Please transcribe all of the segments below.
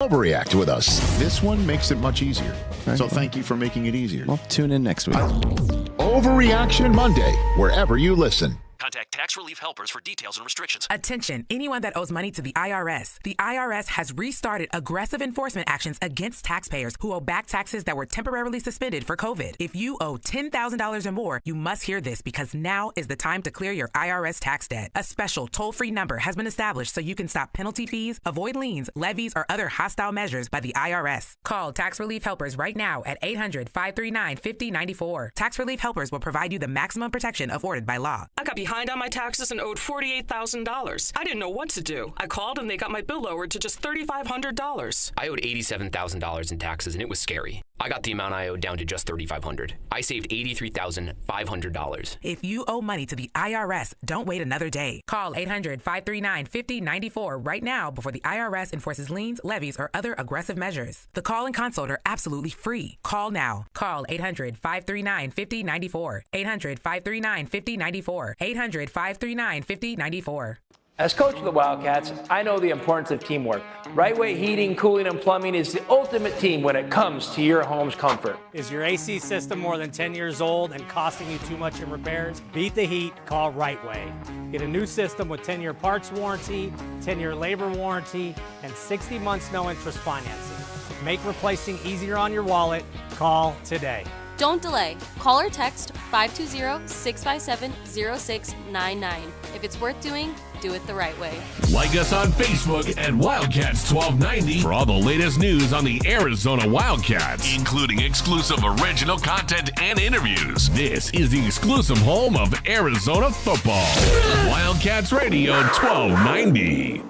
Overreact with us. This one makes it much easier. So thank you for making it easier. Well, tune in next week. Overreaction Monday, wherever you listen. Contact Tax Relief Helpers for details and restrictions. Attention, anyone that owes money to the IRS. The IRS has restarted aggressive enforcement actions against taxpayers who owe back taxes that were temporarily suspended for COVID. If you owe $10,000 or more, you must hear this because now is the time to clear your IRS tax debt. A special toll-free number has been established so you can stop penalty fees, avoid liens, levies, or other hostile measures by the IRS. Call Tax Relief Helpers right now at 800-539-5094. Tax Relief Helpers will provide you the maximum protection afforded by law. I got behind on my taxes and owed $48,000. I didn't know what to do. I called and they got my bill lowered to just $3,500. I owed $87,000 in taxes and it was scary. I got the amount I owed down to just $3,500. I saved $83,500. If you owe money to the IRS, don't wait another day. Call 800-539-5094 right now before the IRS enforces liens, levies, or other aggressive measures. The call and consult are absolutely free. Call now. Call 800-539-5094. 800-539-5094. 800-539-5094. As coach of the Wildcats, I know the importance of teamwork. Right Way Heating, Cooling, and Plumbing is the ultimate team when it comes to your home's comfort. Is your AC system more than 10 years old and costing you too much in repairs? Beat the heat, call Right Way. Get a new system with 10-year parts warranty, 10-year labor warranty, and 60 months no-interest financing. Make replacing easier on your wallet. Call today. Don't delay. Call or text 520-657-0699. If it's worth doing, do it the right way. Like us on Facebook at Wildcats 1290 for all the latest news on the Arizona Wildcats, including exclusive original content and interviews. This is the exclusive home of Arizona football. Wildcats Radio 1290.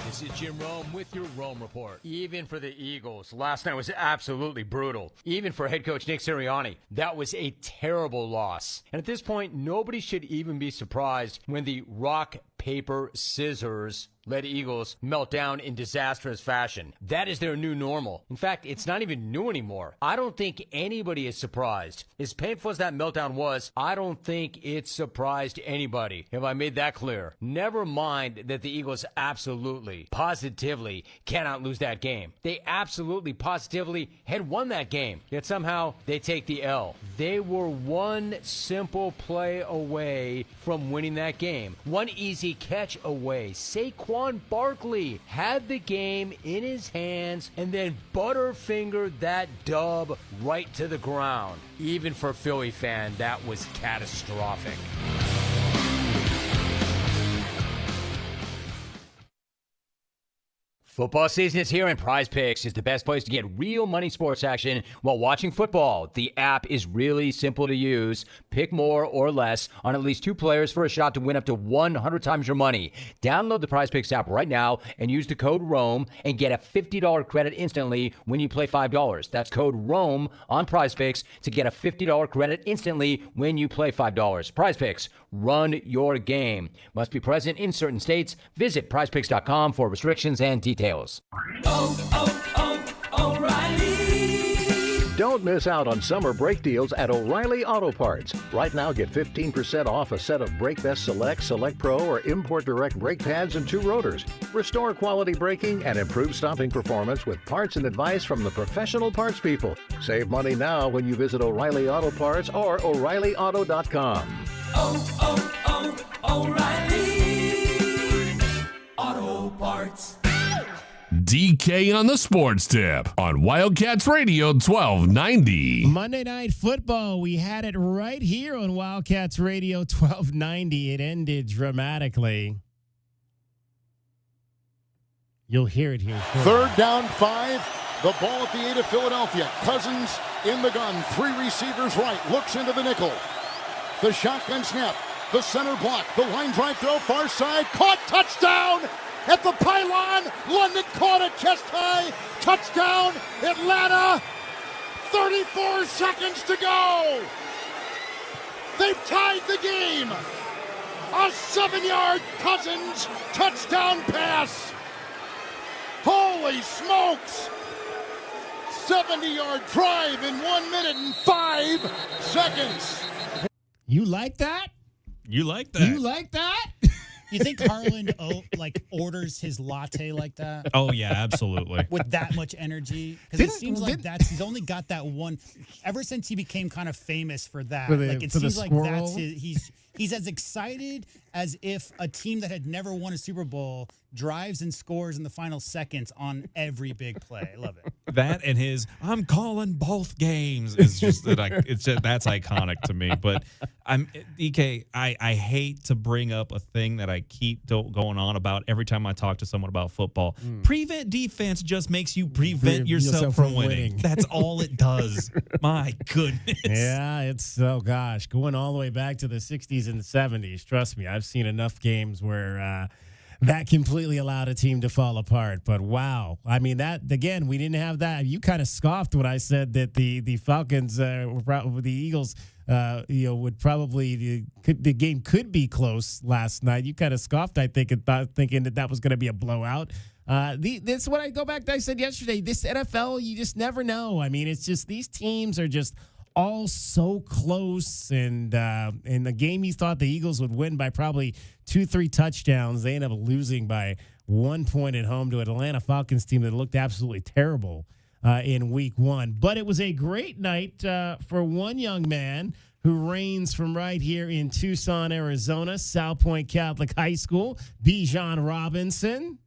This is Jim Rome with your Rome Report. Even for the Eagles, last night was absolutely brutal. Even for head coach Nick Sirianni, that was a terrible loss. And at this point, nobody should even be surprised when the rock, paper, scissors led Eagles melt down in disastrous fashion. That is their new normal. In fact, it's not even new anymore. I don't think anybody is surprised. As painful as that meltdown was, I don't think it surprised anybody. Have I made that clear? Never mind that the Eagles absolutely, positively cannot lose that game. They absolutely, positively had won that game. Yet somehow they take the L. They were one simple play away from winning that game. One easy catch away. Saquon Barkley had the game in his hands and then butterfingered that dub right to the ground. Even for a Philly fan, that was catastrophic. Football season is here, and Prize Picks is the best place to get real money sports action while watching football. The app is really simple to use. Pick more or less on at least two players for a shot to win up to 100 times your money. Download the Prize Picks app right now and use the code ROME and get a $50 credit instantly when you play $5. That's code ROME on Prize Picks to get a $50 credit instantly when you play $5. Prize Picks, run your game. Must be present in certain states. Visit prizepicks.com for restrictions and details. O'Reilly. Don't miss out on summer brake deals at O'Reilly Auto Parts. Right now, get 15% off a set of Brake Best Select, Select Pro, or Import Direct brake pads and 2 rotors. Restore quality braking and improve stopping performance with parts and advice from the professional parts people. Save money now when you visit O'Reilly Auto Parts or O'ReillyAuto.com. O'Reilly Auto Parts. DK on the Sports Tip on Wildcats Radio 1290. Monday Night Football. We had it right here on Wildcats Radio 1290. It ended dramatically. You'll hear it here shortly. 3rd down 5. The ball at the 8 of Philadelphia. Cousins in the gun. 3 receivers right. Looks into the nickel. The shotgun snap. The center block. The line drive throw. Far side. Caught. Touchdown. At the pylon, London caught it chest high. Touchdown, Atlanta. 34 seconds to go. They've tied the game. A 7-yard Cousins touchdown pass. Holy smokes. 70-yard drive in 1 minute and 5 seconds. You like that? You like that? You like that? You think Harlan orders his latte like that? Oh yeah, absolutely. With that much energy, because it seems like he's only got that one. Ever since he became kind of famous for that, it seems like that's he's as excited as if a team that had never won a Super Bowl drives and scores in the final seconds on every big play. I love it. That and his "I'm calling both games" is just that's iconic to me. But DK, I hate to bring up a thing that I keep going on about every time I talk to someone about football. Prevent defense just makes you prevent yourself from winning. That's all it does. My goodness. Yeah, it's going all the way back to the 60s and 70s. Trust me, I've seen enough games where that completely allowed a team to fall apart. But wow, I mean, that again, we didn't have that. You kind of scoffed when I said that the Falcons, the Eagles, would probably the game could be close last night. You kind of scoffed, I think, and thinking that was going to be a blowout. This is what I go back to. I said yesterday. This NFL, you just never know. I mean, it's just these teams are just all so close, and in the game you thought the Eagles would win by probably 2-3 touchdowns, they end up losing by 1 point at home to an Atlanta Falcons team that looked absolutely terrible in week 1. But it was a great night for one young man who reigns from right here in Tucson, Arizona, South Point Catholic High School, Bijan Robinson.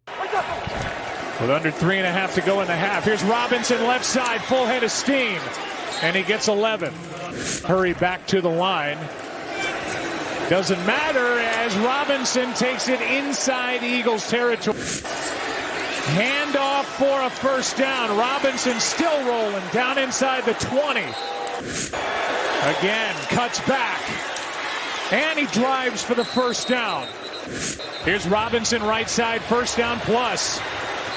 With under 3.5 to go in the half. Here's Robinson left side, full head of steam. And he gets 11. Hurry back to the line. Doesn't matter as Robinson takes it inside Eagles territory. Handoff for a first down. Robinson still rolling down inside the 20. Again, cuts back. And he drives for the first down. Here's Robinson right side, first down plus.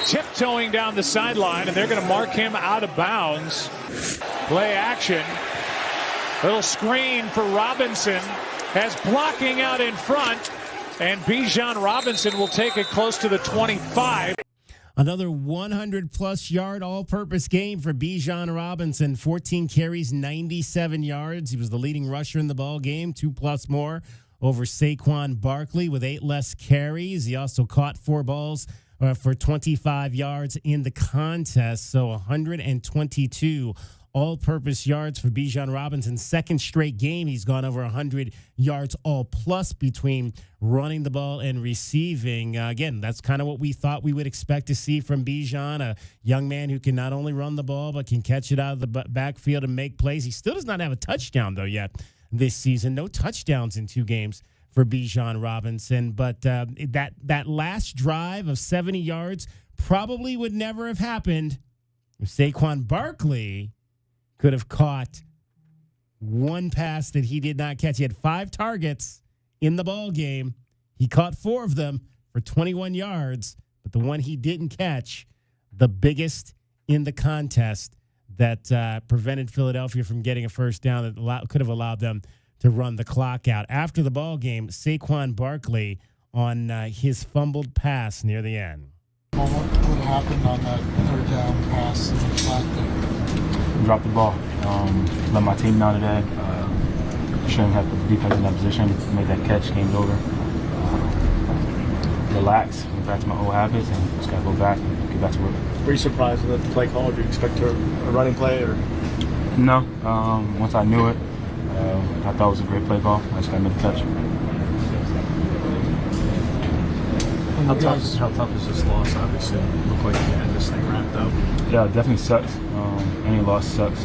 Tiptoeing down the sideline, and they're going to mark him out of bounds. Play action. Little screen for Robinson. Has blocking out in front, and Bijan Robinson will take it close to the 25. Another 100-plus yard all-purpose game for Bijan Robinson. 14 carries, 97 yards. He was the leading rusher in the ball game, 2+ more over Saquon Barkley with 8 less carries. He also caught 4 balls for 25 yards in the contest. So 122 all-purpose yards for Bijan Robinson. Second straight game, he's gone over 100 yards all-plus between running the ball and receiving. Again, that's kind of what we thought we would expect to see from Bijan, a young man who can not only run the ball but can catch it out of the backfield and make plays. He still does not have a touchdown, though, yet this season. No touchdowns in 2 games for Bijan Robinson. But that last drive of 70 yards probably would never have happened if Saquon Barkley could have caught one pass that he did not catch. He had 5 targets in the ball game. He caught 4 of them for 21 yards, but the one he didn't catch, the biggest in the contest that prevented Philadelphia from getting a first down that could have allowed them to run the clock out. After the ball game, Saquon Barkley on his fumbled pass near the end. Well, what happened on that third down pass in the flat there? Dropped the ball. Let my team down today. Shouldn't have put the defense in that position. Made that catch, game's over. Relax, went back to my old habits, and just got to go back and get back to work. Were you surprised with the play call? Did you expect a running play? Or No. Once I knew it, I thought it was a great play call. I just got to make the catch. How tough is this loss? Obviously, it looked like you had this thing wrapped up. Yeah, it definitely sucks. Any loss sucks.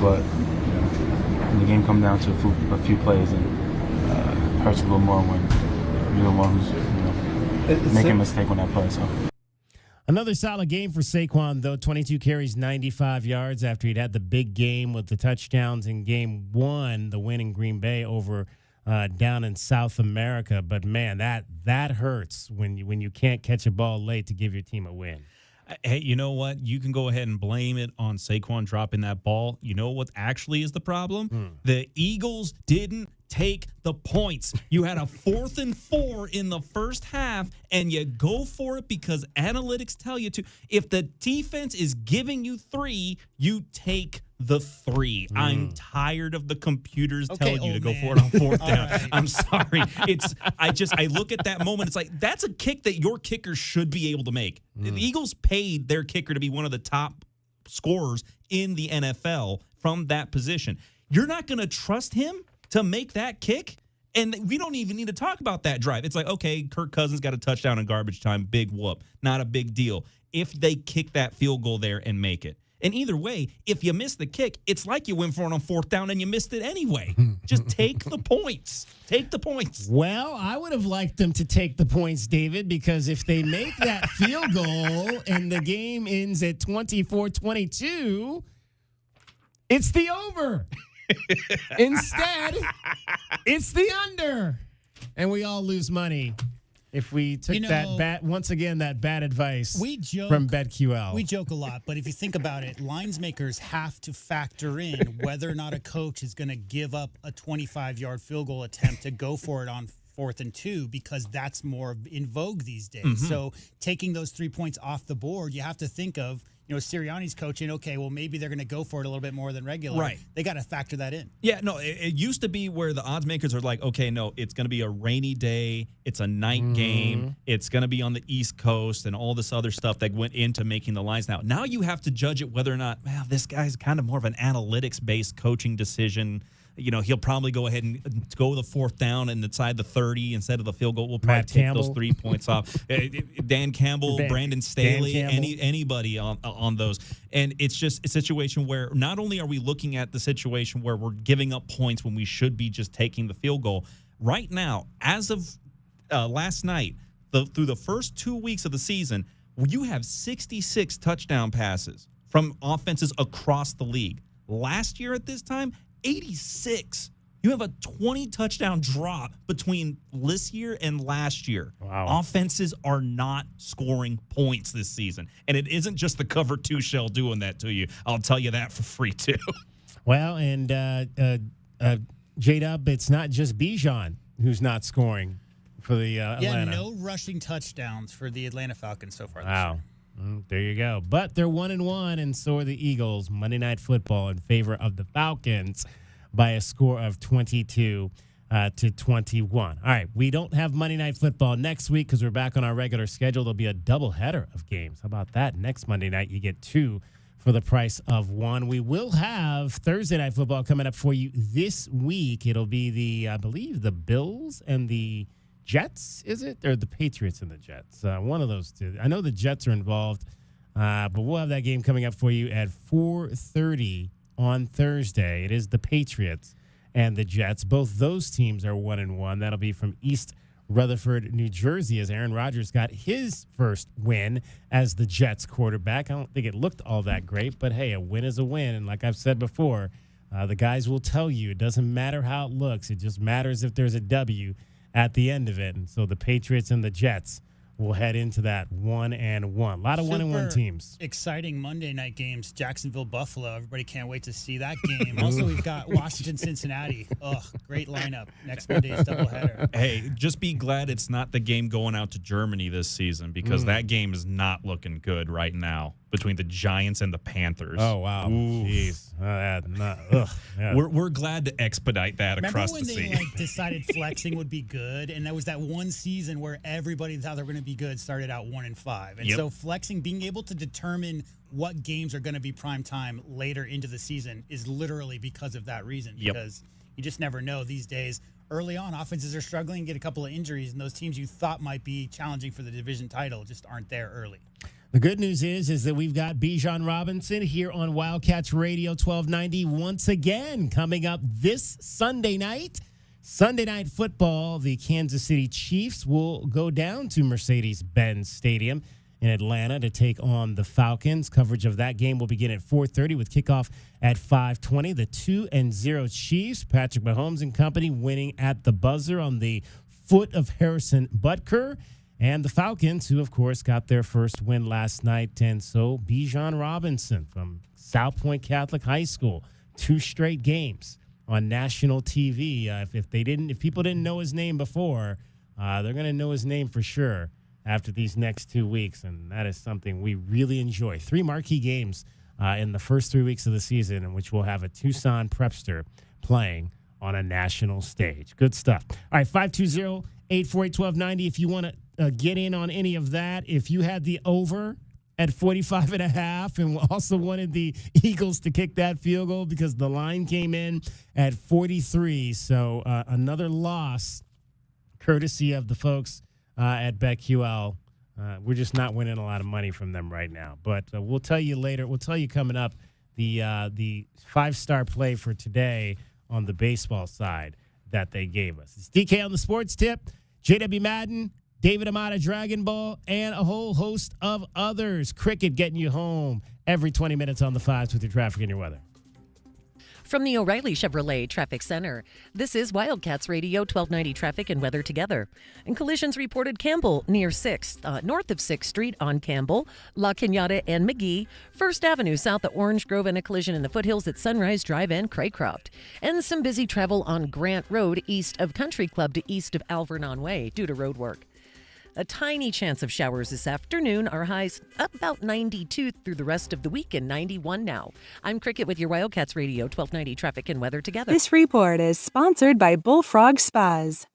But when the game comes down to a few plays, and it hurts a little more when you're the one who's making a mistake on that play. So. Another solid game for Saquon, though. 22 carries, 95 yards after he'd had the big game with the touchdowns in game 1, the win in Green Bay over down in South America. But, man, that hurts when you can't catch a ball late to give your team a win. Hey, you know what? You can go ahead and blame it on Saquon dropping that ball. You know what actually is the problem? The Eagles didn't take the points. You had a 4th and 4 in the first half, and you go for it because analytics tell you to. If the defense is giving you 3, you take the 3. I'm tired of the computers telling you to go for it on 4th down. Right. I'm sorry. I look at that moment. It's like, that's a kick that your kicker should be able to make. The Eagles paid their kicker to be one of the top scorers in the NFL from that position. You're not going to trust him to make that kick? And we don't even need to talk about that drive. It's like, okay, Kirk Cousins got a touchdown in garbage time. Big whoop. Not a big deal. If they kick that field goal there and make it. And either way, if you miss the kick, it's like you went for it on 4th down and you missed it anyway. Just take the points. Take the points. Well, I would have liked them to take the points, David, because if they make that field goal and the game ends at 24-22, it's the over. Instead, it's the under. And we all lose money if we took that bad advice from BetQL. We joke a lot, but if you think about it, lines makers have to factor in whether or not a coach is going to give up a 25-yard field goal attempt to go for it on 4th and 2, because that's more in vogue these days. So taking those 3 points off the board, you have to think of, Sirianni's coaching, okay, well, maybe they're going to go for it a little bit more than regular. Right. They got to factor that in. Yeah, no, it used to be where the odds makers are like, okay, no, it's going to be a rainy day. It's a night game. It's going to be on the East Coast and all this other stuff that went into making the lines. Now you have to judge it whether or not, well, this guy's kind of more of an analytics-based coaching decision. He'll probably go ahead and go the 4th down and inside the 30 instead of the field goal. We'll probably take those 3 points off. Dan Campbell, Brandon Staley, anybody on those. And it's just a situation where not only are we looking at the situation where we're giving up points when we should be just taking the field goal. Right now, as of last night, through the first 2 weeks of the season, you have 66 touchdown passes from offenses across the league. Last year at this time, 86. You have a 20 touchdown drop between this year and last year. Wow. Offenses are not scoring points this season. And it isn't just the cover 2 shell doing that to you. I'll tell you that for free, too. Well, and J-Dub, it's not just Bijan who's not scoring for the Atlanta. Yeah, no rushing touchdowns for the Atlanta Falcons so far this year. There you go. But they're 1-1, and so are the Eagles. Monday Night Football in favor of the Falcons by a score of 22-21. All right, we don't have Monday Night Football next week because we're back on our regular schedule. There'll be a doubleheader of games. How about that? Next Monday night, you get 2 for the price of 1. We will have Thursday Night Football coming up for you this week. It'll be I believe, the Bills and the Jets, is it? Or the Patriots and the Jets? One of those two. I know the Jets are involved, but we'll have that game coming up for you at 4:30 on Thursday. It is the Patriots and the Jets. Both those teams are 1-1. That'll be from East Rutherford, New Jersey, as Aaron Rodgers got his first win as the Jets quarterback. I don't think it looked all that great, but hey, a win is a win. And like I've said before, the guys will tell you it doesn't matter how it looks. It just matters if there's a W at the end of it. And so the Patriots and the Jets will head into that 1-1. A lot of 1-1 teams. Exciting Monday night games. Jacksonville, Buffalo. Everybody can't wait to see that game. Also, we've got Washington, Cincinnati. Great lineup. Next Monday's doubleheader. Hey, just be glad it's not the game going out to Germany this season, because that game is not looking good right now between the Giants and the Panthers. Oh, wow. Jeez. Yeah. We're glad to expedite that across the sea. Remember when they decided flexing would be good, and that was that one season where everybody thought they were going to be good started out 1-5. And so flexing, being able to determine what games are going to be prime time later into the season is literally because of that reason. Because you just never know these days. Early on, offenses are struggling, get a couple of injuries, and those teams you thought might be challenging for the division title just aren't there early. The good news is that we've got Bijan Robinson here on Wildcats Radio 1290 once again coming up this Sunday night. Sunday Night Football, the Kansas City Chiefs will go down to Mercedes-Benz Stadium in Atlanta to take on the Falcons. Coverage of that game will begin at 4:30 with kickoff at 5:20. The 2-0 Chiefs, Patrick Mahomes and company, winning at the buzzer on the foot of Harrison Butker. And the Falcons, who, of course, got their first win last night. And so Bijan Robinson from South Point Catholic High School, 2 straight games on national TV. If people didn't know his name before, they're going to know his name for sure after these next 2 weeks. And that is something we really enjoy. 3 marquee games in the first 3 weeks of the season, in which we'll have a Tucson prepster playing on a national stage. Good stuff. All right, 520-848-1290 if you want to get in on any of that. If you had the over at 45.5 and also wanted the Eagles to kick that field goal because the line came in at 43. So another loss courtesy of the folks at BetQL. We're just not winning a lot of money from them right now. But we'll tell you later. We'll tell you coming up the 5-star play for today on the baseball side that they gave us. It's DK on the Sports Tip, JW Madden, David Amata, Dragon Ball, and a whole host of others. Cricket getting you home every 20 minutes on the 5s with your traffic and your weather. From the O'Reilly Chevrolet Traffic Center, this is Wildcats Radio 1290 Traffic and Weather Together. And collisions reported Campbell near 6th, north of 6th Street on Campbell, La Cañada and McGee, 1st Avenue south of Orange Grove, and a collision in the foothills at Sunrise Drive and Craycroft. And some busy travel on Grant Road east of Country Club to east of Alvernon Way due to road work. A tiny chance of showers this afternoon. Our highs up about 92 through the rest of the week and 91 now. I'm Cricket with your Wildcats Radio 1290 Traffic and Weather Together. This report is sponsored by Bullfrog Spas.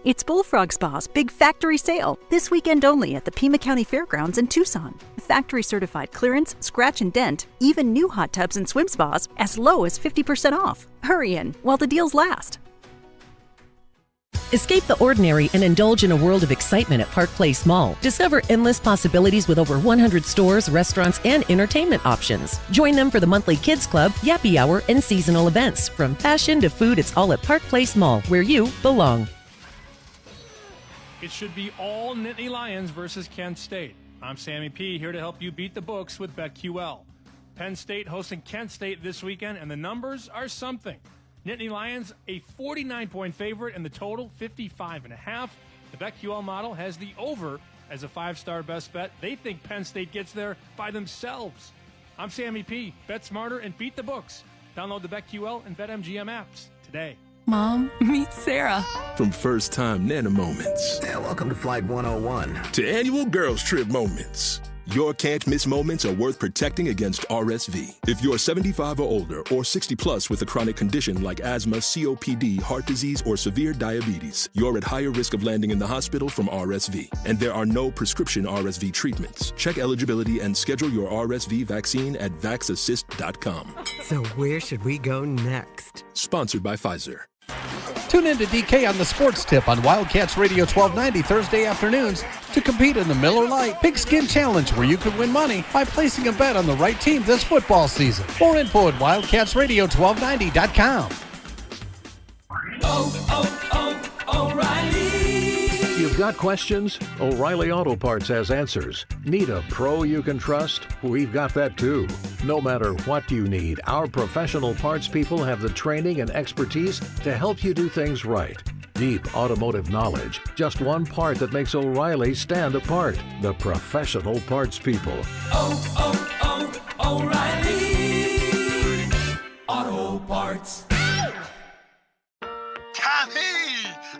It's Bullfrog Spa's Big Factory Sale, this weekend only at the Pima County Fairgrounds in Tucson. Factory certified clearance, scratch and dent, even new hot tubs and swim spas as low as 50% off. Hurry in while the deals last. Escape the ordinary and indulge in a world of excitement at Park Place Mall. Discover endless possibilities with over 100 stores, restaurants, and entertainment options. Join them for the monthly Kids Club, Yappy Hour, and seasonal events. From fashion to food, it's all at Park Place Mall, where you belong. It should be all Nittany Lions versus Kent State. I'm Sammy P, here to help you beat the books with BetQL. Penn State hosting Kent State this weekend, and the numbers are something. Nittany Lions, a 49-point favorite, and the total, 55.5. The BetQL model has the over as a 5-star best bet. They think Penn State gets there by themselves. I'm Sammy P. Bet smarter and beat the books. Download the BetQL and BetMGM apps today. Mom, meet Sarah. From first-time Nana moments. Yeah, welcome to Flight 101. To annual girls trip moments. Your can't-miss moments are worth protecting against RSV. If you're 75 or older or 60 plus with a chronic condition like asthma, COPD, heart disease, or severe diabetes, you're at higher risk of landing in the hospital from RSV. And there are no prescription RSV treatments. Check eligibility and schedule your RSV vaccine at vaxassist.com. So where should we go next? Sponsored by Pfizer. Tune in to DK on the Sports Tip on Wildcats Radio 1290 Thursday afternoons to compete in the Miller Lite Pigskin Challenge, where you could win money by placing a bet on the right team this football season. More info at wildcatsradio1290.com. O'Reilly. You've got questions? O'Reilly Auto Parts has answers. Need a pro you can trust? We've got that too. No matter what you need, our professional parts people have the training and expertise to help you do things right. Deep automotive knowledge. Just one part that makes O'Reilly stand apart. The professional parts people. O'Reilly Auto Parts. Tommy!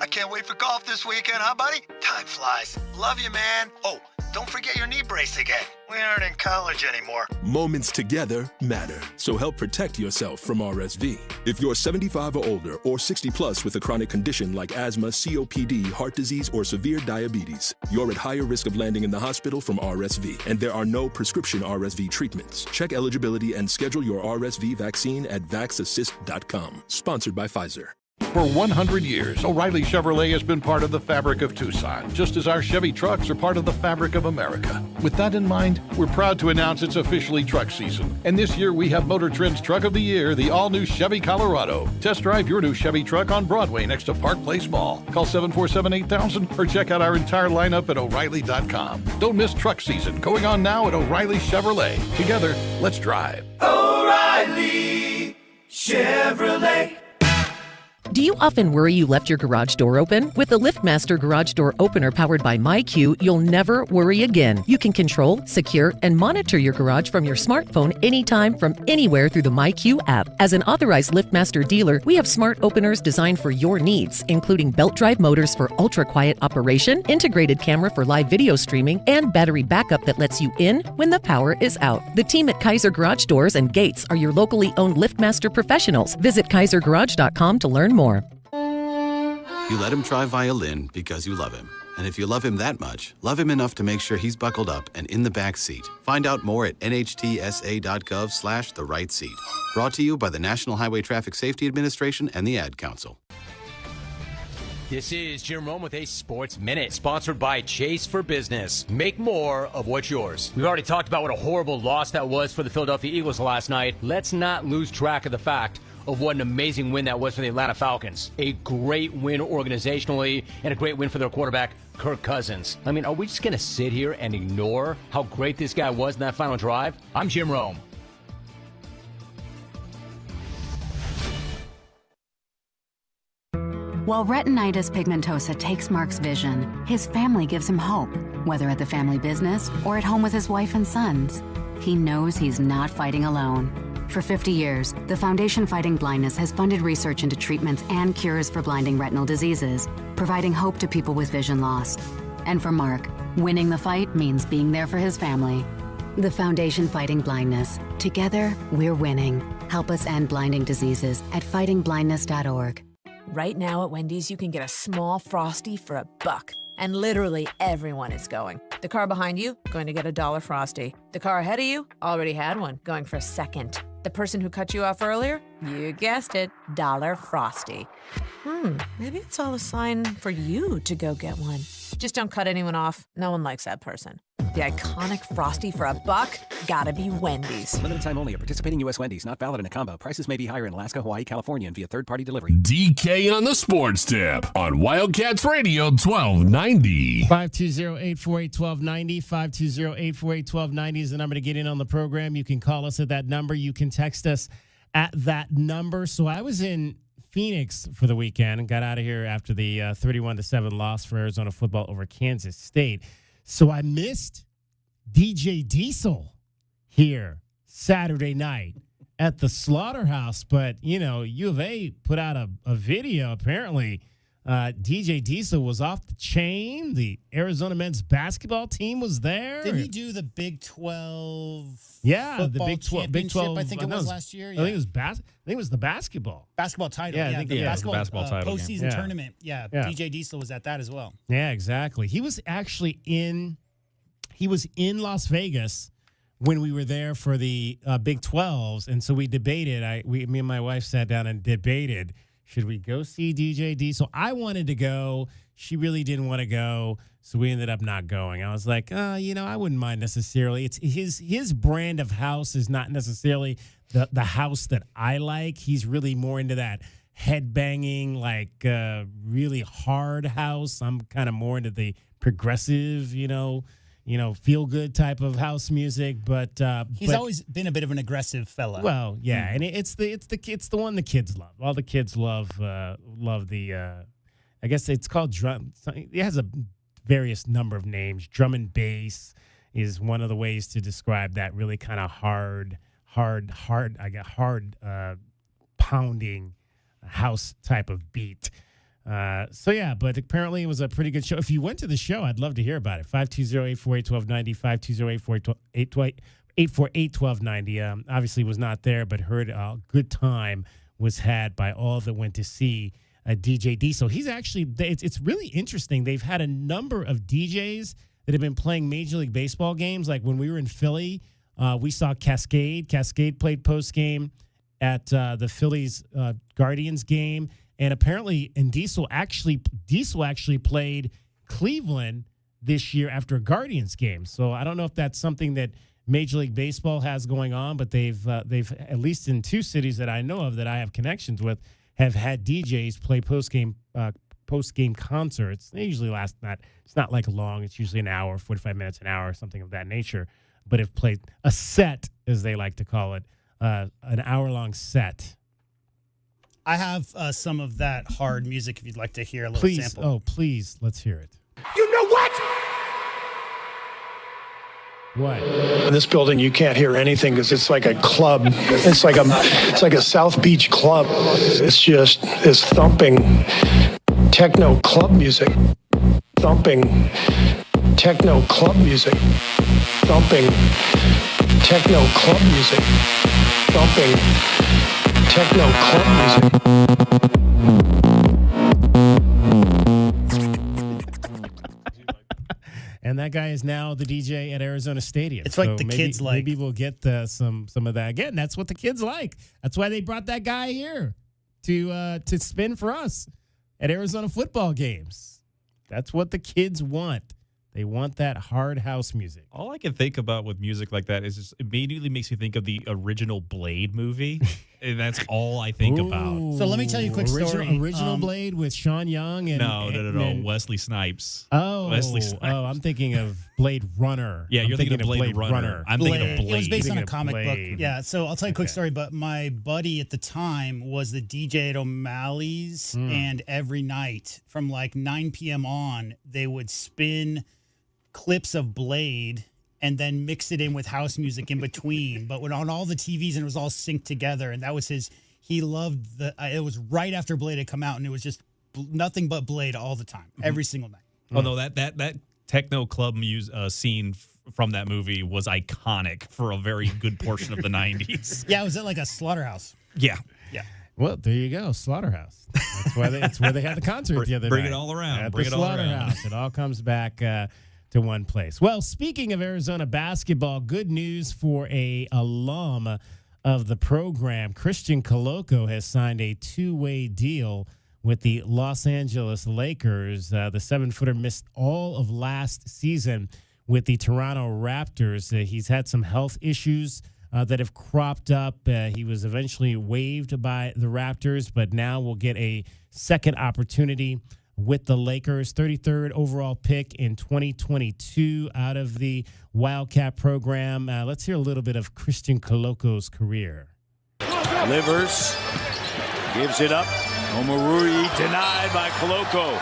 I can't wait for golf this weekend, huh, buddy? Time flies. Love you, man. Oh, don't forget your knee brace again. We aren't in college anymore. Moments together matter, so help protect yourself from RSV. If you're 75 or older or 60 plus with a chronic condition like asthma, COPD, heart disease, or severe diabetes, you're at higher risk of landing in the hospital from RSV. And there are no prescription RSV treatments. Check eligibility and schedule your RSV vaccine at vaxassist.com. Sponsored by Pfizer. For 100 years, O'Reilly Chevrolet has been part of the fabric of Tucson, just as our Chevy trucks are part of the fabric of America. With that in mind, we're proud to announce it's officially truck season. And this year we have Motor Trend's Truck of the Year, the all-new Chevy Colorado. Test drive your new Chevy truck on Broadway next to Park Place Mall. Call 747-8000 or check out our entire lineup at O'Reilly.com. Don't miss truck season, going on now at O'Reilly Chevrolet. Together, let's drive. O'Reilly Chevrolet. Do you often worry you left your garage door open? With the LiftMaster Garage Door Opener powered by MyQ, you'll never worry again. You can control, secure, and monitor your garage from your smartphone anytime from anywhere through the MyQ app. As an authorized LiftMaster dealer, we have smart openers designed for your needs, including belt drive motors for ultra-quiet operation, integrated camera for live video streaming, and battery backup that lets you in when the power is out. The team at Kaiser Garage Doors and Gates are your locally owned LiftMaster professionals. Visit kaisergarage.com to learn more. You let him try violin because you love him. And if you love him that much, love him enough to make sure he's buckled up and in the back seat. Find out more at nhtsa.gov/the right seat. Brought to you by the National Highway Traffic Safety Administration and the Ad Council. This is Jim Rome with a Sports Minute, sponsored by Chase for Business. Make more of what's yours. We've already talked about what a horrible loss that was for the Philadelphia Eagles last night. Let's not lose track of the fact of what an amazing win that was for the Atlanta Falcons. A great win organizationally and a great win for their quarterback, Kirk Cousins. I mean, are we just going to sit here and ignore how great this guy was in that final drive? I'm Jim Rome. While retinitis pigmentosa takes Mark's vision, his family gives him hope, whether at the family business or at home with his wife and sons. He knows he's not fighting alone. For 50 years, the Foundation Fighting Blindness has funded research into treatments and cures for blinding retinal diseases, providing hope to people with vision loss. And for Mark, winning the fight means being there for his family. The Foundation Fighting Blindness. Together, we're winning. Help us end blinding diseases at fightingblindness.org. Right now at Wendy's, you can get a small Frosty for $1. And literally everyone is going. The car behind you, going to get a $1 Frosty. The car ahead of you, already had one, going for a second. The person who cut you off earlier, you guessed it, $1 Frosty. Maybe it's all a sign for you to go get one. Just don't cut anyone off. No one likes that person. The iconic Frosty for $1, gotta be Wendy's. Limited time only at participating U.S. Wendy's. Not valid in a combo. Prices may be higher in Alaska, Hawaii, California, and via third-party delivery. DK on the Sports Tip on Wildcats Radio 1290. 520-848-1290. 520-848-1290 is the number to get in on the program. You can call us at that number. You can text us at that number. So I was in Phoenix for the weekend and got out of here after the 31-7 loss for Arizona football over Kansas State. So I missed DJ Diesel here Saturday night at the Slaughterhouse. But, you know, U of A put out a video. Apparently, DJ Diesel was off the chain. The Arizona men's basketball team was there. Did he do the Big 12? Yeah, the Big 12. Big 12. I think it was last year. Yeah. I think it was the basketball title. Yeah, I think the basketball title postseason tournament. Yeah, DJ Diesel was at that as well. Yeah, exactly. He was actually in Las Vegas when we were there for the Big 12s, and so we debated. Me and my wife sat down and debated, should we go see DJ Diesel? I wanted to go. She really didn't want to go, so we ended up not going. I was like, I wouldn't mind necessarily. It's his brand of house is not necessarily the house that I like. He's really more into that headbanging, like really hard house. I'm kind of more into the progressive, feel good type of house music. But he's always been a bit of an aggressive fella. Well, yeah, and it's the one the kids love. All the kids love the. I guess it's called drum. It has a various number of names. Drum and bass is one of the ways to describe that really kind of hard pounding house type of beat. But apparently it was a pretty good show. If you went to the show, I'd love to hear about it. 520-848-1290, 520-848-1290. Obviously was not there, but heard a good time was had by all that went to see DJ Diesel. He's actually, it's really interesting. They've had a number of DJs that have been playing Major League Baseball games. Like when we were in Philly, we saw Cascade. Cascade played post-game at the Phillies Guardians game. And apparently, Diesel actually played Cleveland this year after a Guardians game. So I don't know if that's something that Major League Baseball has going on, but they've at least in two cities that I know of that I have connections with have had DJs play post game concerts. They usually last it's not like long. It's usually an hour, 45 minutes, an hour, something of that nature. But have played a set, as they like to call it, an hour-long set. I have some of that hard music if you'd like to hear a little sample. Oh, please, let's hear it. You know what? What? In this building, you can't hear anything because it's like a club. It's like a South Beach club. It's thumping techno club music. Thumping techno club music. Thumping techno club music. Thumping techno club music. And that guy is now the DJ at Arizona Stadium. It's like the kids like. Maybe we'll get some of that again. That's what the kids like. That's why they brought that guy here to spin for us at Arizona football games. That's what the kids want. They want that hard house music. All I can think about with music like that is just immediately makes me think of the original Blade movie. And that's all I think about. So let me tell you a quick story. Original Blade with Sean Young and No. Wesley Snipes. Wesley Snipes. I'm thinking of Blade Runner. Yeah, you're thinking of Blade Runner. I'm thinking of Blade. It was based on a comic book. Yeah, so I'll tell you a quick story. But my buddy at the time was the DJ at O'Malley's, and every night from like 9 p.m. on, they would spin clips of Blade and then mix it in with house music in between, but on all the TVs, and it was all synced together. And that was he loved it was right after Blade had come out, and it was just nothing but Blade all the time, every single night. Oh no, that techno club scene from that movie was iconic for a very good portion of the 90s. Yeah, it was at like a slaughterhouse. Yeah. Well, there you go, Slaughterhouse. That's where they had the concert the other night. Bring it all around. At Bring the it all around. Slaughterhouse. It all comes back to one place. Well, speaking of Arizona basketball, good news for a alum of the program. Christian Coloco has signed a 2-way deal with the Los Angeles Lakers. The 7-footer missed all of last season with the Toronto Raptors. He's had some health issues that have cropped up. He was eventually waived by the Raptors, but now will get a second opportunity with the Lakers. 33rd overall pick in 2022 out of the Wildcat program. Let's hear a little bit of Christian Coloco's career. Livers gives it up. Omaruri denied by Coloco.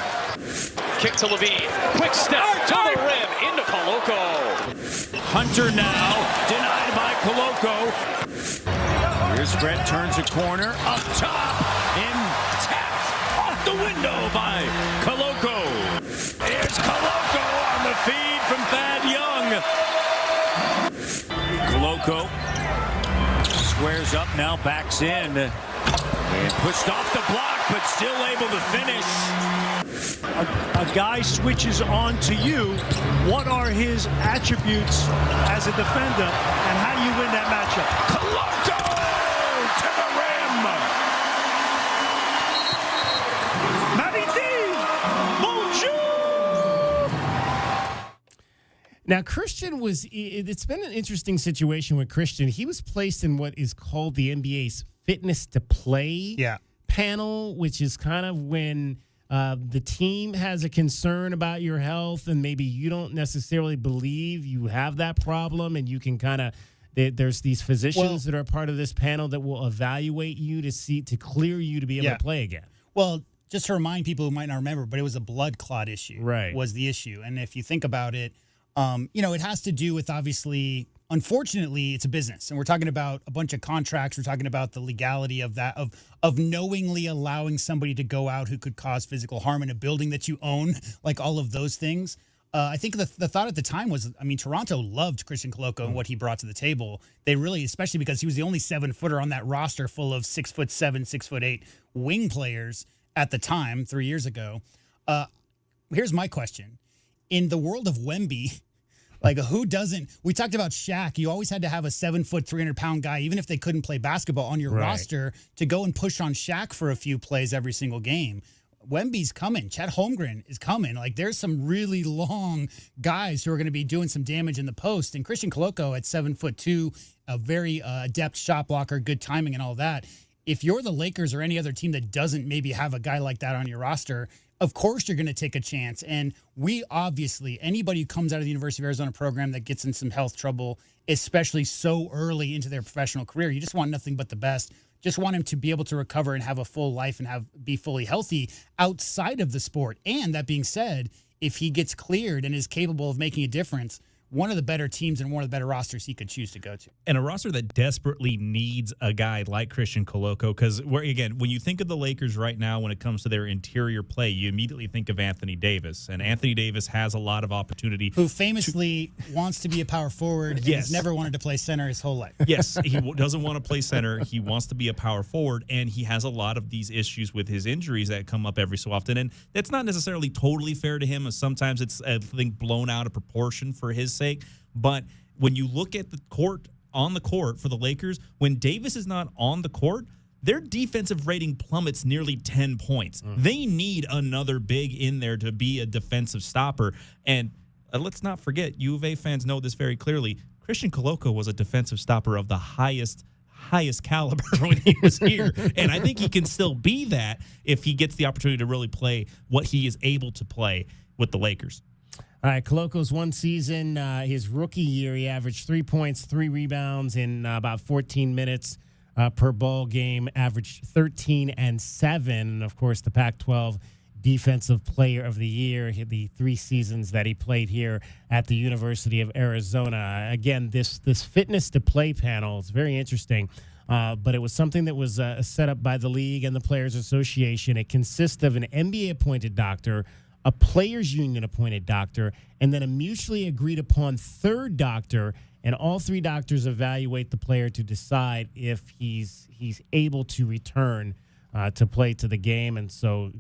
Kick to Levine. Quick step to the rim into Coloco. Hunter now denied by Coloco. Here's Brent, turns a corner up top and tapped off the window by Coloco. Here's Coloco on the feed from Thad Young. Coloco squares up now, backs in and pushed off the block, but still able to finish. A guy switches on to you. What are his attributes as a defender, and how do you win that matchup? Coloco to the rim. Bonjour! Now, Christian it's been an interesting situation with Christian. He was placed in what is called the NBA's fitness to play panel, which is kind of when the team has a concern about your health and maybe you don't necessarily believe you have that problem, and you can kind of there's these physicians that are part of this panel that will evaluate you to clear you to be able to play again. Well, just to remind people who might not remember, but it was a blood clot issue, was the issue. And if you think about it, it has to do with, obviously, unfortunately, it's a business, and we're talking about a bunch of contracts. We're talking about the legality of that, of knowingly allowing somebody to go out who could cause physical harm in a building that you own, like all of those things. I think the thought at the time was, Toronto loved Christian Coloco and what he brought to the table. They really, especially because he was the only 7-footer on that roster full of 6'7", 6'8" wing players at the time, 3 years ago. Here's my question: in the world of Wemby, like, who doesn't? We talked about Shaq. You always had to have a 7-foot, 300-pound guy, even if they couldn't play basketball, on your roster to go and push on Shaq for a few plays every single game. Wemby's coming. Chet Holmgren is coming. Like, there's some really long guys who are going to be doing some damage in the post. And Christian Coloco at 7'2", a very adept shot blocker, good timing and all that. If you're the Lakers or any other team that doesn't maybe have a guy like that on your roster, of course you're going to take a chance. And we obviously, anybody who comes out of the University of Arizona program that gets in some health trouble, especially so early into their professional career, you just want nothing but the best. just want him to be able to recover and have a full life and be fully healthy outside of the sport. And that being said, if he gets cleared and is capable of making a difference, one of the better teams and one of the better rosters he could choose to go to. And a roster that desperately needs a guy like Christian Koloko, because, again, when you think of the Lakers right now when it comes to their interior play, you immediately think of Anthony Davis. And Anthony Davis has a lot of opportunity. Who famously wants to be a power forward and has never wanted to play center his whole life. Yes, he doesn't want to play center. He wants to be a power forward, and he has a lot of these issues with his injuries that come up every so often. And that's not necessarily totally fair to him. Sometimes it's, I think, blown out of proportion for his sake. But when you look at the court, on the court for the Lakers, when Davis is not on the court, their defensive rating plummets nearly 10 points. They need another big in there to be a defensive stopper. And let's not forget, U of A fans know this very clearly, Christian Koloko was a defensive stopper of the highest caliber when he was here. And I think he can still be that if he gets the opportunity to really play what he is able to play with the Lakers. All right, Koloko's one season, his rookie year, he averaged 3 points, 3 rebounds in about 14 minutes per ball game, averaged 13 and 7. And, of course, the Pac-12 Defensive Player of the Year, the 3 seasons that he played here at the University of Arizona. Again, this fitness to play panel is very interesting, but it was something that was set up by the league and the Players Association. It consists of an NBA-appointed doctor, a players union appointed doctor, and then a mutually agreed upon third doctor, and all 3 doctors evaluate the player to decide if he's able to return to play to the game. And so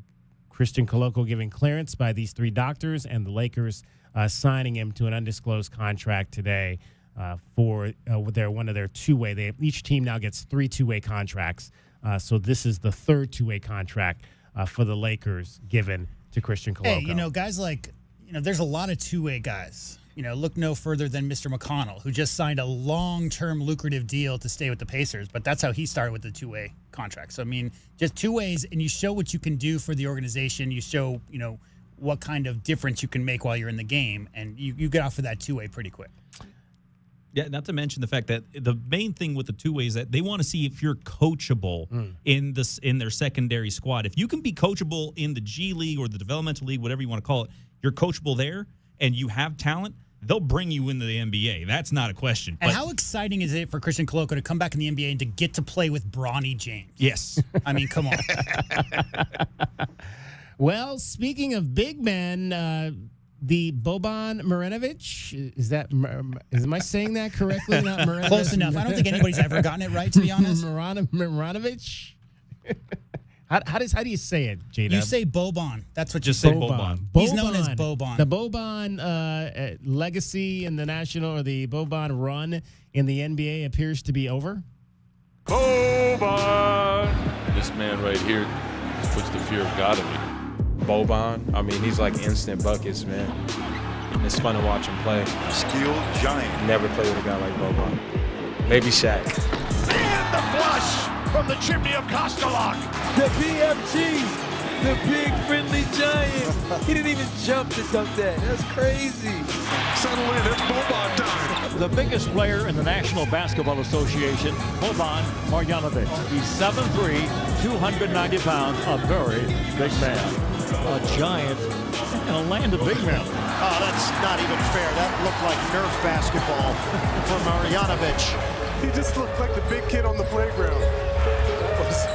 Christian Koloko giving clearance by these 3 doctors, and the Lakers signing him to an undisclosed contract today for one of their two-way. Each team now gets 3 two-way contracts. So this is the third two-way contract for the Lakers given to Christian Koloko. Hey, guys like, there's a lot of two-way guys. Look no further than Mr. McConnell, who just signed a long-term lucrative deal to stay with the Pacers, but that's how he started with the two-way contract. So, just 2 ways, and you show what you can do for the organization. You show, what kind of difference you can make while you're in the game, and you get off of that two-way pretty quick. Yeah, not to mention the fact that the main thing with the two-way is that they want to see if you're coachable in their secondary squad. If you can be coachable in the G League or the developmental league, whatever you want to call it, you're coachable there and you have talent, they'll bring you into the NBA. That's not a question. And how exciting is it for Christian Koloko to come back in the NBA and to get to play with Bronny James? Yes. Come on. Well, speaking of big men, the Boban Marjanovic, am I saying that correctly? Not Marjanovic. Close enough. I don't think anybody's ever gotten it right, to be honest. Marjanovic? How do you say it, J-Dub? You say Boban. That's what Just you say Boban. He's known as Boban. The Boban legacy in the national, or the Boban run in the NBA appears to be over. Boban! This man right here puts the fear of God in me. Boban, he's like instant buckets, man. It's fun to watch him play. Skilled giant. Never played with a guy like Boban. Maybe Shaq. And the flush from the chimney of Kostelak. The BFG, the big friendly giant. He didn't even jump to dunk that. That's crazy. Settle in, it's Boban time. The biggest player in the National Basketball Association, Boban Marjanovic. He's 7'3", 290 pounds, a very big man. A giant in a land of big men. Oh, that's not even fair. That looked like Nerf basketball for Marjanovic. He just looked like the big kid on the playground. That was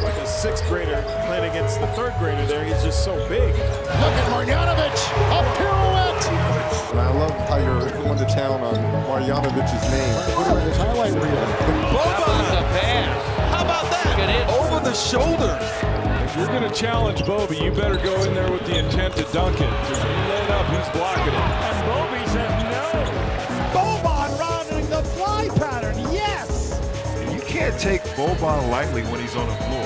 like a 6th grader playing against the 3rd grader there. He's just so big. Look at Marjanovic, a pirouette. And I love how you're going to town on Marjanovic's name. Put him in his highlight reel. Boban the pass. How about that? Over the shoulder. If you're going to challenge Bobby, you better go in there with the intent to dunk it. Because when you lay it up, he's blocking it. And Bobby says no. Boban rounding the fly pattern, yes! You can't take Boban lightly when he's on the floor.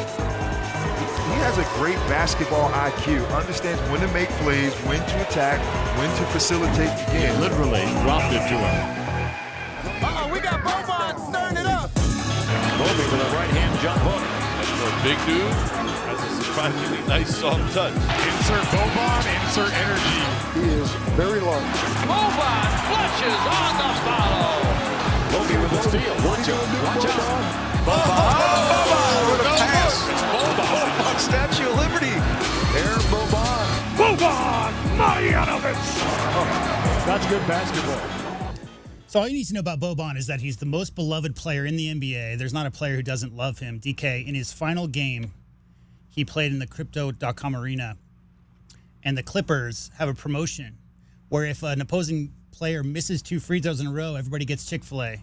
He has a great basketball IQ, understands when to make plays, when to attack, when to facilitate the game. Literally dropped it to him. We got Boban stirring it up. Bobby with a right-hand jump hook. For a big dude, that's a surprisingly nice soft touch. Insert Boban, insert energy. He is very large. Boban flushes on the follow. Bobby with the steal. Watch out. Boban That's good basketball. So all you need to know about Boban is that he's the most beloved player in the NBA. There's not a player who doesn't love him. DK, in his final game, he played in the Crypto.com arena, and the Clippers have a promotion where if an opposing player misses 2 free throws in a row, everybody gets Chick-fil-A.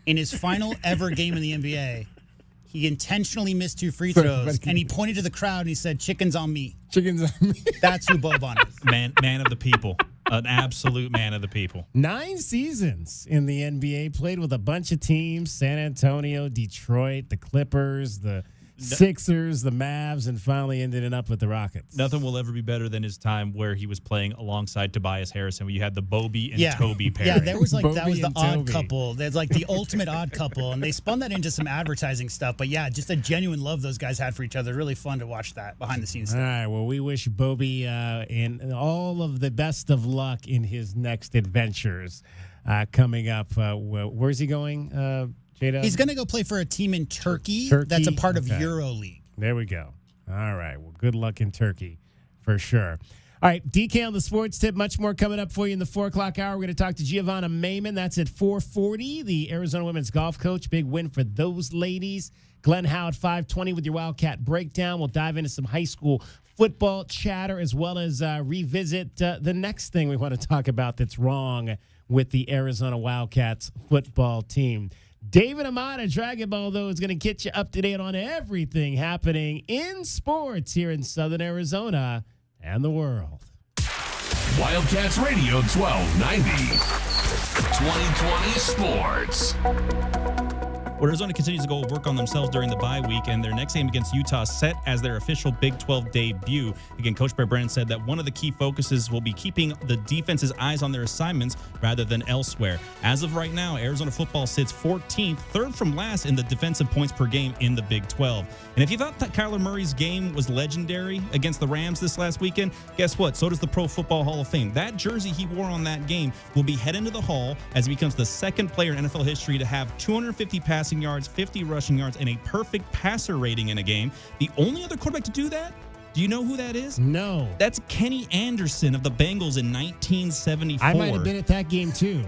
In his final ever game in the NBA, he intentionally missed 2 free throws, and he pointed to the crowd and he said, "Chicken's on me." Chicken's on me. That's who Boban is. Man of the people. An absolute man of the people. 9 seasons in the NBA, played with a bunch of teams: San Antonio, Detroit, the Clippers, the Sixers, the Mavs, and finally ended it up with the Rockets. Nothing will ever be better than his time where he was playing alongside Tobias Harrison, where you had the Bobby and Toby pairing. Yeah, there was that Bobby was the and odd Toby. couple. There's like the ultimate odd couple, and they spun that into some advertising stuff. But yeah, just a genuine love those guys had for each other. Really fun to watch that behind the scenes All stuff. right, well, we wish Bobby and all of the best of luck in his next adventures coming up. Where's he going, J-Dub? He's going to go play for a team in Turkey, Turkey? that's a part of Okay. EuroLeague. There we go. All right. Well, good luck in Turkey for sure. All right. DK on the sports tip. Much more coming up for you in the 4 o'clock hour. We're going to talk to Giovanna Maiman. That's at 4:40. The Arizona women's golf coach. Big win for those ladies. Glenn Howe at 5:20 with your Wildcat breakdown. We'll dive into some high school football chatter as well as revisit the next thing we want to talk about that's wrong with the Arizona Wildcats football team. David Amata, Dragon Ball, though, is going to get you up to date on everything happening in sports here in Southern Arizona and the world. Wildcats Radio 1290. 2020 Sports. Well, Arizona continues to go work on themselves during the bye week, and their next game against Utah set as their official Big 12 debut. Again, Coach Brent Brennan said that one of the key focuses will be keeping the defense's eyes on their assignments rather than elsewhere. As of right now, Arizona football sits 14th, third from last in the defensive points per game in the Big 12. And if you thought that Kyler Murray's game was legendary against the Rams this last weekend, guess what? So does the Pro Football Hall of Fame. That jersey he wore on that game will be headed into the Hall as he becomes the second player in NFL history to have 250 passing yards, 50 rushing yards, and a perfect passer rating in a game. The only other quarterback to do that, do you know who that is? No. That's Kenny Anderson of the Bengals in 1974. I might have been at that game, too.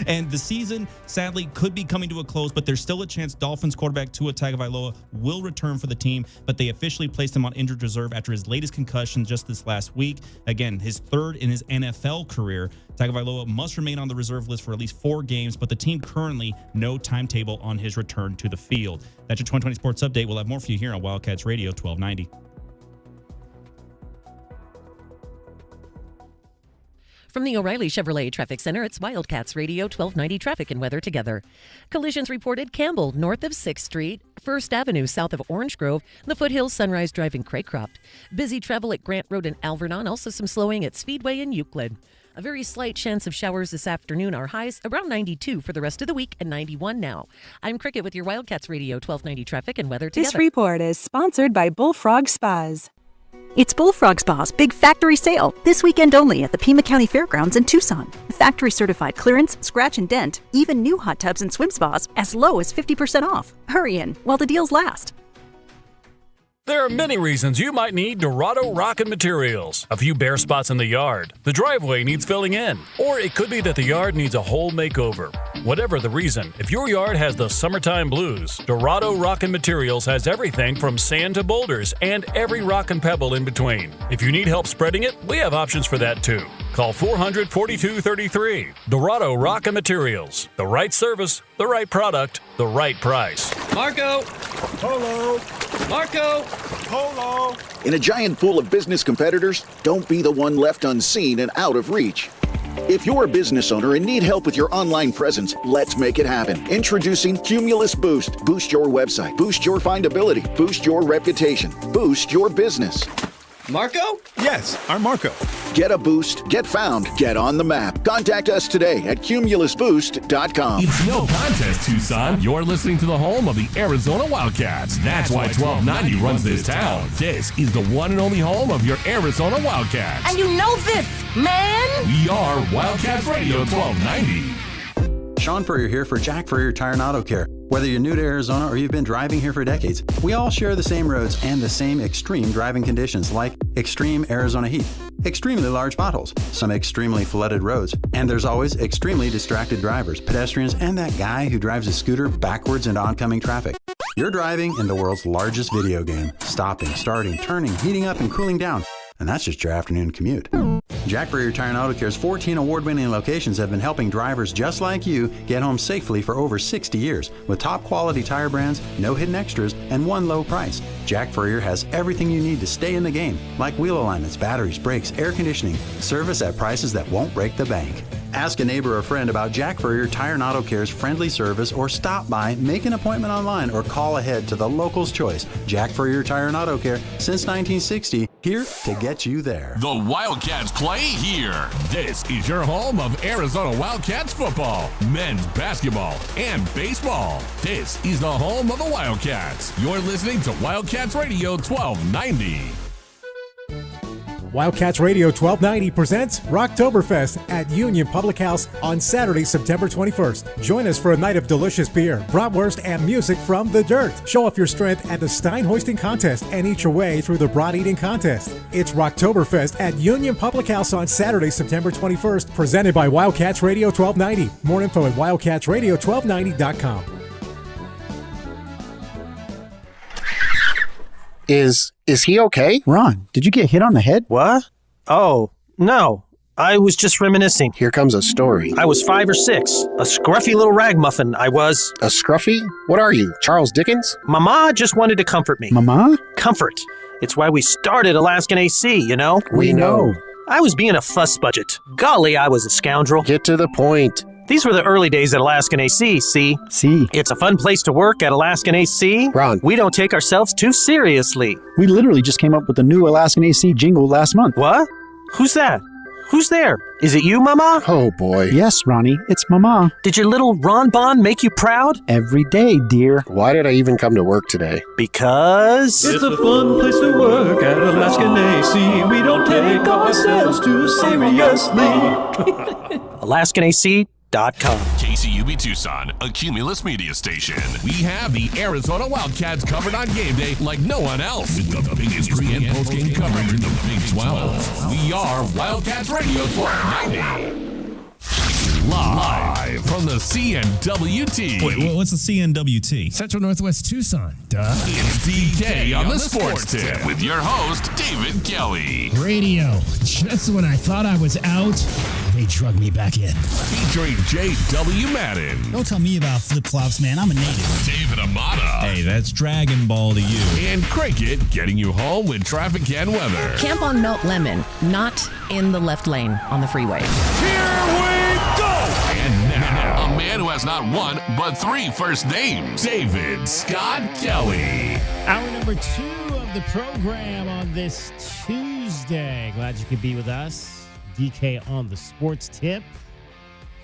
And the season, sadly, could be coming to a close, but there's still a chance Dolphins quarterback Tua Tagovailoa will return for the team, but they officially placed him on injured reserve after his latest concussion just this last week. Again, his third in his NFL career. Tagovailoa must remain on the reserve list for at least 4 games, but the team currently no timetable on his return to the field. That's your 2020 Sports Update. We'll have more for you here on Wildcats Radio 1290. From the O'Reilly Chevrolet Traffic Center, it's Wildcats Radio 1290 traffic and weather together. Collisions reported Campbell, north of 6th Street, 1st Avenue, south of Orange Grove, the Foothills, Sunrise Drive, and Craycroft. Busy travel at Grant Road and Alvernon, also some slowing at Speedway and Euclid. A very slight chance of showers this afternoon. Our highs around 92 for the rest of the week and 91 now. I'm Cricket with your Wildcats Radio 1290 traffic and weather together. This report is sponsored by Bullfrog Spas. It's Bullfrog Spa's big factory sale, this weekend only at the Pima County Fairgrounds in Tucson. Factory certified clearance, scratch and dent, even new hot tubs and swim spas as low as 50% off. Hurry in while the deals last. There are many reasons you might need Dorado Rock and Materials. A few bare spots in the yard, the driveway needs filling in, or it could be that the yard needs a whole makeover. Whatever the reason, if your yard has the summertime blues, Dorado Rock and Materials has everything from sand to boulders and every rock and pebble in between. If you need help spreading it, we have options for that too. Call 400-4233. Dorado Rock and Materials. The right service, the right product, the right price. Marco! Polo! Marco! Polo! In a giant pool of business competitors, don't be the one left unseen and out of reach. If you're a business owner and need help with your online presence, let's make it happen. Introducing Cumulus Boost. Boost your website. Boost your findability. Boost your reputation. Boost your business. Marco? Yes, I'm Marco. Get a boost, get found, get on the map. Contact us today at cumulusboost.com. It's no contest, Tucson. You're listening to the home of the Arizona Wildcats. That's why 1290 runs this town. This is the one and only home of your Arizona Wildcats. And you know this, man! We are Wildcats Radio 1290. Sean Furrier here for Jack Furrier Tire and Auto Care. Whether you're new to Arizona or you've been driving here for decades, we all share the same roads and the same extreme driving conditions like extreme Arizona heat. extremely large potholes, some extremely flooded roads, and there's always extremely distracted drivers, pedestrians, and that guy who drives a scooter backwards into oncoming traffic. You're driving in the world's largest video game, stopping, starting, turning, heating up, and cooling down. And that's just your afternoon commute. Jack Breyer Tire and Auto Care's 14 award-winning locations have been helping drivers just like you get home safely for over 60 years. With top quality tire brands, no hidden extras, and one low price. Jack Breyer has everything you need to stay in the game, like wheel alignments, batteries, brakes, air conditioning, service at prices that won't break the bank. Ask a neighbor or friend about Jack Breyer Tire and Auto Care's friendly service, or stop by, make an appointment online, or call ahead to the local's choice. Jack Breyer Tire and Auto Care, since 1960, here to get you there. The Wildcats play here. This is your home of Arizona Wildcats football, men's basketball, and baseball. This is the home of the Wildcats. You're listening to Wildcats Radio 1290. Wildcats Radio 1290 presents Rocktoberfest at Union Public House on Saturday, September 21st. Join us for a night of delicious beer, bratwurst, and music from the dirt. Show off your strength at the Stein Hoisting Contest and eat your way through the Brat Eating Contest. It's Rocktoberfest at Union Public House on Saturday, September 21st, presented by Wildcats Radio 1290. More info at wildcatsradio1290.com. Is he okay? Ron, did you get hit on the head? What? Oh, no. I was just reminiscing. Here comes a story. I was 5 or 6. A scruffy little ragamuffin, I was. A scruffy? What are you, Charles Dickens? Mama just wanted to comfort me. Mama? Comfort. It's why we started Alaskan AC, you know? We know. I was being a fuss budget. Golly, I was a scoundrel. Get to the point. These were the early days at Alaskan AC, see? See. It's a fun place to work at Alaskan AC. Ron. We don't take ourselves too seriously. We literally just came up with the new Alaskan AC jingle last month. What? Who's that? Who's there? Is it you, Mama? Oh, boy. Yes, Ronnie, it's Mama. Did your little Ron Bon make you proud? Every day, dear. Why did I even come to work today? Because... It's a fun place to work at Alaskan AC. We don't take ourselves too seriously. AlaskanAC.com. KCUB Tucson, a Cumulus media station. We have the Arizona Wildcats covered on game day like no one else. With the biggest pre- and post-game coverage in the Big 12. We are Wildcats Radio 1290. Live from the CNWT. Wait, what's the CNWT? Central Northwest Tucson. Duh. It's DK on the Sports Tip with your host, David Kelly. Radio. Just when I thought I was out, they drug me back in. Featuring J.W. Madden. Don't tell me about flip-flops, man. I'm a native. David Amata. Hey, that's Dragon Ball to you. And Cricket getting you home with traffic and weather. Camp on Melt Lemon, not in the left lane on the freeway. Here we go! And now, a man who has not one, but 3 first names, David Scott Kelly. Hour number 2 of the program on this Tuesday. Glad you could be with us. DK on the Sports Tip.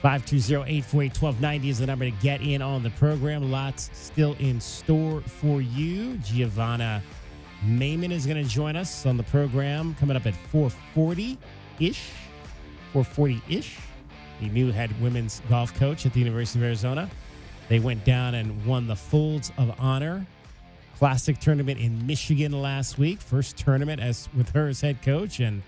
520-848-1290 is the number to get in on the program. Lots still in store for you. Giovanna Mayman is going to join us on the program coming up at 4:40-ish. 4:40-ish. The new head women's golf coach at the University of Arizona. They went down and won the Folds of Honor Classic tournament in Michigan last week. First tournament with her as head coach, and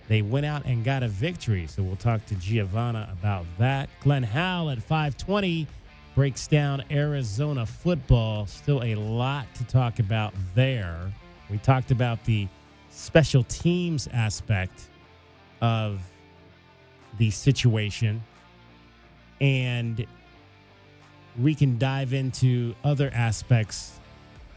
they went out and got a victory. So we'll talk to Giovanna about that. Glenn Howell at 5:20 breaks down Arizona football. Still a lot to talk about there. We talked about the special teams aspect of the situation, and we can dive into other aspects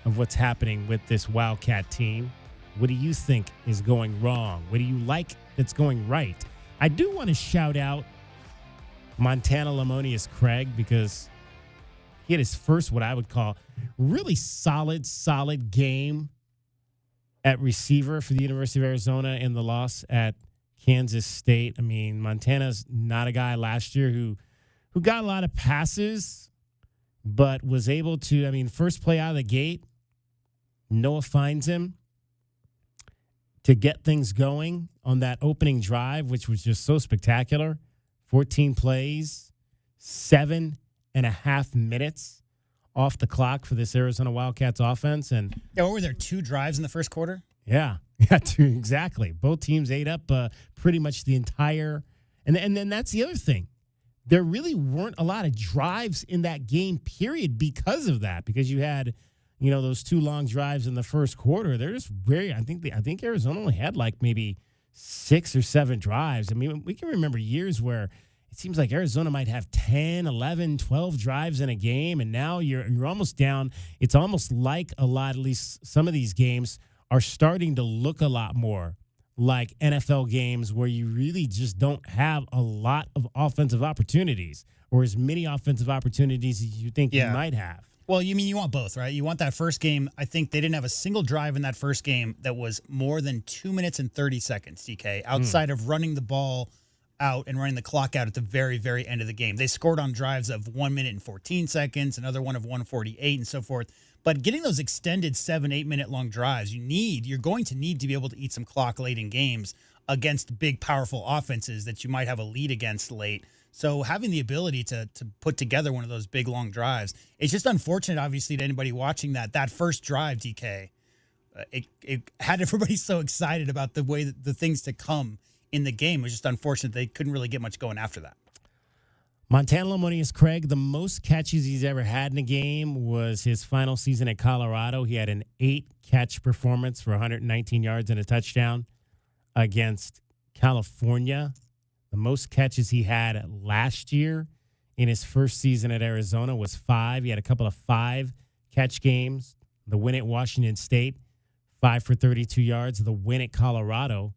of what's happening with this Wildcat team. What do you think is going wrong? What do you like that's going right? I do want to shout out Montana Lamonius Craig, because he had his first, what I would call, really solid game at receiver for the University of Arizona in the loss at Kansas State. I mean, Montana's not a guy last year who got a lot of passes, but was able to, first play out of the gate, Noah finds him to get things going on that opening drive, which was just so spectacular. 14 plays, 7.5 minutes off the clock for this Arizona Wildcats offense. And what were there, 2 drives in the first quarter? Yeah. Yeah, exactly. Both teams ate up pretty much the entire, and then that's the other thing. There really weren't a lot of drives in that game, period, because of that. Because you had, those 2 long drives in the first quarter. They're just very. I think Arizona only had like maybe 6 or 7 drives. I mean, we can remember years where it seems like Arizona might have 10, 11, 12 drives in a game, and now you're almost down. It's almost like a lot. At least some of these games are starting to look a lot more like NFL games where you really just don't have a lot of offensive opportunities or as many offensive opportunities as you think you might have. Well, you want both, right? You want that first game. I think they didn't have a single drive in that first game that was more than 2 minutes and 30 seconds, DK, outside of running the ball out and running the clock out at the very, very end of the game. They scored on drives of 1 minute and 14 seconds, another one of 1:48 and so forth. But getting those extended 7-8 minute long drives, you're going to need to be able to eat some clock late in games against big, powerful offenses that you might have a lead against late. So having the ability to put together one of those big, long drives, it's just unfortunate, obviously, to anybody watching that first drive, DK. It had everybody so excited about the way that the things to come in the game. It was just unfortunate they couldn't really get much going after that. Montana Lamonius Craig, the most catches he's ever had in a game was his final season at Colorado. He had an 8-catch performance for 119 yards and a touchdown against California. The most catches he had last year in his first season at Arizona was 5. He had a couple of 5-catch games. The win at Washington State, 5 for 32 yards. The win at Colorado,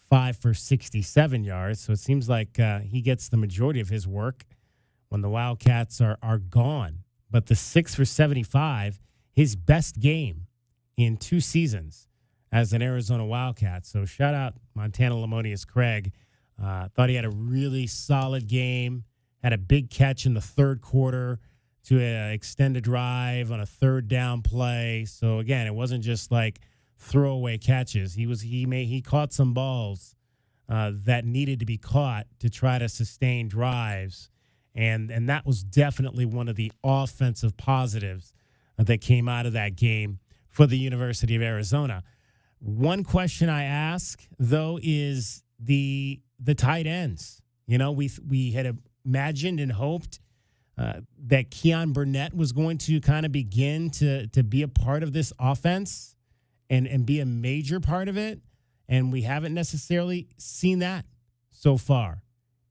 5 for 67 yards. So it seems like he gets the majority of his work when the Wildcats are gone. But the 6 for 75, his best game in 2 seasons as an Arizona Wildcat. So shout out Montana Lamonius Craig. Thought he had a really solid game, had a big catch in the third quarter to extend a drive on a 3rd down play. So again, it wasn't just like throwaway catches. He caught some balls that needed to be caught to try to sustain drives, and that was definitely one of the offensive positives that came out of that game for the University of Arizona. One question I ask though is the tight ends. We had imagined and hoped that Keon Burnett was going to kind of begin to be a part of this offense and be a major part of it. And we haven't necessarily seen that so far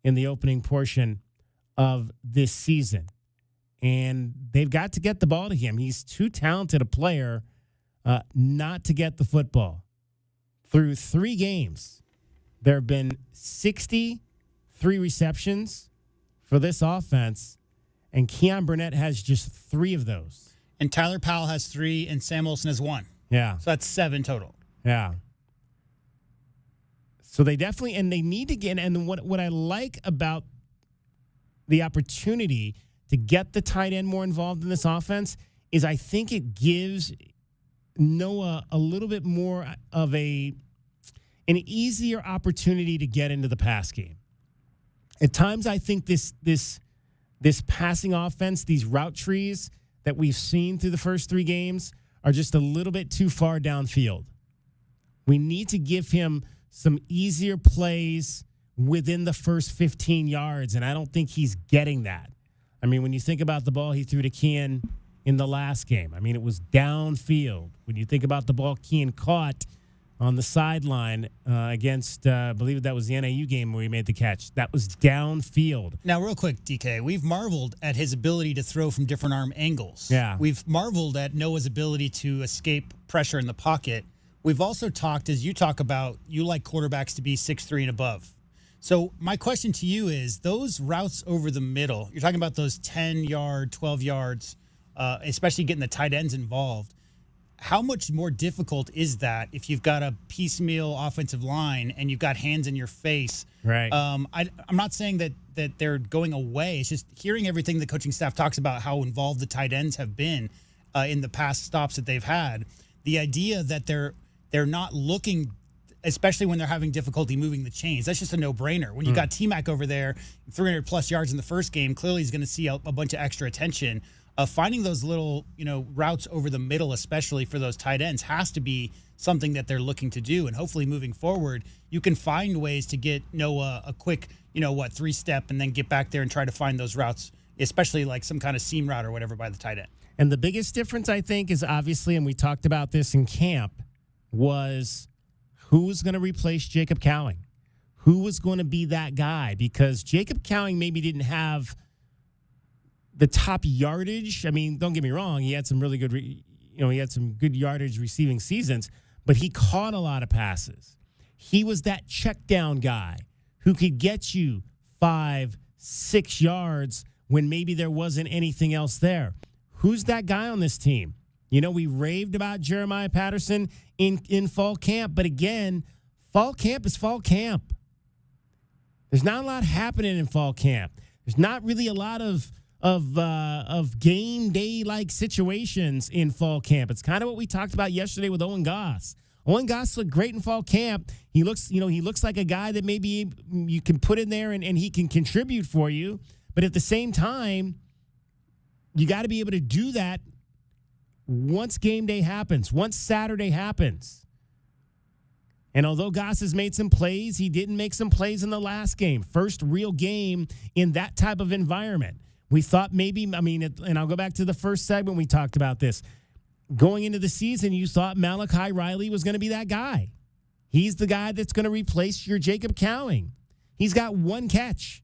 in the opening portion of this season. And they've got to get the ball to him. He's too talented a player not to get the football. Through 3 games, there have been 63 receptions for this offense, and Keon Burnett has just 3 of those. And Tyler Powell has 3, and Sam Wilson has 1. Yeah. So that's 7 total. Yeah. So they definitely, and they need to get, and what I like about the opportunity to get the tight end more involved in this offense is I think it gives Noah a little bit more of an easier opportunity to get into the pass game. At times, I think this passing offense, these route trees that we've seen through the first 3 games are just a little bit too far downfield. We need to give him some easier plays within the first 15 yards, and I don't think he's getting that. I mean, when you think about the ball he threw to Keon in the last game, I mean, it was downfield. When you think about the ball Keon caught on the sideline against, I believe that was the NAU game where he made the catch, that was downfield. Now, real quick, DK, we've marveled at his ability to throw from different arm angles. Yeah. We've marveled at Noah's ability to escape pressure in the pocket. We've also talked, as you talk about, you like quarterbacks to be 6'3" and above. So my question to you is, those routes over the middle, you're talking about those 10-yard, 12 yards, especially getting the tight ends involved. How much more difficult is that if you've got a piecemeal offensive line and you've got hands in your face? Right. I'm not saying that they're going away. It's just hearing everything the coaching staff talks about how involved the tight ends have been in the past stops that they've had. The idea that they're not looking, especially when they're having difficulty moving the chains. That's just a no-brainer. When you got T-Mac over there, 300-plus yards in the first game, clearly he's going to see a bunch of extra attention. finding those little, routes over the middle, especially for those tight ends, has to be something that they're looking to do. And hopefully moving forward, you can find ways to get Noah a quick, 3-step and then get back there and try to find those routes, especially like some kind of seam route or whatever by the tight end. And the biggest difference, I think, is obviously, and we talked about this in camp, was who was going to replace Jacob Cowing? Who was going to be that guy? Because Jacob Cowing maybe didn't have the top yardage. I mean, don't get me wrong. He had some really good, he had some good yardage receiving seasons, but he caught a lot of passes. He was that check down guy who could get you 5-6 yards when maybe there wasn't anything else there. Who's that guy on this team? We raved about Jeremiah Patterson in fall camp, but again, fall camp is fall camp. There's not a lot happening in fall camp. There's not really a lot of game day like situations in fall camp. It's kind of what we talked about yesterday with Owen Goss. Owen Goss looked great in fall camp. He looks like a guy that maybe you can put in there and he can contribute for you. But at the same time, you got to be able to do that once game day happens, once Saturday happens. And although Goss has made some plays, he didn't make some plays in the last game. First real game in that type of environment. We thought maybe, and I'll go back to the first segment we talked about this. Going into the season, you thought Malachi Riley was going to be that guy. He's the guy that's going to replace your Jacob Cowing. He's got one catch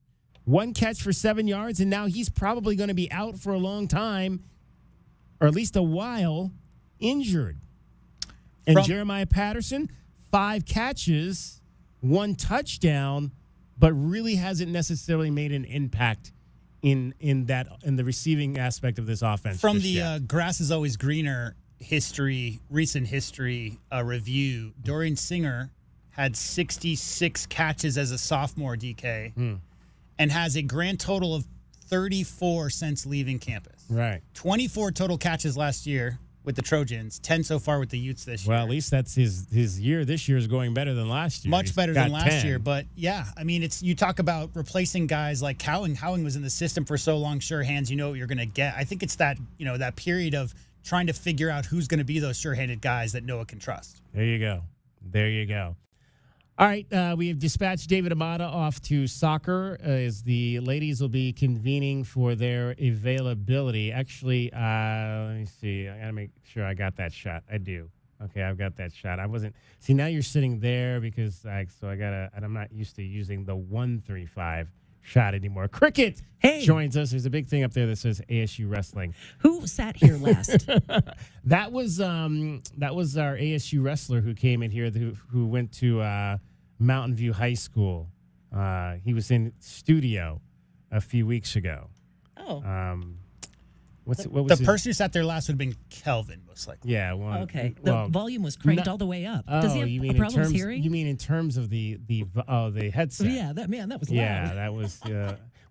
for 7 yards, and now he's probably going to be out for a long time, or at least a while, injured. And Jeremiah Patterson, 5 catches, 1 touchdown, but really hasn't necessarily made an impact in the receiving aspect of this offense. From the grass is always greener recent history review, Dorian Singer had 66 catches as a sophomore, DK, and has a grand total of 34 since leaving campus. Right. 24 total catches last year with the Trojans, 10 so far with the Utes this year. Well, at least that's his year. This year is going better than last year. Much better than last year. But, yeah, you talk about replacing guys like Cowing. Cowing was in the system for so long, sure hands, you know what you're going to get. I think it's that, that period of trying to figure out who's going to be those sure-handed guys that Noah can trust. There you go. All right, we have dispatched David Amata off to soccer as the ladies will be convening for their availability. Actually, let me see. I got to make sure I got that shot. I do. Okay, I've got that shot. I wasn't. See, now you're sitting there because I'm not used to using the 135 shot anymore. Cricket joins us. There's a big thing up there that says ASU Wrestling. Who sat here last? That was our ASU wrestler who came in here who went to Mountain View High School. He was in studio a few weeks ago. Oh. The person who sat there last would have been Kelvin, most likely. Yeah. Well, okay. The volume was cranked all the way up. Does he have problems hearing? You mean in terms of the headset? Yeah, that was loud. Yeah, that was.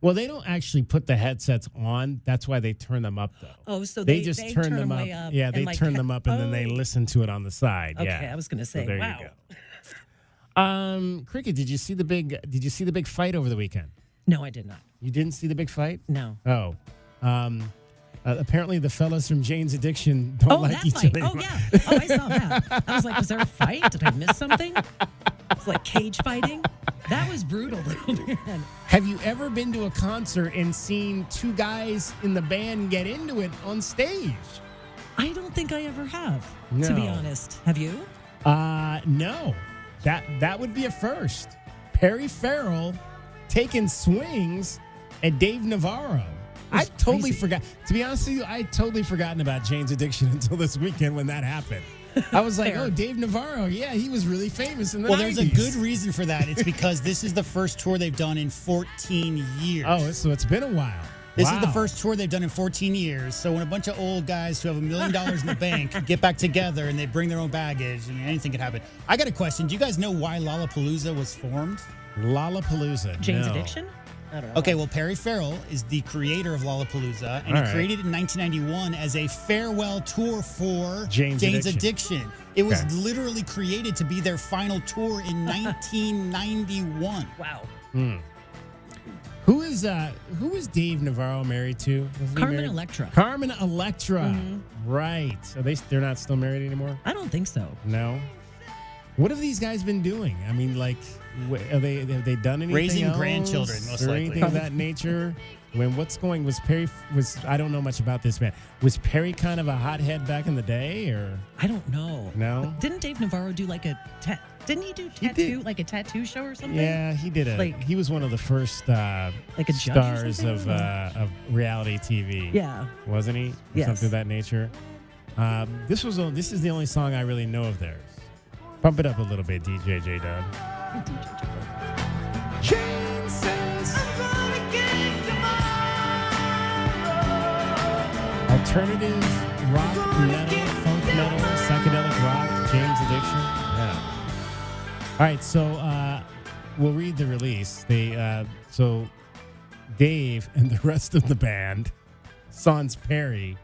Well, they don't actually put the headsets on. That's why they turn them up, though. Oh, so they just turn them up. Yeah, they turn them up and then they listen to it on the side. Okay, yeah. I was going to say, so there wow. You go. Cricket, did you see the big fight over the weekend? No, I did not. You didn't see the big fight? No. Oh. Apparently the fellas from Jane's Addiction don't like each other. Oh, yeah. Oh, I saw that. I was like, was there a fight? Did I miss something? It's like cage fighting. That was brutal, man. Have you ever been to a concert and seen 2 guys in the band get into it on stage? I don't think I ever have, No. to be honest. Have you? No. That would be a first. Perry Farrell taking swings at Dave Navarro. I totally forgot. To be honest with you, I had totally forgotten about Jane's Addiction until this weekend when that happened. I was like, oh, Dave Navarro. Yeah, he was really famous in the 90s. There's a good reason for that. It's because this is the first tour they've done in 14 years. Oh, so it's been a while. This is the first tour they've done in 14 years. So when a bunch of old guys who have $1 million in the bank get back together and they bring their own baggage, anything can happen. I got a question. Do you guys know why Lollapalooza was formed? Lollapalooza. Jane's Addiction? I don't know. Okay, well, Perry Farrell is the creator of Lollapalooza, and he created it in 1991 as a farewell tour for Jane's Addiction. It was literally created to be their final tour in 1991. Wow. Who is Dave Navarro married to? Carmen Electra. Carmen Electra. Right. So they're not still married anymore? I don't think so. No. What have these guys been doing? I mean, like, have they done anything Raising else? grandchildren, most or likely. anything of that nature? I don't know much about this man. Was Perry kind of a hothead back in the day, or? I don't know. No? Didn't Dave Navarro do like a didn't he do like a tattoo show or something? Yeah, he did he was one of the first like a judge stars or of reality TV. Yeah. Wasn't he? Or Yes. something of that nature. This is the only song I really know of theirs. Pump it up a little bit, DJ J-Dub. Alternative rock, metal, funk metal, psychedelic rock, Jane's Addiction. Yeah. All right, so we'll read the release. So Dave and the rest of the band, Sans Perry,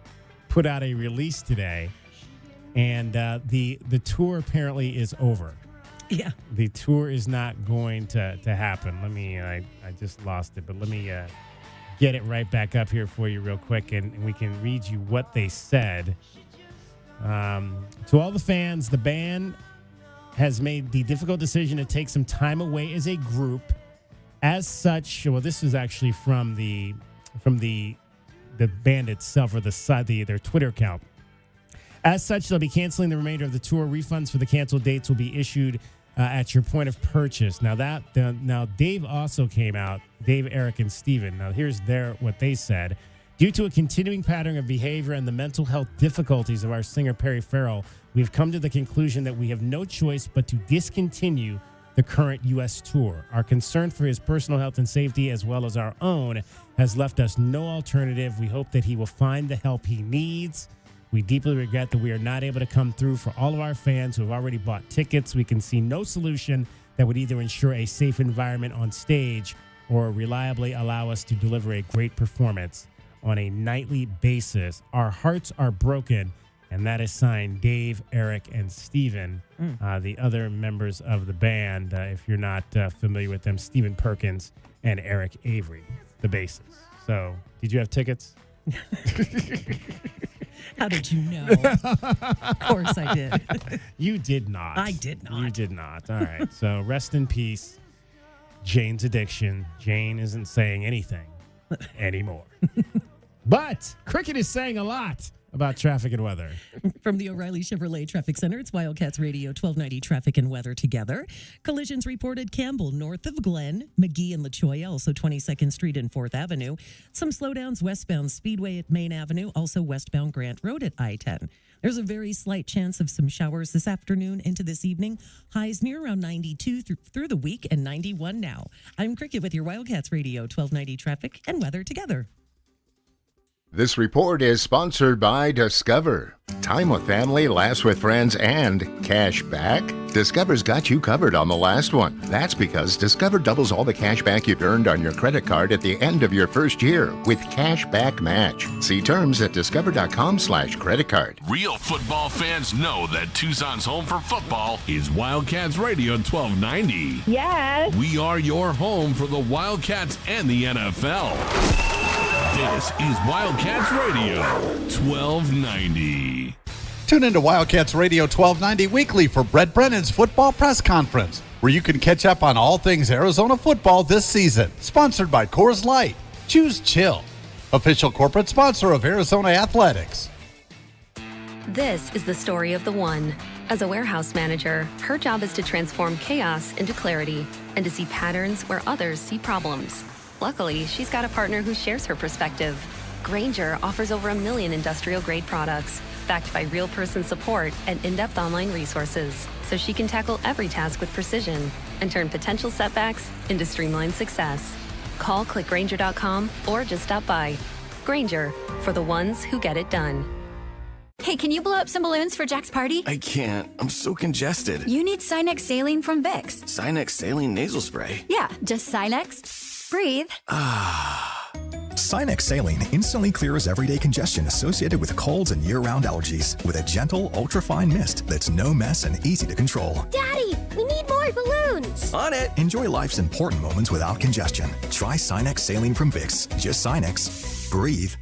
put out a release today, and the tour apparently is over. Yeah. The tour is not going to happen. I just lost it, but let me get it right back up here for you real quick, and we can read you what they said. To all the fans, the band has made the difficult decision to take some time away as a group. As such, well, this is actually from the band itself, or their Twitter account. As such, they'll be canceling the remainder of the tour. Refunds for the canceled dates will be issued at your point of purchase. Now Dave also came out. Dave, Eric, and Steven. Now here's what they said. Due to a continuing pattern of behavior and the mental health difficulties of our singer Perry Farrell, we've come to the conclusion that we have no choice but to discontinue the current U.S. tour. Our concern for his personal health and safety, as well as our own, has left us no alternative. We hope that he will find the help he needs. We deeply regret that we are not able to come through for all of our fans who have already bought tickets. We can see no solution that would either ensure a safe environment on stage or reliably allow us to deliver a great performance on a nightly basis. Our hearts are broken, and that is signed Dave, Eric, and Steven, the other members of the band. If you're not familiar with them, Steven Perkins and Eric Avery, the bassists. So, did you have tickets? How did you know? Of course I did. You did not. I did not. You did not. All right. So rest in peace, Jane's Addiction. Jane isn't saying anything anymore. But cricket is saying a lot about traffic and weather. From the O'Reilly Chevrolet Traffic Center, it's Wildcats Radio 1290 Traffic and Weather together. Collisions reported Campbell north of Glen, McGee and La Choya, also 22nd Street and 4th Avenue. Some slowdowns westbound Speedway at Main Avenue, also westbound Grant Road at I-10. There's a very slight chance of some showers this afternoon into this evening. Highs near around 92 through the week and 91 now. I'm Cricket with your Wildcats Radio 1290 Traffic and Weather together. This report is sponsored by Discover. Time with family, laughs with friends, and cash back? Discover's got you covered on the last one. That's because Discover doubles all the cash back you've earned on your credit card at the end of your first year with Cash Back Match. See terms at discover.com/creditcard. Real football fans know that Tucson's home for football is Wildcats Radio 1290. Yes. We are your home for the Wildcats and the NFL. This is Wildcats Radio 1290. Tune into Wildcats Radio 1290 weekly for Brent Brennan's football press conference, where you can catch up on all things Arizona football this season. Sponsored by Coors Light. Choose chill. Official corporate sponsor of Arizona Athletics. This is the story of the one. As a warehouse manager, her job is to transform chaos into clarity and to see patterns where others see problems. Luckily, she's got a partner who shares her perspective. Grainger offers over 1 million industrial-grade products, backed by real-person support and in-depth online resources, so she can tackle every task with precision and turn potential setbacks into streamlined success. Call clickgrainger.com or just stop by. Grainger, for the ones who get it done. Hey, can you blow up some balloons for Jack's party? I can't. I'm so congested. You need Sinex Saline from Vicks. Sinex Saline Nasal Spray? Yeah, just Sinex. Breathe. Sinex Saline instantly clears everyday congestion associated with colds and year-round allergies with a gentle, ultra-fine mist that's no mess and easy to control. Daddy, we need more balloons. On it. Enjoy life's important moments without congestion. Try Sinex Saline from Vicks. Just Sinex. Breathe.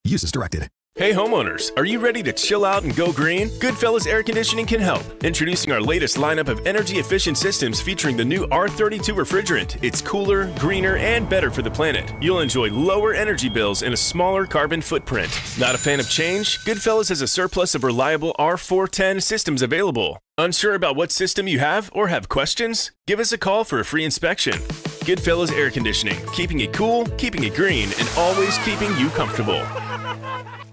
Use as directed. Hey homeowners, are you ready to chill out and go green? Goodfellas Air Conditioning can help. Introducing our latest lineup of energy-efficient systems featuring the new R32 refrigerant. It's cooler, greener, and better for the planet. You'll enjoy lower energy bills and a smaller carbon footprint. Not a fan of change? Goodfellas has a surplus of reliable R410 systems available. Unsure about what system you have or have questions? Give us a call for a free inspection. Goodfellas Air Conditioning, keeping it cool, keeping it green, and always keeping you comfortable.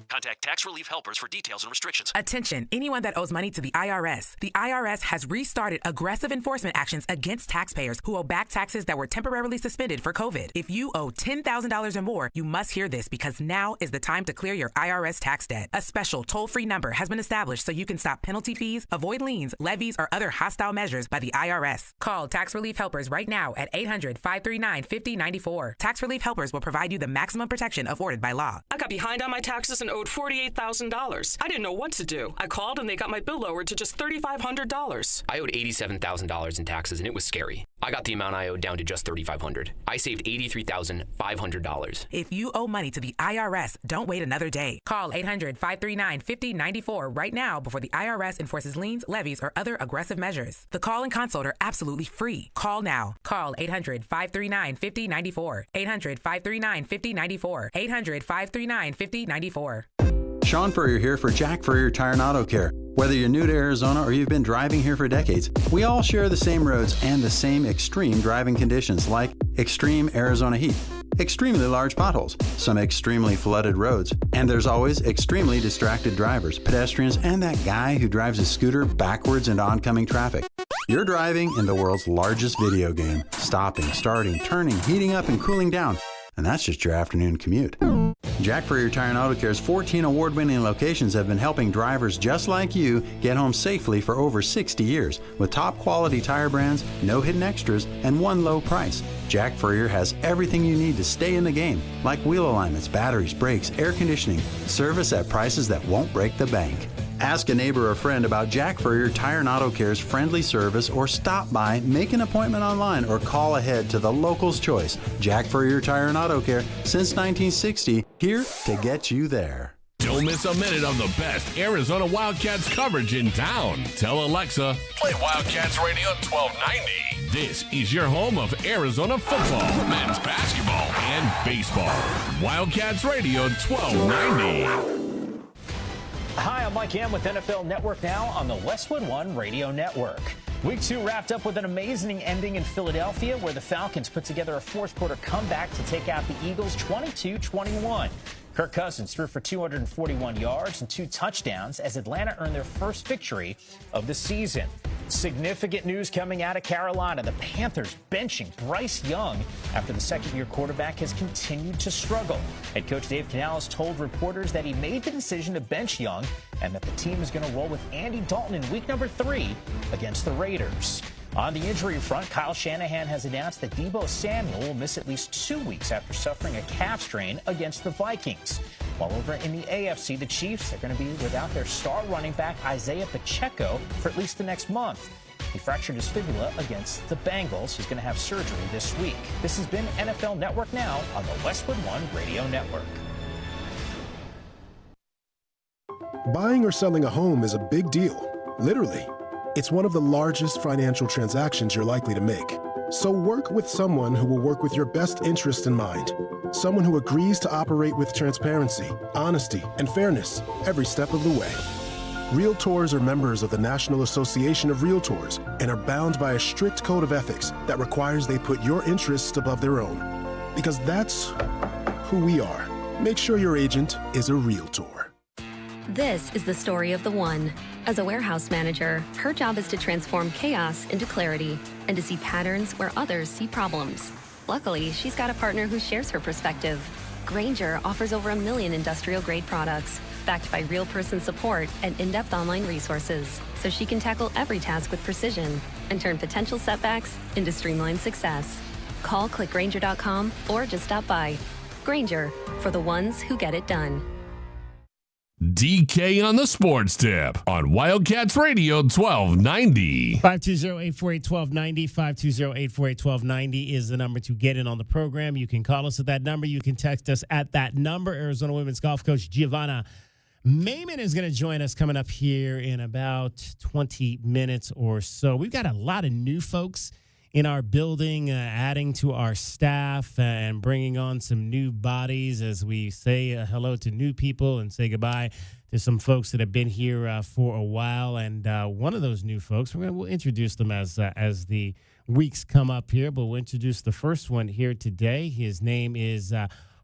Contact Tax Relief Helpers for details and restrictions. Attention, anyone that owes money to the IRS. The IRS has restarted aggressive enforcement actions against taxpayers who owe back taxes that were temporarily suspended for COVID. If you owe $10,000 or more, you must hear this because now is the time to clear your IRS tax debt. A special toll-free number has been established so you can stop penalty fees, avoid liens, levies, or other hostile measures by the IRS. Call Tax Relief Helpers right now at 800-539-5094. Tax Relief Helpers will provide you the maximum protection afforded by law. I got behind on my taxes and owed $48,000. I didn't know what to do. I called and they got my bill lowered to just $3,500. I owed $87,000 in taxes and it was scary. I got the amount I owed down to just $3,500. I saved $83,500. If you owe money to the IRS, don't wait another day. Call 800-539-5094 right now before the IRS enforces liens, levies, or other aggressive measures. The call and consult are absolutely free. Call now. Call 800-539-5094. 800-539-5094. 800-539-5094. Sean Furrier here for Jack Furrier Tire and Auto Care. Whether you're new to Arizona or you've been driving here for decades, we all share the same roads and the same extreme driving conditions like extreme Arizona heat, extremely large potholes, some extremely flooded roads, and there's always extremely distracted drivers, pedestrians, and that guy who drives a scooter backwards into oncoming traffic. You're driving in the world's largest video game, stopping, starting, turning, heating up, and cooling down. And that's just your afternoon commute. Jack Furrier Tire and Auto Care's 14 award-winning locations have been helping drivers just like you get home safely for over 60 years. With top-quality tire brands, no hidden extras, and one low price. Jack Furrier has everything you need to stay in the game, like wheel alignments, batteries, brakes, air conditioning, service at prices that won't break the bank. Ask a neighbor or friend about Jack Furrier Tire and Auto Care's friendly service or stop by, make an appointment online, or call ahead to the local's choice. Jack Furrier Tire and Auto Care, since 1960, here to get you there. Don't miss a minute of the best Arizona Wildcats coverage in town. Tell Alexa, play Wildcats Radio 1290. This is your home of Arizona football, men's basketball, and baseball. Wildcats Radio 1290. Hi, I'm Mike Hamm with NFL Network Now on the Westwood One Radio Network. Week 2 wrapped up with an amazing ending in Philadelphia, where the Falcons put together a fourth-quarter comeback to take out the Eagles 22-21. Kirk Cousins threw for 241 yards and 2 touchdowns as Atlanta earned their first victory of the season. Significant news coming out of Carolina. The Panthers benching Bryce Young after the second-year quarterback has continued to struggle. Head coach Dave Canales told reporters that he made the decision to bench Young and that the team is going to roll with Andy Dalton in week number 3 against the Raiders. On the injury front, Kyle Shanahan has announced that Deebo Samuel will miss at least 2 weeks after suffering a calf strain against the Vikings. While over in the AFC, the Chiefs are going to be without their star running back Isaiah Pacheco for at least the next month. He fractured his fibula against the Bengals. He's going to have surgery this week. This has been NFL Network Now on the Westwood One Radio Network. Buying or selling a home is a big deal, literally. It's one of the largest financial transactions you're likely to make. So work with someone who will work with your best interests in mind. Someone who agrees to operate with transparency, honesty, and fairness every step of the way. Realtors are members of the National Association of Realtors and are bound by a strict code of ethics that requires they put your interests above their own. Because that's who we are. Make sure your agent is a Realtor. This is the story of the one. As a warehouse manager, her job is to transform chaos into clarity and to see patterns where others see problems. Luckily, she's got a partner who shares her perspective. Grainger offers over 1 million industrial-grade products, backed by real person support and in-depth online resources, so she can tackle every task with precision and turn potential setbacks into streamlined success. Call clickgrainger.com or just stop by. Grainger, for the ones who get it done. DK on the Sports Tip on Wildcats Radio 1290. 520-848-1290. 520-848-1290 is the number to get in on the program. You can call us at that number. You can text us at that number. Arizona women's golf coach Giovanna Mayman is going to join us coming up here in about 20 minutes or so. We've got a lot of new folks in our building, adding to our staff and bringing on some new bodies as we say hello to new people and say goodbye to some folks that have been here for a while. And one of those new folks, we'll introduce them as the weeks come up here, but we'll introduce the first one here today. His name is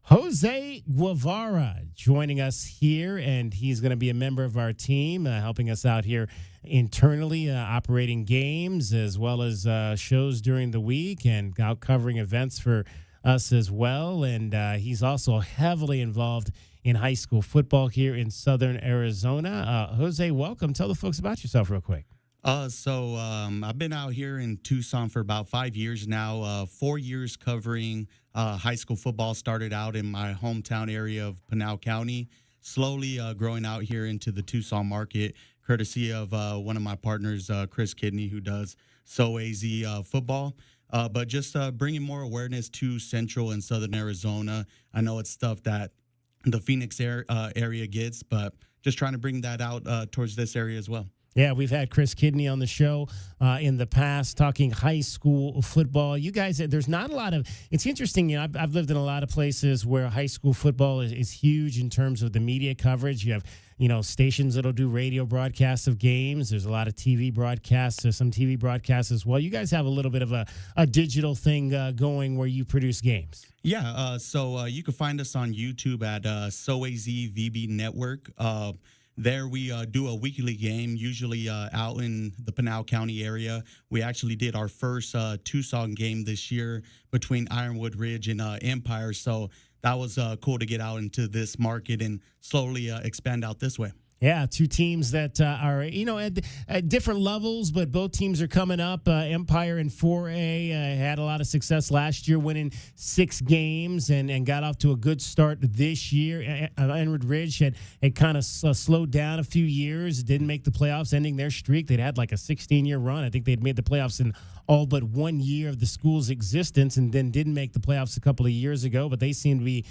Jose Guevara, joining us here, and he's going to be a member of our team, helping us out here internally, operating games as well as shows during the week and out covering events for us as well. And he's also heavily involved in high school football here in Southern Arizona. Jose, welcome. Tell the folks about yourself real quick. I've been out here in Tucson for about 5 years now, 4 years covering high school football. Started out in my hometown area of Pinal County, slowly growing out here into the Tucson market, courtesy of one of my partners, Chris Kidney, who does AZ football. But just bringing more awareness to Central and Southern Arizona. I know it's stuff that the Phoenix area gets, but just trying to bring that out towards this area as well. Yeah, we've had Chris Kidney on the show in the past talking high school football. You guys, there's not a lot of – it's interesting. You know, I've lived in a lot of places where high school football is huge in terms of the media coverage. You have, stations that'll do radio broadcasts of games. There's a lot of TV broadcasts. There's some TV broadcasts as well. You guys have a little bit of a digital thing going where you produce games. Yeah, so you can find us on YouTube at SoAZ VB Network. There we do a weekly game, usually out in the Pinal County area. We actually did our first Tucson game this year between Ironwood Ridge and Empire. So that was cool to get out into this market and slowly expand out this way. Yeah, two teams that are, at different levels, but both teams are coming up. Empire in 4A had a lot of success last year, winning 6 games and got off to a good start this year. Ironwood Ridge had kind of slowed down a few years, didn't make the playoffs, ending their streak. They'd had like a 16-year run. I think they'd made the playoffs in all but 1 year of the school's existence and then didn't make the playoffs a couple of years ago, but they seem to be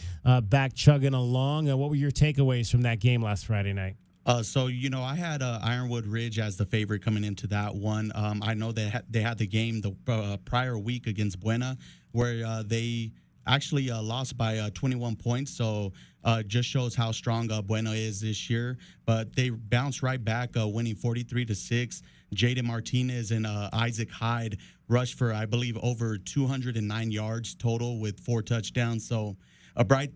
back chugging along. What were your takeaways from that game last Friday night? I had Ironwood Ridge as the favorite coming into that one. I know they had the game the prior week against Buena where they actually lost by 21 points. So just shows how strong Buena is this year. But they bounced right back, winning 43-6. Jaden Martinez and Isaac Hyde rushed for, I believe, over 209 yards total with 4 touchdowns. So bright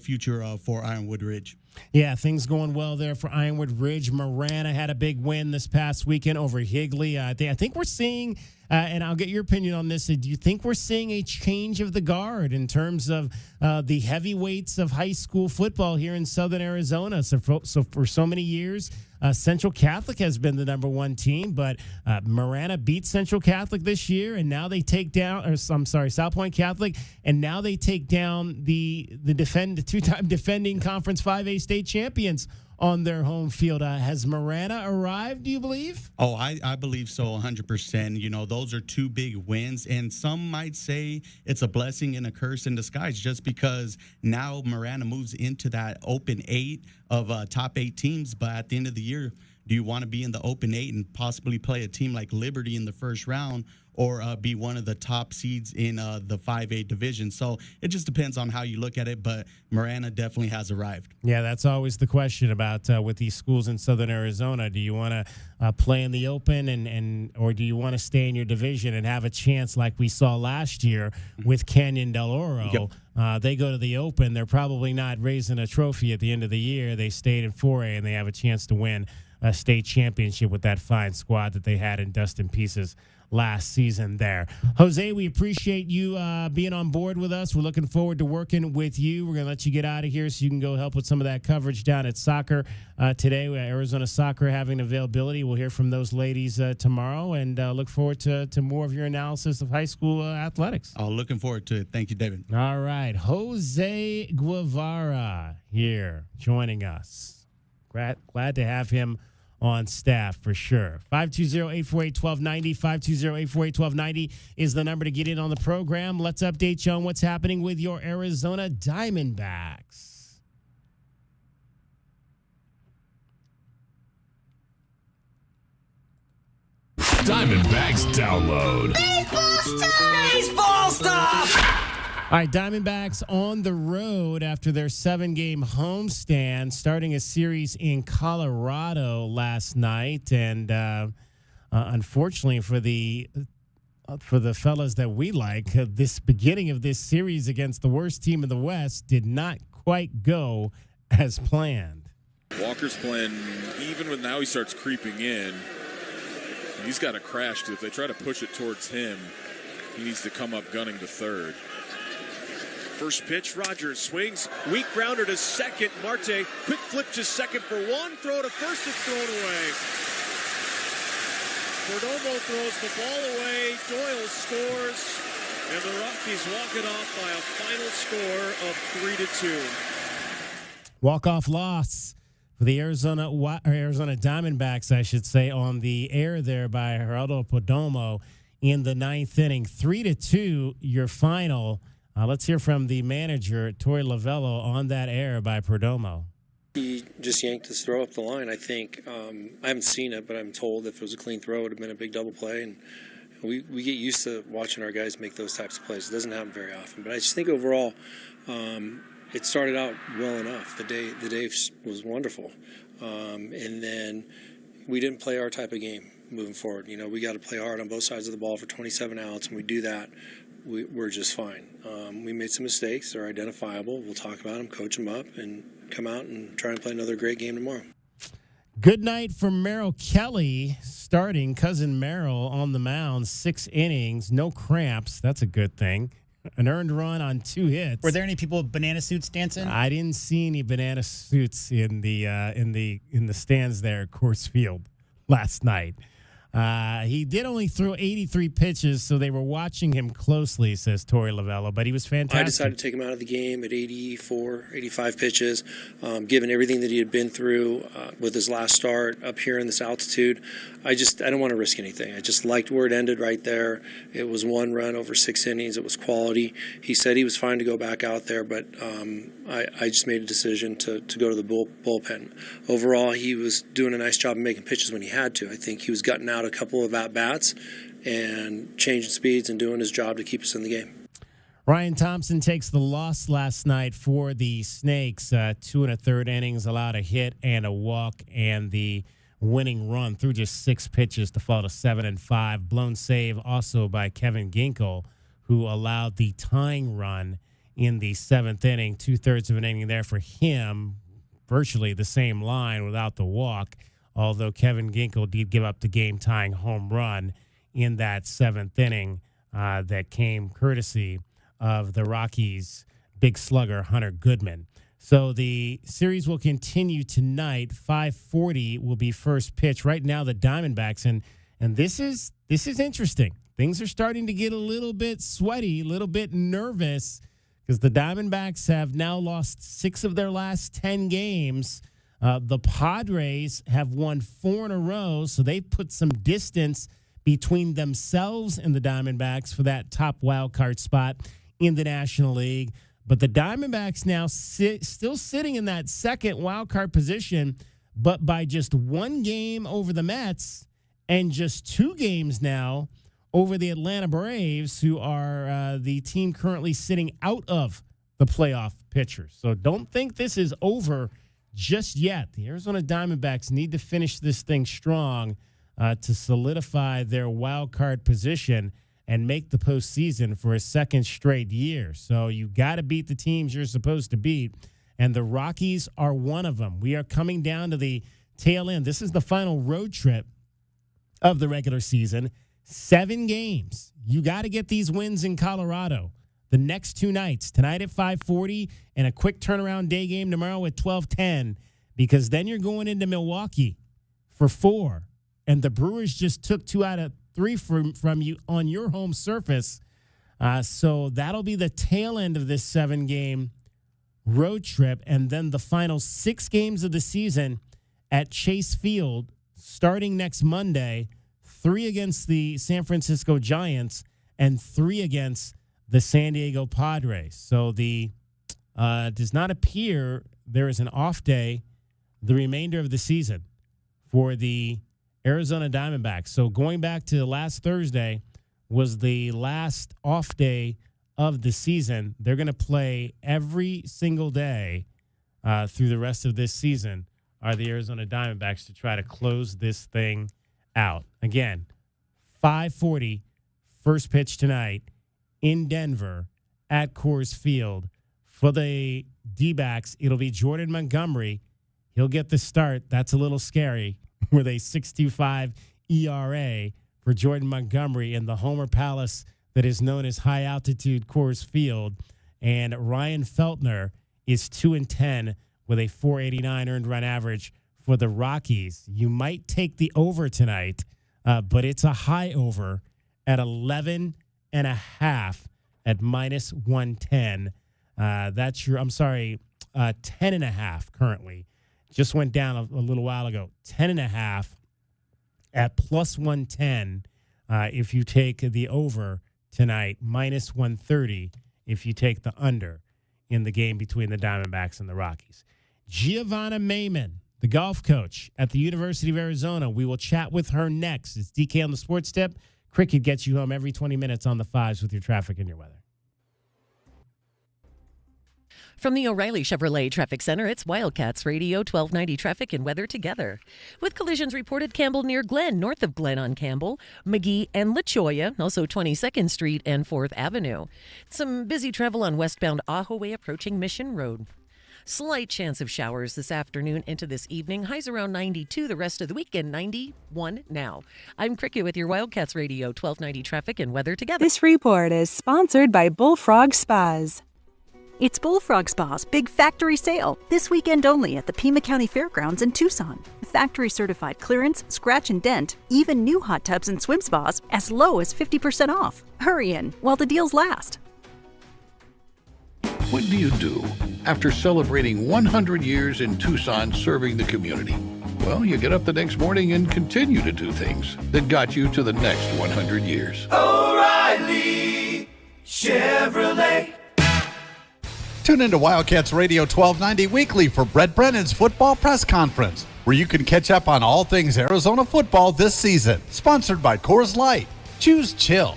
future for Ironwood Ridge. Yeah, things going well there for Ironwood Ridge. Marana had a big win this past weekend over Higley. I think we're seeing, and I'll get your opinion on this, do you think we're seeing a change of the guard in terms of the heavyweights of high school football here in Southern Arizona? So for so many years, Central Catholic has been the number 1 team, but Marana beat Central Catholic this year, and now they take down, South Point Catholic, and now they take down the two-time defending Conference 5A state champions on their home field. Has Marana arrived, do you believe? Oh, I believe so, 100%. Those are 2 big wins, and some might say it's a blessing and a curse in disguise just because now Marana moves into that open 8 of top 8 teams, but at the end of the year, do you want to be in the open 8 and possibly play a team like Liberty in the first round or be one of the top seeds in the 5A division? So it just depends on how you look at it, but Marana definitely has arrived. Yeah, that's always the question about with these schools in Southern Arizona. Do you want to play in the open or do you want to stay in your division and have a chance like we saw last year with Canyon Del Oro? Yep. They go to the open. They're probably not raising a trophy at the end of the year. They stayed in 4A, and they have a chance to win a state championship with that fine squad that they had in Dustin Pieces last season there. Jose, we appreciate you being on board with us. We're looking forward to working with you. We're going to let you get out of here so you can go help with some of that coverage down at soccer today. We have Arizona Soccer having availability. We'll hear from those ladies tomorrow, and look forward to more of your analysis of high school athletics. Oh, looking forward to it. Thank you, David. All right. Jose Guevara here joining us. glad to have him on staff for sure. 520-848-1290, 520-848-1290 is the number to get in on the program. Let's update you on what's happening with your Arizona Diamondbacks. Diamondbacks download. Baseball stuff! All right, Diamondbacks on the road after their 7-game homestand, starting a series in Colorado last night. And unfortunately for the fellas that we like, this beginning of this series against the worst team in the West did not quite go as planned. Walker's playing even when now he starts creeping in. He's got to crash because if they try to push it towards him, he needs to come up gunning to third. First pitch, Rogers swings. Weak grounder to second. Marte, quick flip to second for one. Throw to first, it's thrown away. Perdomo throws the ball away. Doyle scores. And the Rockies walk it off by a final score of 3-2. Walk-off loss for the Arizona Diamondbacks, I should say, on the air there by Geraldo Perdomo in the 9th inning. 3-2, your final. Let's hear from the manager, Torey Lovullo, on that error by Perdomo. He just yanked his throw up the line, I think. I haven't seen it, but I'm told if it was a clean throw, it would have been a big double play. And we get used to watching our guys make those types of plays. It doesn't happen very often. But I just think overall, it started out well enough. The day was wonderful. And then we didn't play our type of game moving forward. You know, we got to play hard on both sides of the ball for 27 outs. When we do that, we're just fine. We made some mistakes. They're identifiable. We'll talk about them, coach them up, and come out and try and play another great game tomorrow. Good night for Merrill Kelly, starting cousin Merrill on the mound, 6 innings, no cramps. That's a good thing. An earned run on 2 hits. Were there any people with banana suits dancing? I didn't see any banana suits in the stands there at Coors Field last night. He did only throw 83 pitches, so they were watching him closely, says Torey Lovullo, but he was fantastic. I decided to take him out of the game at 84, 85 pitches, given everything that he had been through with his last start up here in this altitude. I don't want to risk anything. I just liked where it ended right there. It was 1 run over 6 innings. It was quality. He said he was fine to go back out there, but I just made a decision to go to the bullpen. Overall, he was doing a nice job of making pitches when he had to. I think he was gutting out a couple of at-bats and changing speeds and doing his job to keep us in the game. Ryan Thompson takes the loss last night for the Snakes. 2 1/3 innings, allowed a hit and a walk, and the winning run through just 6 pitches to fall to 7-5. Blown save also by Kevin Ginkel, who allowed the tying run in the 7th inning. 2/3 of an inning there for him. Virtually the same line without the walk, although Kevin Ginkel did give up the game-tying home run in that 7th inning that came courtesy of the Rockies' big slugger, Hunter Goodman. So the series will continue tonight. 5:40 will be first pitch. Right now, the Diamondbacks, and this is interesting. Things are starting to get a little bit sweaty, a little bit nervous, because the Diamondbacks have now lost 6 of their last 10 games. The Padres have won 4 in a row, so they've put some distance between themselves and the Diamondbacks for that top wild card spot in the National League. But the Diamondbacks now still sitting in that second wild card position, but by just 1 game over the Mets and just 2 games now over the Atlanta Braves, who are the team currently sitting out of the playoff picture. So don't think this is over just yet. The Arizona Diamondbacks need to finish this thing strong to solidify their wild card position and make the postseason for a second straight year. So you got to beat the teams you're supposed to beat, and the Rockies are one of them. We are coming down to the tail end. This is the final road trip of the regular season. 7 games. You got to get these wins in Colorado the next 2 nights, tonight at 5:40 and a quick turnaround day game tomorrow at 12:10, because then you're going into Milwaukee for 4, and the Brewers just took 2 out of 3 from you on your home surface. So that'll be the tail end of this 7-game road trip, and then the final 6 games of the season at Chase Field starting next Monday, 3 against the San Francisco Giants and 3 against the San Diego Padres. So does not appear there is an off day the remainder of the season for the Arizona Diamondbacks. So going back to last Thursday was the last off day of the season. They're going to play every single day through the rest of this season are the Arizona Diamondbacks to try to close this thing out. Again, 5:40 first pitch tonight in Denver at Coors Field. For the D-backs, it'll be Jordan Montgomery. He'll get the start. That's a little scary with a 6.25 ERA for Jordan Montgomery in the Homer Palace that is known as High Altitude Coors Field. And Ryan Feltner is 2-10 with a 4.89 earned run average for the Rockies. You might take the over tonight, but it's a high over at 11.5 at minus 110. That's your, 10.5 currently. Just went down a little while ago. 10.5 at plus 110 if you take the over tonight, minus 130 if you take the under in the game between the Diamondbacks and the Rockies. Giovanna Maiman, the golf coach at the University of Arizona. We will chat with her next. It's DK on the Sports Tip. Cricket gets you home every 20 minutes on the 5s with your traffic and your weather. From the O'Reilly Chevrolet Traffic Center, it's Wildcats Radio 1290 traffic and weather together. With collisions reported Campbell near Glen, north of Glen on Campbell, McGee and La Cholla, also 22nd Street and 4th Avenue. Some busy travel on westbound Ajo Way approaching Mission Road. Slight chance of showers this afternoon into this evening. Highs around 92 the rest of the weekend, 91 now. I'm Cricket with your Wildcats Radio 1290 traffic and weather together. This report is sponsored by Bullfrog Spas. It's Bullfrog Spa's big factory sale, this weekend only at the Pima County Fairgrounds in Tucson. Factory certified clearance, scratch and dent, even new hot tubs and swim spas as low as 50% off. Hurry in while the deals last. What do you do after celebrating 100 years in Tucson serving the community? Well, you get up the next morning and continue to do things that got you to the next 100 years. O'Reilly Chevrolet. Tune into Wildcats Radio 1290 weekly for Brent Brennan's football press conference, where you can catch up on all things Arizona football this season. Sponsored by Coors Light. Choose Chill,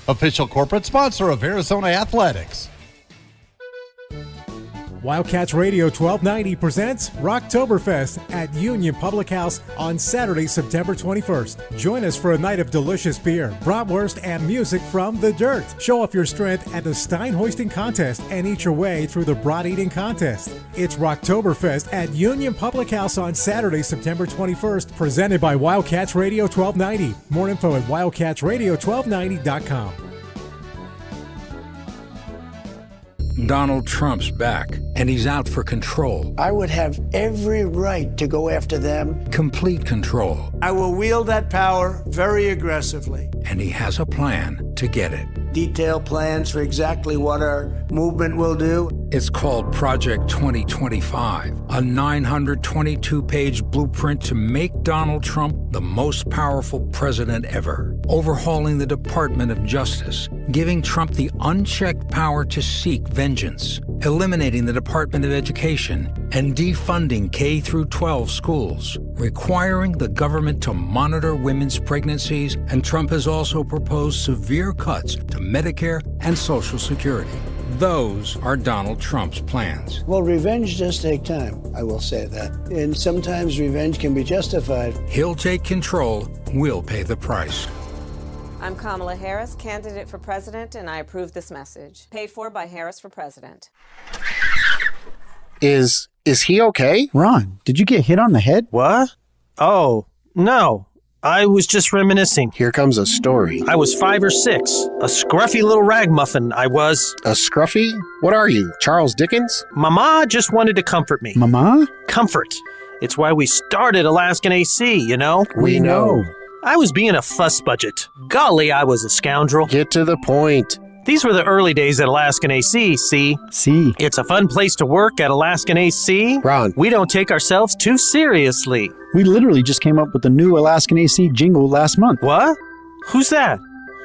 official corporate sponsor of Arizona Athletics. Wildcats Radio 1290 presents Rocktoberfest at Union Public House on Saturday, September 21st. Join us for a night of delicious beer, bratwurst, and music from the dirt. Show off your strength at the Stein Hoisting Contest and eat your way through the Brat Eating Contest. It's Rocktoberfest at Union Public House on Saturday, September 21st, presented by Wildcats Radio 1290. More info at wildcatsradio1290.com. Donald Trump's back, and he's out for control. I would have every right to go after them. Complete control. I will wield that power very aggressively. And he has a plan to get it. Detailed plans for exactly what our movement will do. It's called Project 2025, a 922-page blueprint to make Donald Trump the most powerful president ever. Overhauling the Department of Justice, giving Trump the unchecked power to seek vengeance, eliminating the Department of Education, and defunding K-12 schools, requiring the government to monitor women's pregnancies, and Trump has also proposed severe cuts to Medicare and Social Security. Those are Donald Trump's plans. Well, revenge does take time, I will say that. And sometimes revenge can be justified. He'll take control, we'll pay the price. I'm Kamala Harris, candidate for president, and I approve this message. Paid for by Harris for President. Is he okay? Ron, did you get hit on the head? What? Oh, no. I was just reminiscing. Here comes a story. I was 5 or 6. A scruffy little ragamuffin I was. A scruffy? What are you, Charles Dickens? Mama just wanted to comfort me. Mama? Comfort. It's why we started Alaskan AC, you know? We know. I was being a fuss budget. Golly, I was a scoundrel. Get to the point. These were the early days at Alaskan AC, see? See. It's a fun place to work at Alaskan AC. Ron. We don't take ourselves too seriously. We literally just came up with the new Alaskan AC jingle last month. What? Who's that?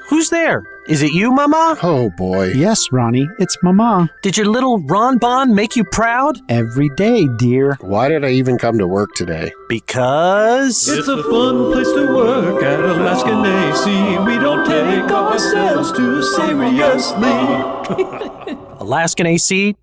Who's there? Is it you, Mama? Oh, boy. Yes, Ronnie, it's Mama. Did your little Ron Bon make you proud? Every day, dear. Why did I even come to work today? Because... It's a fun place to work at Alaskan AC. We don't take ourselves too seriously. AlaskanAC.com.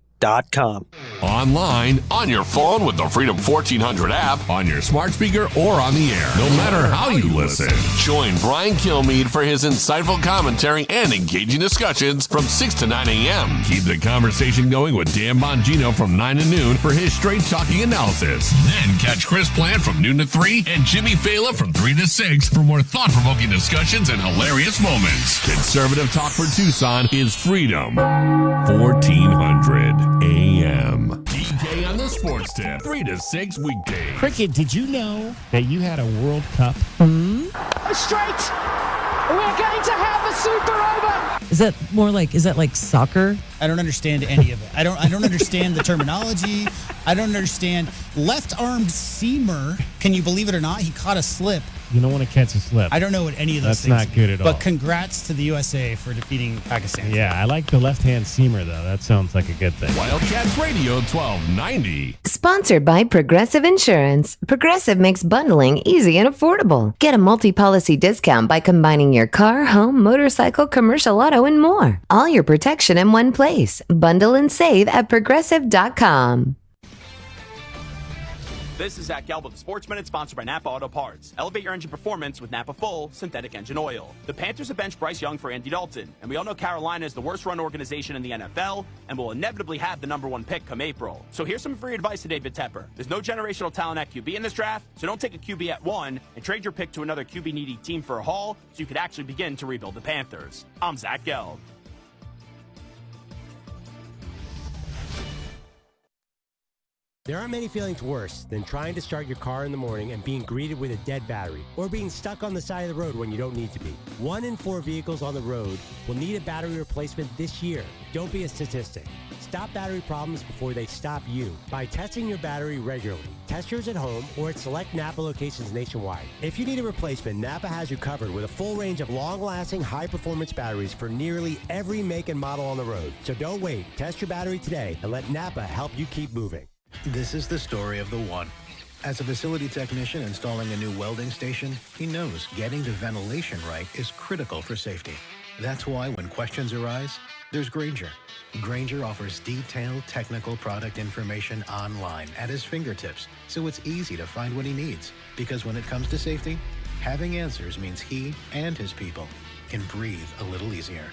Online, on your phone with the Freedom 1400 app, on your smart speaker, or on the air. No matter how you listen. Join Brian Kilmeade for his insightful commentary and engaging discussions from 6 to 9 a.m. Keep the conversation going with Dan Bongino from 9 to noon for his straight talking analysis. Then catch Chris Plant from noon to 3 and Jimmy Fela from 3 to 6 for more thought-provoking discussions and hilarious moments. Conservative talk for Tucson is Freedom 1400 a.m. DK on the Sports Tip, 3 to 6 weekdays. Cricket, did you know that you had a World Cup? Straight! We're going to have a super over! Is that like soccer? I don't understand any of it. I don't understand the terminology. I don't understand. Left-armed seamer, can you believe it or not? He caught a slip. You don't want to catch a slip. I don't know what any of those That's things not good at all. But congrats to the USA for defeating Pakistan. Yeah, I like the left-hand seamer, though. That sounds like a good thing. Wildcats Radio 1290. Sponsored by Progressive Insurance. Progressive makes bundling easy and affordable. Get a multi-policy discount by combining your car, home, motorcycle, commercial auto, and more. All your protection in one place. Bundle and save at Progressive.com. This is Zach Gelb with the Sports Minute, sponsored by Napa Auto Parts. Elevate your engine performance with Napa Full Synthetic Engine Oil. The Panthers have benched Bryce Young for Andy Dalton, and we all know Carolina is the worst-run organization in the NFL and will inevitably have the #1 pick come April. So here's some free advice to David Tepper. There's no generational talent at QB in this draft, so don't take a QB at 1 and trade your pick to another QB-needy team for a haul so you could actually begin to rebuild the Panthers. I'm Zach Gelb. There aren't many feelings worse than trying to start your car in the morning and being greeted with a dead battery, or being stuck on the side of the road when you don't need to be. 1 in 4 vehicles on the road will need a battery replacement this year. Don't be a statistic. Stop battery problems before they stop you by testing your battery regularly. Test yours at home or at select Napa locations nationwide. If you need a replacement, Napa has you covered with a full range of long-lasting, high-performance batteries for nearly every make and model on the road. So don't wait. Test your battery today and let Napa help you keep moving. This is the story of the one. As a facility technician installing a new welding station, he knows getting the ventilation right is critical for safety. That's why when questions arise, there's Grainger. Grainger offers detailed technical product information online at his fingertips, so it's easy to find what he needs. Because when it comes to safety, having answers means he and his people can breathe a little easier.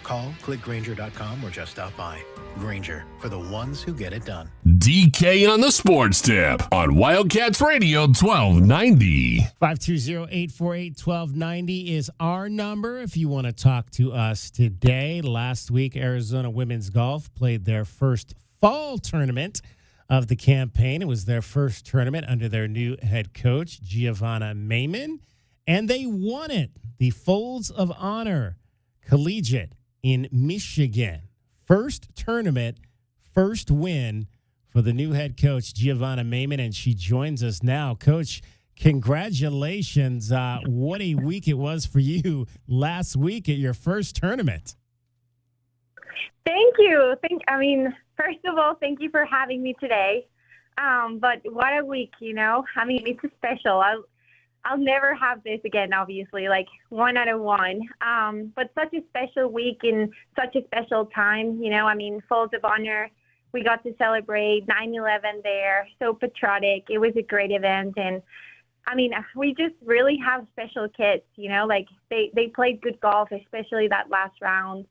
Call, click Grainger.com, or just stop by. Grainger, for the ones who get it done. DK on the Sports Tip on Wildcats Radio 1290. 520-848-1290 is our number if you want to talk to us today. Last week, Arizona Women's Golf played their first fall tournament of the campaign. It was their first tournament under their new head coach, Giovanna Maiman, and they won it. The Folds of Honor Collegiate in Michigan. First tournament, first win for the new head coach, Giovanna Maiman, and she joins us now. Coach, congratulations. What a week it was for you last week at your first tournament. Thank you. First of all, thank you for having me today. But what a week, it's special. I'll never have this again, obviously, like 1 out of 1. But such a special week and such a special time, Folds of Honor, we got to celebrate 9/11 there, so patriotic. It was a great event. And, we just really have special kids, they played good golf, especially that last round.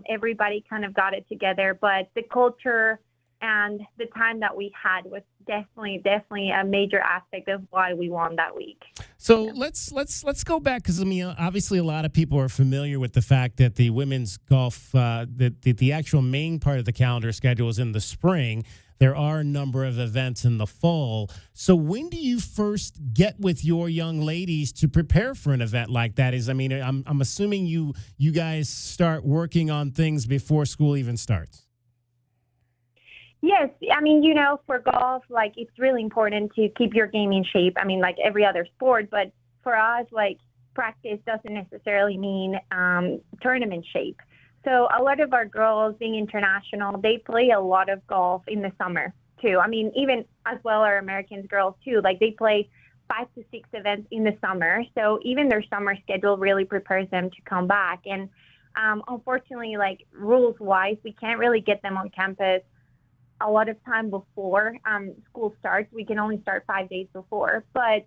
Everybody kind of got it together. But the culture And the time that we had was definitely a major aspect of why we won that week. So let's go back, because I mean, obviously a lot of people are familiar with the fact that the women's golf, the actual main part of the calendar schedule is in the spring. There are a number of events in the fall. So when do you first get with your young ladies to prepare for an event like that? I'm assuming you guys start working on things before school even starts. Yes, I mean, for golf, like, it's really important to keep your game in shape. I mean, like every other sport, but for us, like, practice doesn't necessarily mean tournament shape. So a lot of our girls, being international, they play a lot of golf in the summer too. I mean, even as well, our Americans girls too, like they play 5 to 6 events in the summer. So even their summer schedule really prepares them to come back. And unfortunately, like rules wise, we can't really get them on campus a lot of time before school starts. We can only start 5 days before. But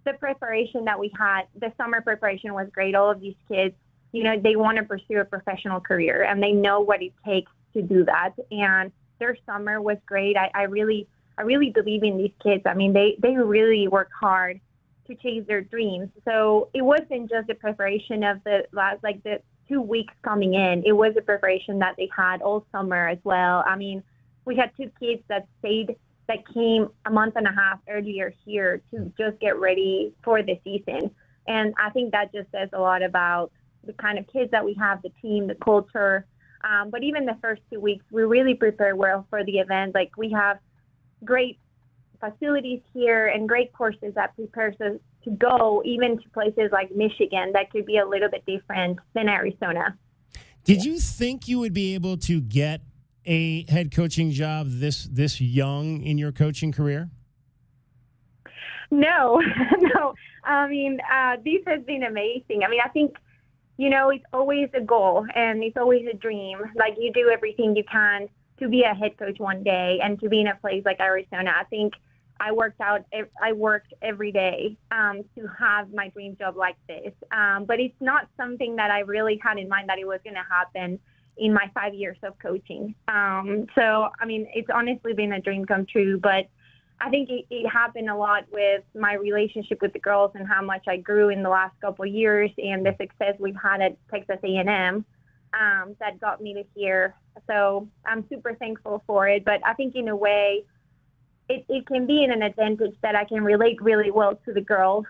the preparation that we had, the summer preparation was great. All of these kids, they want to pursue a professional career and they know what it takes to do that. And their summer was great. I really believe in these kids. I mean, they really work hard to chase their dreams. So it wasn't just the preparation of the 2 weeks coming in. It was a preparation that they had all summer as well. I mean, we had 2 kids that came a month and a half earlier here to just get ready for the season. And I think that just says a lot about the kind of kids that we have, the team, the culture. But even the first 2 weeks, we really prepare well for the event. Like, we have great facilities here and great courses that prepares us to go even to places like Michigan that could be a little bit different than Arizona. Did you think you would be able to get a head coaching job this young in your coaching career? No. I mean, this has been amazing. I mean, I think, it's always a goal and it's always a dream. Like, you do everything you can to be a head coach one day and to be in a place like Arizona. I think I worked every day to have my dream job like this. But it's not something that I really had in mind that it was going to happen in my 5 years of coaching. So, I mean, it's honestly been a dream come true, but I think it happened a lot with my relationship with the girls and how much I grew in the last couple of years and the success we've had at Texas A&M that got me to here. So I'm super thankful for it. But I think in a way, it can be an advantage that I can relate really well to the girls,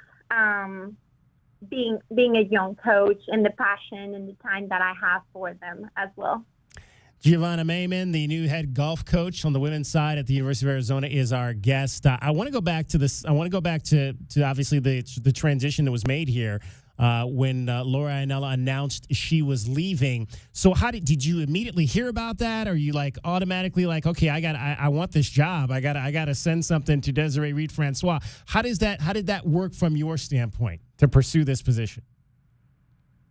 being a young coach and the passion and the time that I have for them as well. Giovanna Mayman, the new head golf coach on the women's side at the University of Arizona, is our guest. I want to go back to this. I want to go back to obviously the transition that was made here when Laura Ainella announced she was leaving. So did you immediately hear about that? Or are you like automatically like, okay, I want this job. I got to send something to Desiree Reed-Francois. How did that work from your standpoint to pursue this position?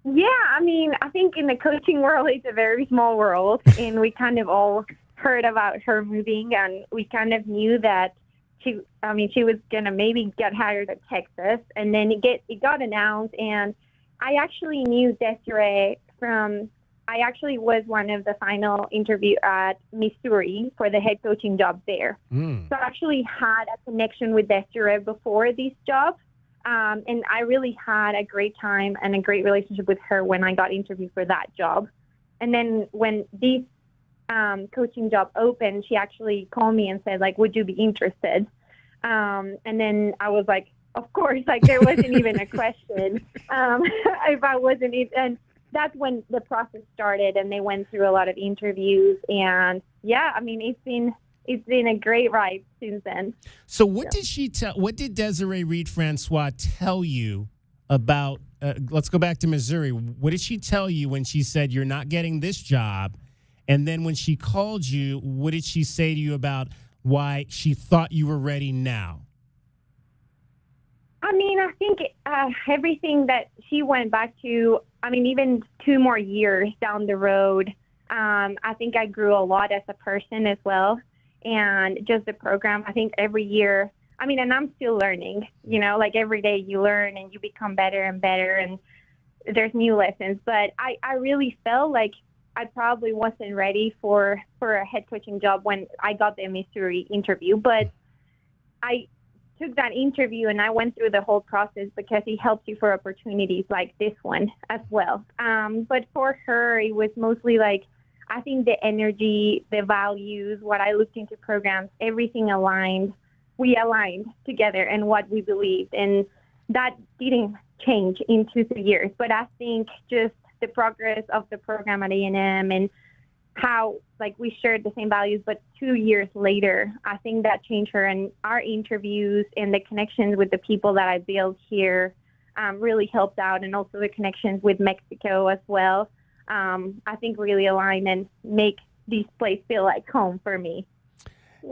Yeah, I mean, I think in the coaching world, it's a very small world, and we kind of all heard about her moving, and we kind of knew that she was going to maybe get hired at Texas, and then it got announced, and I actually knew Desiree I actually was one of the final interview at Missouri for the head coaching job there. So I actually had a connection with Desiree before this job. And I really had a great time and a great relationship with her when I got interviewed for that job. And then when this coaching job opened, she actually called me and said, like, would you be interested? And then I was like, of course, like there wasn't even a question if I wasn't. And that's when the process started and they went through a lot of interviews. And yeah, I mean, it's been a great ride since then. So what did Desiree Reed-Francois tell you about, let's go back to Missouri. What did she tell you when she said you're not getting this job? And then when she called you, what did she say to you about why she thought you were ready now? I mean, I think everything that she went back to, I mean, even 2 more years down the road, I think I grew a lot as a person as well. And just the program, I think every year, I mean, and I'm still learning, like every day you learn and you become better and better and there's new lessons. But I really felt like I probably wasn't ready for a head coaching job when I got the Missouri interview, but I took that interview and I went through the whole process because it helps you for opportunities like this one as well. But for her, it was mostly like, I think the energy, the values, what I looked into programs, everything aligned. We aligned together in what we believed, and that didn't change in 2-3 years. But I think just the progress of the program at A&M and how like we shared the same values, but 2 years later, I think that changed her, and our interviews and the connections with the people that I built here really helped out, and also the connections with Mexico as well. I think really align and make this place feel like home for me.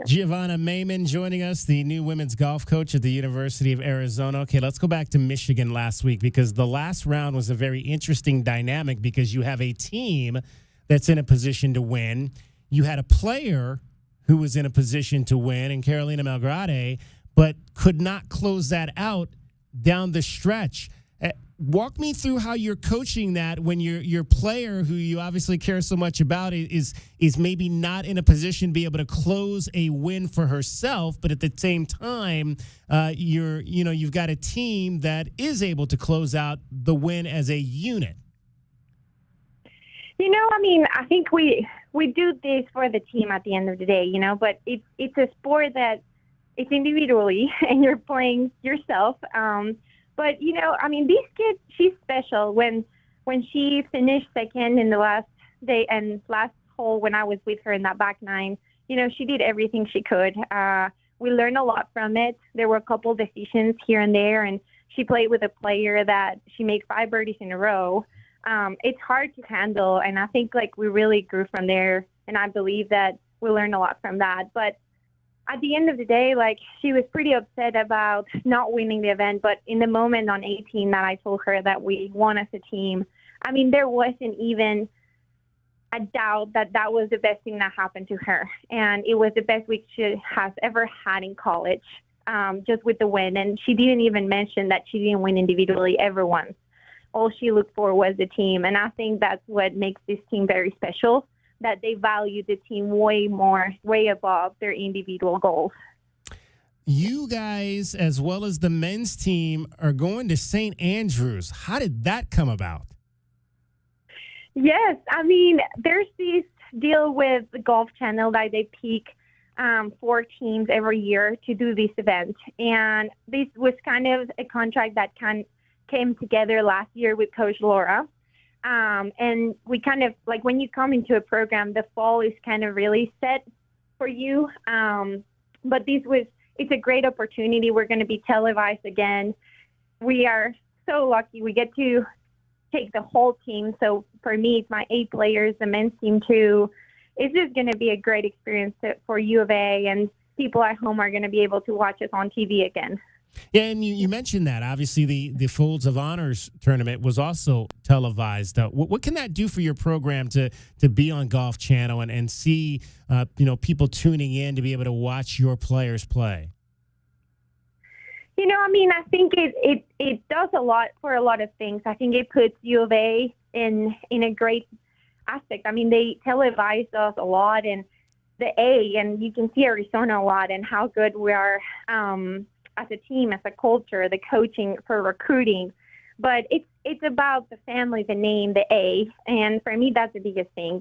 Giovanna Mayman joining us, the new women's golf coach at the University of Arizona. Okay, let's go back to Michigan last week, because the last round was a very interesting dynamic, because you have a team that's in a position to win. You had a player who was in a position to win, and Carolina Melgrade, but could not close that out down the stretch. Walk me through how you're coaching that when your player, who you obviously care so much about, is maybe not in a position to be able to close a win for herself, but at the same time, you've got a team that is able to close out the win as a unit. I think we do this for the team at the end of the day, but it's a sport that it's individually and you're playing yourself. But, this kid, she's special. When she finished second in the last day and last hole when I was with her in that back nine, she did everything she could. We learned a lot from it. There were a couple decisions here and there, and she played with a player that she made 5 birdies in a row. It's hard to handle, and I think, we really grew from there, and I believe that we learned a lot from that. But at the end of the day, she was pretty upset about not winning the event. But in the moment on 18 that I told her that we won as a team, there wasn't even a doubt that that was the best thing that happened to her. And it was the best week she has ever had in college, just with the win. And she didn't even mention that she didn't win individually ever once. All she looked for was the team. And I think that's what makes this team very special, that they value the team way more, way above their individual goals. You guys, as well as the men's team, are going to St. Andrews. How did that come about? Yes, there's this deal with the Golf Channel that they pick 4 teams every year to do this event. And this was kind of a contract that came together last year with Coach Laura. And we kind of, when you come into a program, the fall is kind of really set for you. But it's a great opportunity. We're going to be televised again. We are so lucky. We get to take the whole team. So for me, it's my 8 players, the men's team too. It's just going to be a great experience for U of A, and people at home are going to be able to watch us on TV again. Yeah, and you mentioned that. Obviously, the Folds of Honors tournament was also televised. What can that do for your program to be on Golf Channel and see people tuning in to be able to watch your players play? I think it does a lot for a lot of things. I think it puts U of A in a great aspect. They televise us a lot, and the A, and you can see Arizona a lot and how good we are as a team, as a culture, the coaching for recruiting. But it's about the family, the name, the A. And for me, that's the biggest thing,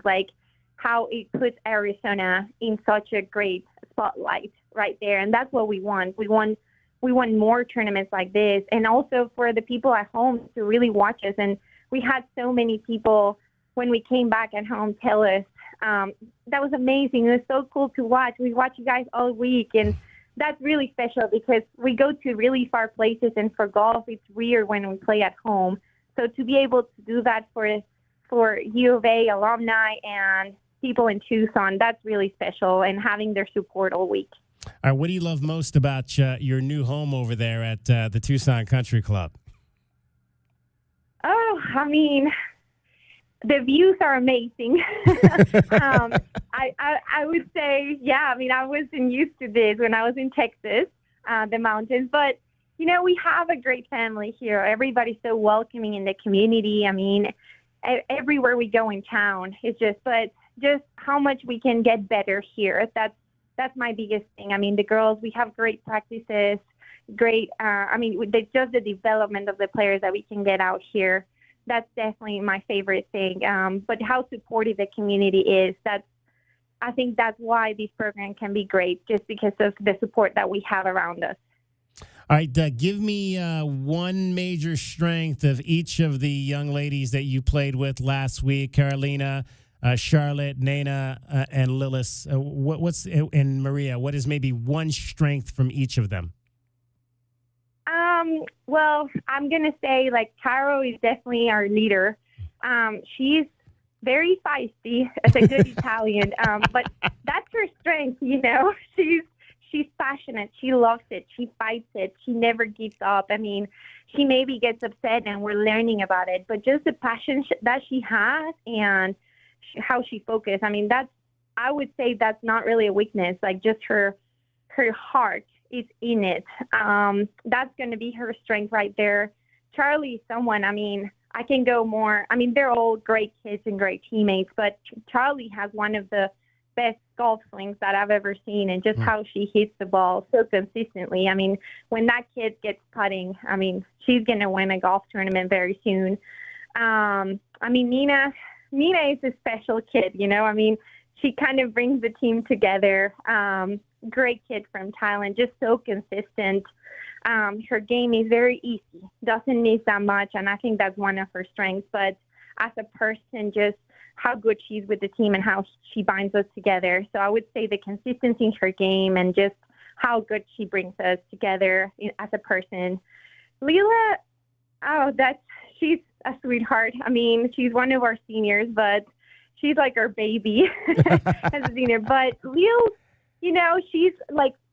how it puts Arizona in such a great spotlight right there. And that's what we want. We want more tournaments like this. And also for the people at home to really watch us. And we had so many people when we came back at home tell us, that was amazing. It was so cool to watch. We watch you guys all week. And that's really special because we go to really far places, and for golf, it's weird when we play at home. So to be able to do that for U of A alumni and people in Tucson, that's really special, and having their support all week. All right, what do you love most about your new home over there at the Tucson Country Club? Oh, the views are amazing. I would say, yeah, I wasn't used to this when I was in Texas, the mountains. But, we have a great family here. Everybody's so welcoming in the community. everywhere we go in town. It's just how much we can get better here. That's my biggest thing. I mean, the girls, we have great practices, great. Just the development of the players that we can get out here. That's definitely my favorite thing. But how supportive the community is, I think that's why this program can be great, just because of the support that we have around us. All right, give me one major strength of each of the young ladies that you played with last week, Carolina, Charlotte, Nana, and Lillis. And Maria, what is maybe one strength from each of them? Well, I'm going to say, Caro is definitely our leader. She's very feisty as a good Italian, but that's her strength, She's passionate. She loves it. She fights it. She never gives up. I mean, she maybe gets upset and we're learning about it, but just the passion that she has and how she focuses. I mean, I would say that's not really a weakness. Just her heart is in it. That's going to be her strength right there. Charlie is someone, I can go more. They're all great kids and great teammates, but Charlie has one of the best golf swings that I've ever seen, and just how she hits the ball so consistently. When that kid gets putting, she's going to win a golf tournament very soon. Nina is a special kid, she kind of brings the team together. Great kid from Thailand, just so consistent. Her game is very easy, doesn't need that much, and I think that's one of her strengths. But as a person, just how good she's with the team and how she binds us together. So I would say the consistency in her game and just how good she brings us together as a person. Leela, she's a sweetheart. She's one of our seniors, but she's like our baby as a senior. But Lil, she's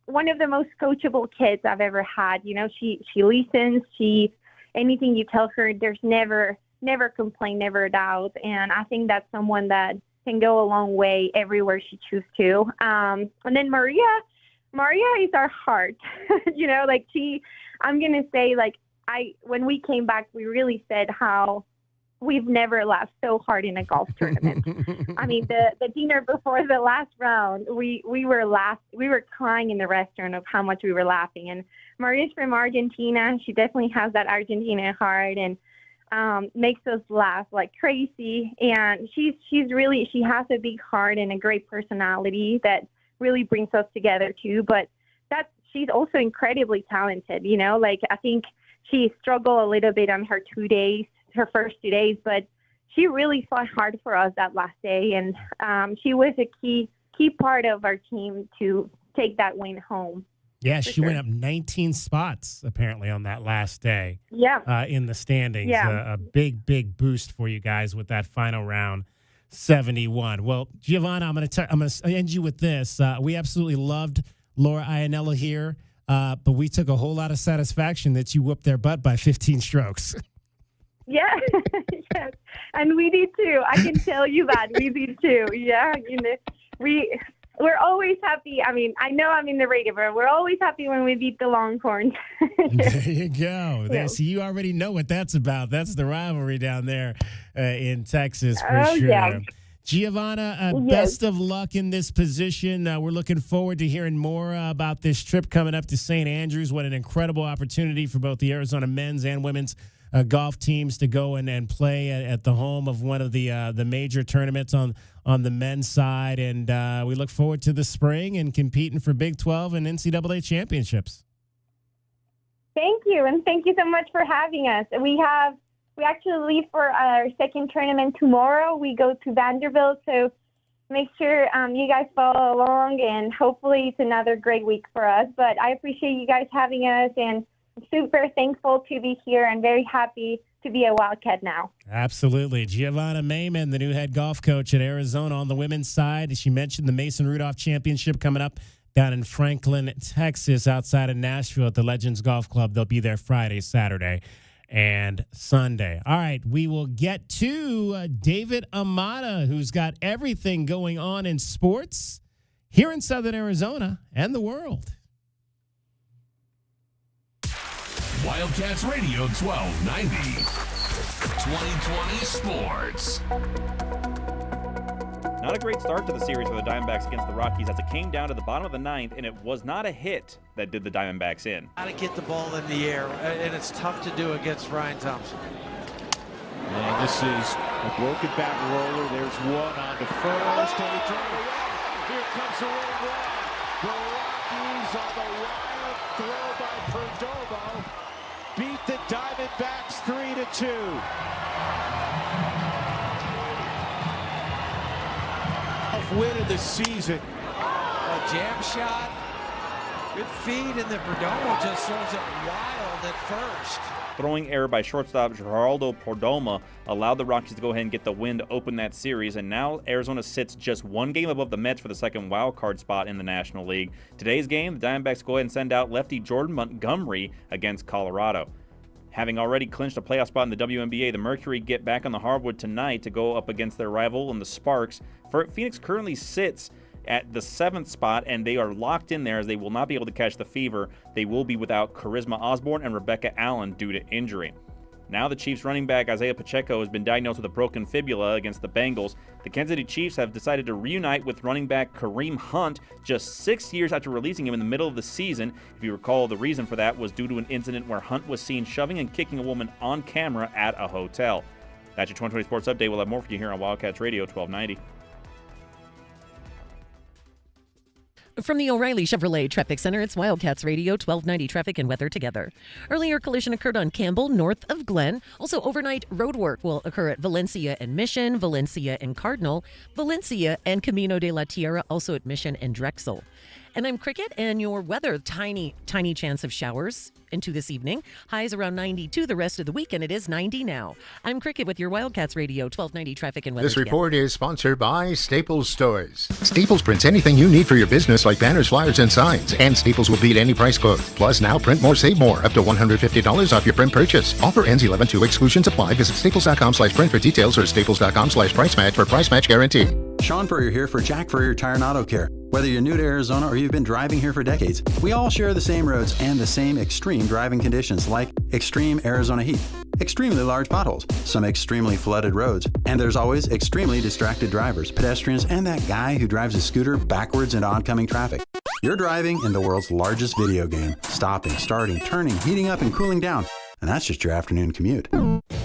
one of the most coachable kids I've ever had. She listens. Anything you tell her, there's never complain, never doubt. And I think that's someone that can go a long way everywhere she chooses to. And then Maria is our heart. I'm going to say, when we came back, we really said how we've never laughed so hard in a golf tournament. The dinner before the last round, we were crying in the restaurant of how much we were laughing. And Maria's from Argentina. She definitely has that Argentina heart and makes us laugh like crazy. And she has a big heart and a great personality that really brings us together too. But she's also incredibly talented. I think she struggled a little bit on her first 2 days, but she really fought hard for us that last day. And she was a key part of our team to take that win home. Yeah, she went up 19 spots, apparently, on that last day. Yeah. In the standings. Yeah. A big boost for you guys with that final round, 71. Well, Giovanna, I'm going to end you with this. We absolutely loved Laura Iannella here, but we took a whole lot of satisfaction that you whooped their butt by 15 strokes. Yeah, yes. And we did too. I can tell you that. We did too. Yeah, we're always happy. I know I'm in the radio, but we're always happy when we beat the Longhorns. There you go. Yeah. So you already know what that's about. That's the rivalry down there in Texas for sure. Yeah. Giovanna, Yes. Best of luck in this position. We're looking forward to hearing more about this trip coming up to St. Andrews. What an incredible opportunity for both the Arizona men's and women's golf teams to go and play at the home of one of the major tournaments on the men's side. And we look forward to the spring and competing for Big 12 and NCAA championships. Thank you, and thank you so much for having us. We actually leave for our second tournament tomorrow. We go to Vanderbilt, so make sure you guys follow along, and hopefully it's another great week for us. But I appreciate you guys having us, and I'm super thankful to be here and very happy to be a Wildcat now. Absolutely. Giovanna Mayman, the new head golf coach at Arizona on the women's side. She mentioned the Mason Rudolph Championship coming up down in Franklin, Texas, outside of Nashville at the Legends Golf Club. They'll be there Friday, Saturday, and Sunday. All right, we will get to David Amata, who's got everything going on in sports here in Southern Arizona and the world. Wildcats Radio 1290. 2020 Sports. Not a great start to the series for the Diamondbacks against the Rockies as it came down to the bottom of the ninth, and it was not a hit that did the Diamondbacks in. Got to get the ball in the air, and it's tough to do against Ryan Thompson. And this is a broken back roller. There's one on the first. Here comes the one. The Rockies on the wild throw by Perdomo beat the Diamondbacks 3-2. Win of the season. A jam shot. Good feed, and the Perdomo just throws it wild at first. Throwing error by shortstop Geraldo Perdomo allowed the Rockies to go ahead and get the win to open that series, and now Arizona sits just one game above the Mets for the second wild card spot in the National League. Today's game, the Diamondbacks go ahead and send out lefty Jordan Montgomery against Colorado. Having already clinched a playoff spot in the WNBA, the Mercury get back on the hardwood tonight to go up against their rival in the Sparks. Phoenix currently sits at the 7th spot, and they are locked in there as they will not be able to catch the fever. They will be without Charisma Osborne and Rebecca Allen due to injury. Now the Chiefs running back Isaiah Pacheco has been diagnosed with a broken fibula against the Bengals. The Kansas City Chiefs have decided to reunite with running back Kareem Hunt just 6 years after releasing him in the middle of the season. If you recall, the reason for that was due to an incident where Hunt was seen shoving and kicking a woman on camera at a hotel. That's your 2020 Sports Update. We'll have more for you here on Wildcats Radio 1290. From the O'Reilly Chevrolet Traffic Center, it's Wildcats Radio 1290 traffic and weather together. Earlier collision occurred on Campbell, north of Glen. Also, overnight road work will occur at Valencia and Mission, Valencia and Cardinal, Valencia and Camino de la Tierra, also at Mission and Drexel. And I'm Cricket, and your weather, tiny chance of showers into this evening. Highs around 92 the rest of the week, and it is 90 now. I'm Cricket with your Wildcats Radio 1290 traffic and weather. This report is sponsored by Staples Stores. Staples prints anything you need for your business, like banners, flyers, and signs. And Staples will beat any price quote. Plus, now print more, save more, up to $150 off your print purchase. Offer ends 11/2. Exclusions apply. Visit staples.com/print for details or staples.com/price match for price match guarantee. Sean Furrier here for Jack Furrier Tire and Auto Care. Whether you're new to Arizona or you've been driving here for decades, we all share the same roads and the same extreme driving conditions, like extreme Arizona heat, extremely large potholes, some extremely flooded roads, and there's always extremely distracted drivers, pedestrians, and that guy who drives a scooter backwards into oncoming traffic. You're driving in the world's largest video game, stopping, starting, turning, heating up, and cooling down. And that's just your afternoon commute.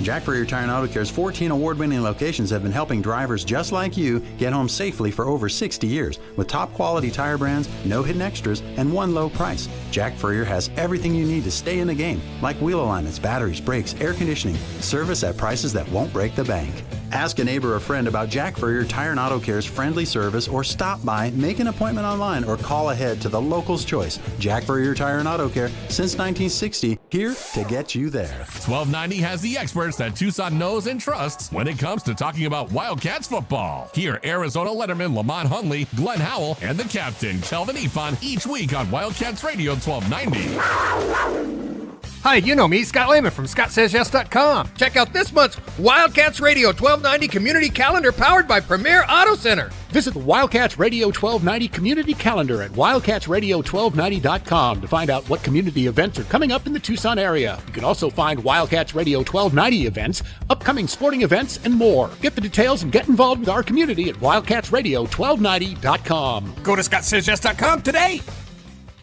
Jack Furrier Tire and Auto Care's 14 award-winning locations have been helping drivers just like you get home safely for over 60 years with top-quality tire brands, no hidden extras, and one low price. Jack Furrier has everything you need to stay in the game, like wheel alignments, batteries, brakes, air conditioning, service at prices that won't break the bank. Ask a neighbor or friend about Jack Furrier Tire and Auto Care's friendly service, or stop by, make an appointment online, or call ahead to the local's choice. Jack Furrier Tire and Auto Care, since 1960, here to get you there. 1290 has the experts that Tucson knows and trusts when it comes to talking about Wildcats football. Hear Arizona letterman Lamont Hunley, Glenn Howell, and the captain, Kelvin Ifan, each week on Wildcats Radio 1290. Hi, you know me, Scott Lehman from ScottSaysYes.com. Check out this month's Wildcats Radio 1290 Community Calendar powered by Premier Auto Center. Visit the Wildcats Radio 1290 Community Calendar at WildcatsRadio1290.com to find out what community events are coming up in the Tucson area. You can also find Wildcats Radio 1290 events, upcoming sporting events, and more. Get the details and get involved with our community at WildcatsRadio1290.com. Go to ScottSaysYes.com today.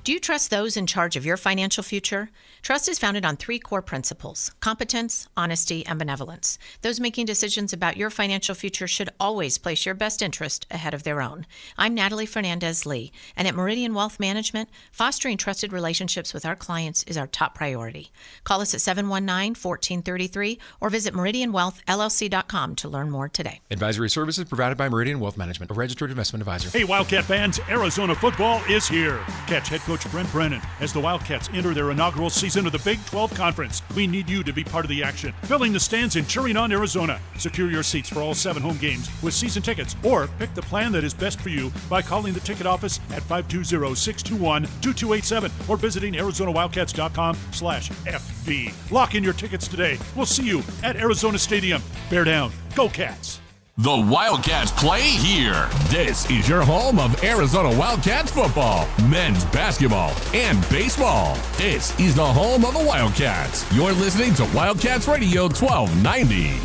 Do you trust those in charge of your financial future? Trust is founded on 3 core principles: competence, honesty, and benevolence. Those making decisions about your financial future should always place your best interest ahead of their own. I'm Natalie Fernandez-Lee, and at Meridian Wealth Management, fostering trusted relationships with our clients is our top priority. Call us at 719-1433 or visit meridianwealthllc.com to learn more today. Advisory services provided by Meridian Wealth Management, a registered investment advisor. Hey, Wildcat fans, Arizona football is here. Catch head coach Brent Brennan as the Wildcats enter their inaugural season of the Big 12 Conference. We need you to be part of the action, filling the stands and cheering on Arizona. Secure your seats for all 7 home games with season tickets, or pick the plan that is best for you by calling the ticket office at 520-621-2287 or visiting ArizonaWildcats.com/FB. Lock in your tickets today. We'll see you at Arizona Stadium. Bear down. Go Cats. The Wildcats play here. This is your home of Arizona Wildcats football, men's basketball, and baseball. This is the home of the Wildcats. You're listening to Wildcats Radio 1290.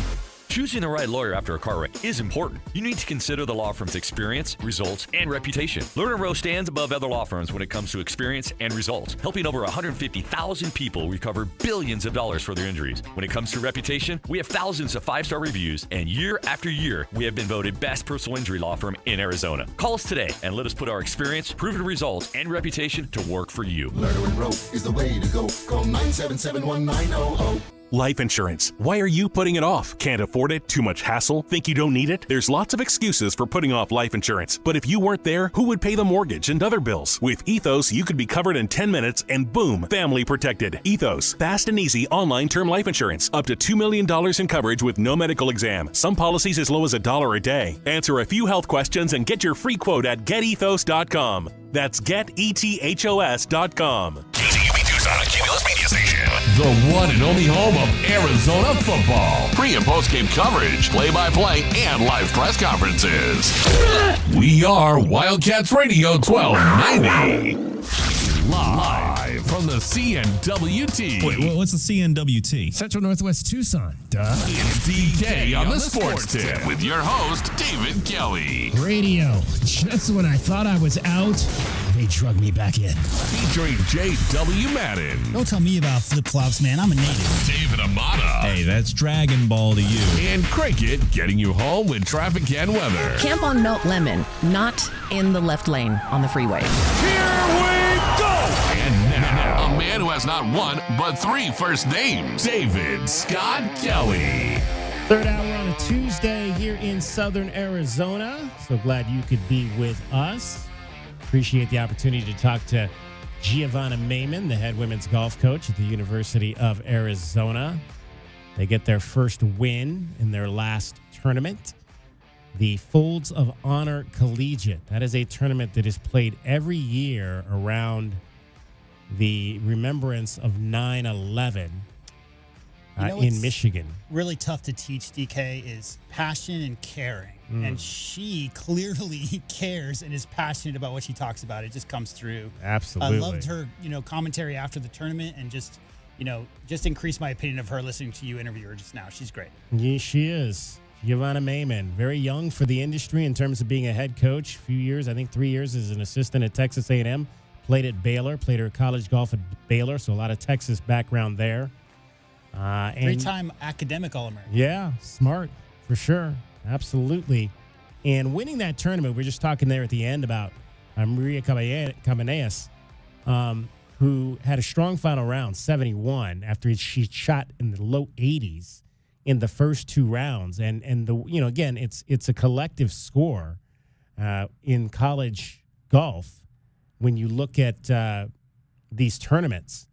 Choosing the right lawyer after a car wreck is important. You need to consider the law firm's experience, results, and reputation. Lerner Rowe stands above other law firms when it comes to experience and results, helping over 150,000 people recover billions of dollars for their injuries. When it comes to reputation, we have thousands of five-star reviews, and year after year, we have been voted best personal injury law firm in Arizona. Call us today and let us put our experience, proven results, and reputation to work for you. Lerner Rowe is the way to go. Call 977-1900. Life insurance. Why are you putting it off? Can't afford it? Too much hassle? Think you don't need it? There's lots of excuses for putting off life insurance. But if you weren't there, who would pay the mortgage and other bills? With Ethos, you could be covered in 10 minutes and boom, family protected. Ethos, fast and easy online term life insurance. Up to $2 million in coverage with no medical exam. Some policies as low as $1 a day. Answer a few health questions and get your free quote at getethos.com. That's getethos.com. Cumulus Media Station. The one and only home of Arizona football. Pre- and post-game coverage, play-by-play, and live press conferences. We are Wildcats Radio 1290. Live from the CNWT. Wait, what's the CNWT? Central Northwest Tucson. Duh. It's DK on the Sports Tip with your host, David Kelly. Radio. Just when I thought I was out, they drug me back in. Featuring J.W. Madden. Don't tell me about flip-flops, man. I'm a native. David Amata. Hey, that's Dragon Ball to you. And Cricket getting you home with traffic and weather. Camp on Melt Lemon, not in the left lane on the freeway. Here we go! And now, a man who has not one, but three first names, David Scott Kelly. Third hour on a Tuesday here in Southern Arizona. So glad you could be with us. Appreciate the opportunity to talk to Giovanna Maiman, the head women's golf coach at the University of Arizona. They get their first win in their last tournament, the Folds of Honor Collegiate. That is a tournament that is played every year around the remembrance of 9/11 in Michigan. Really tough to teach, DK, is passion and caring. And she clearly cares and is passionate about what she talks about. It just comes through. Absolutely. I loved her, commentary after the tournament, and just increased my opinion of her listening to you interview her just now. She's great. Yeah, she is. Giovanna Maiman, very young for the industry in terms of being a head coach. A few years, I think 3 years as an assistant at Texas A&M. Played at Baylor, played her college golf at Baylor, so a lot of Texas background there. Three-time academic All-American. Yeah, smart, for sure. Absolutely. And winning that tournament, we were just talking there at the end about Maria Cabanillas, who had a strong final round, 71, after she shot in the low 80s in the first two rounds. And again, it's a collective score in college golf when you look at these tournaments.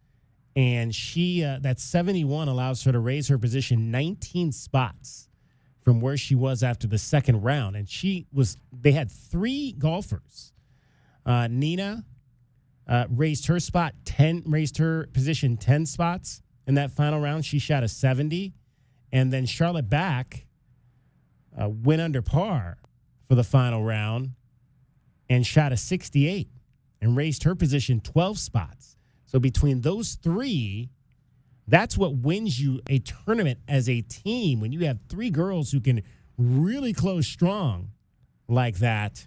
And she that 71 allows her to raise her position 19 spots from where she was after the second round. And they had three golfers. Nina raised her position 10 spots in that final round. She shot a 70. And then Charlotte Back went under par for the final round and shot a 68 and raised her position 12 spots. So between those three, that's what wins you a tournament as a team, when you have three girls who can really close strong like that.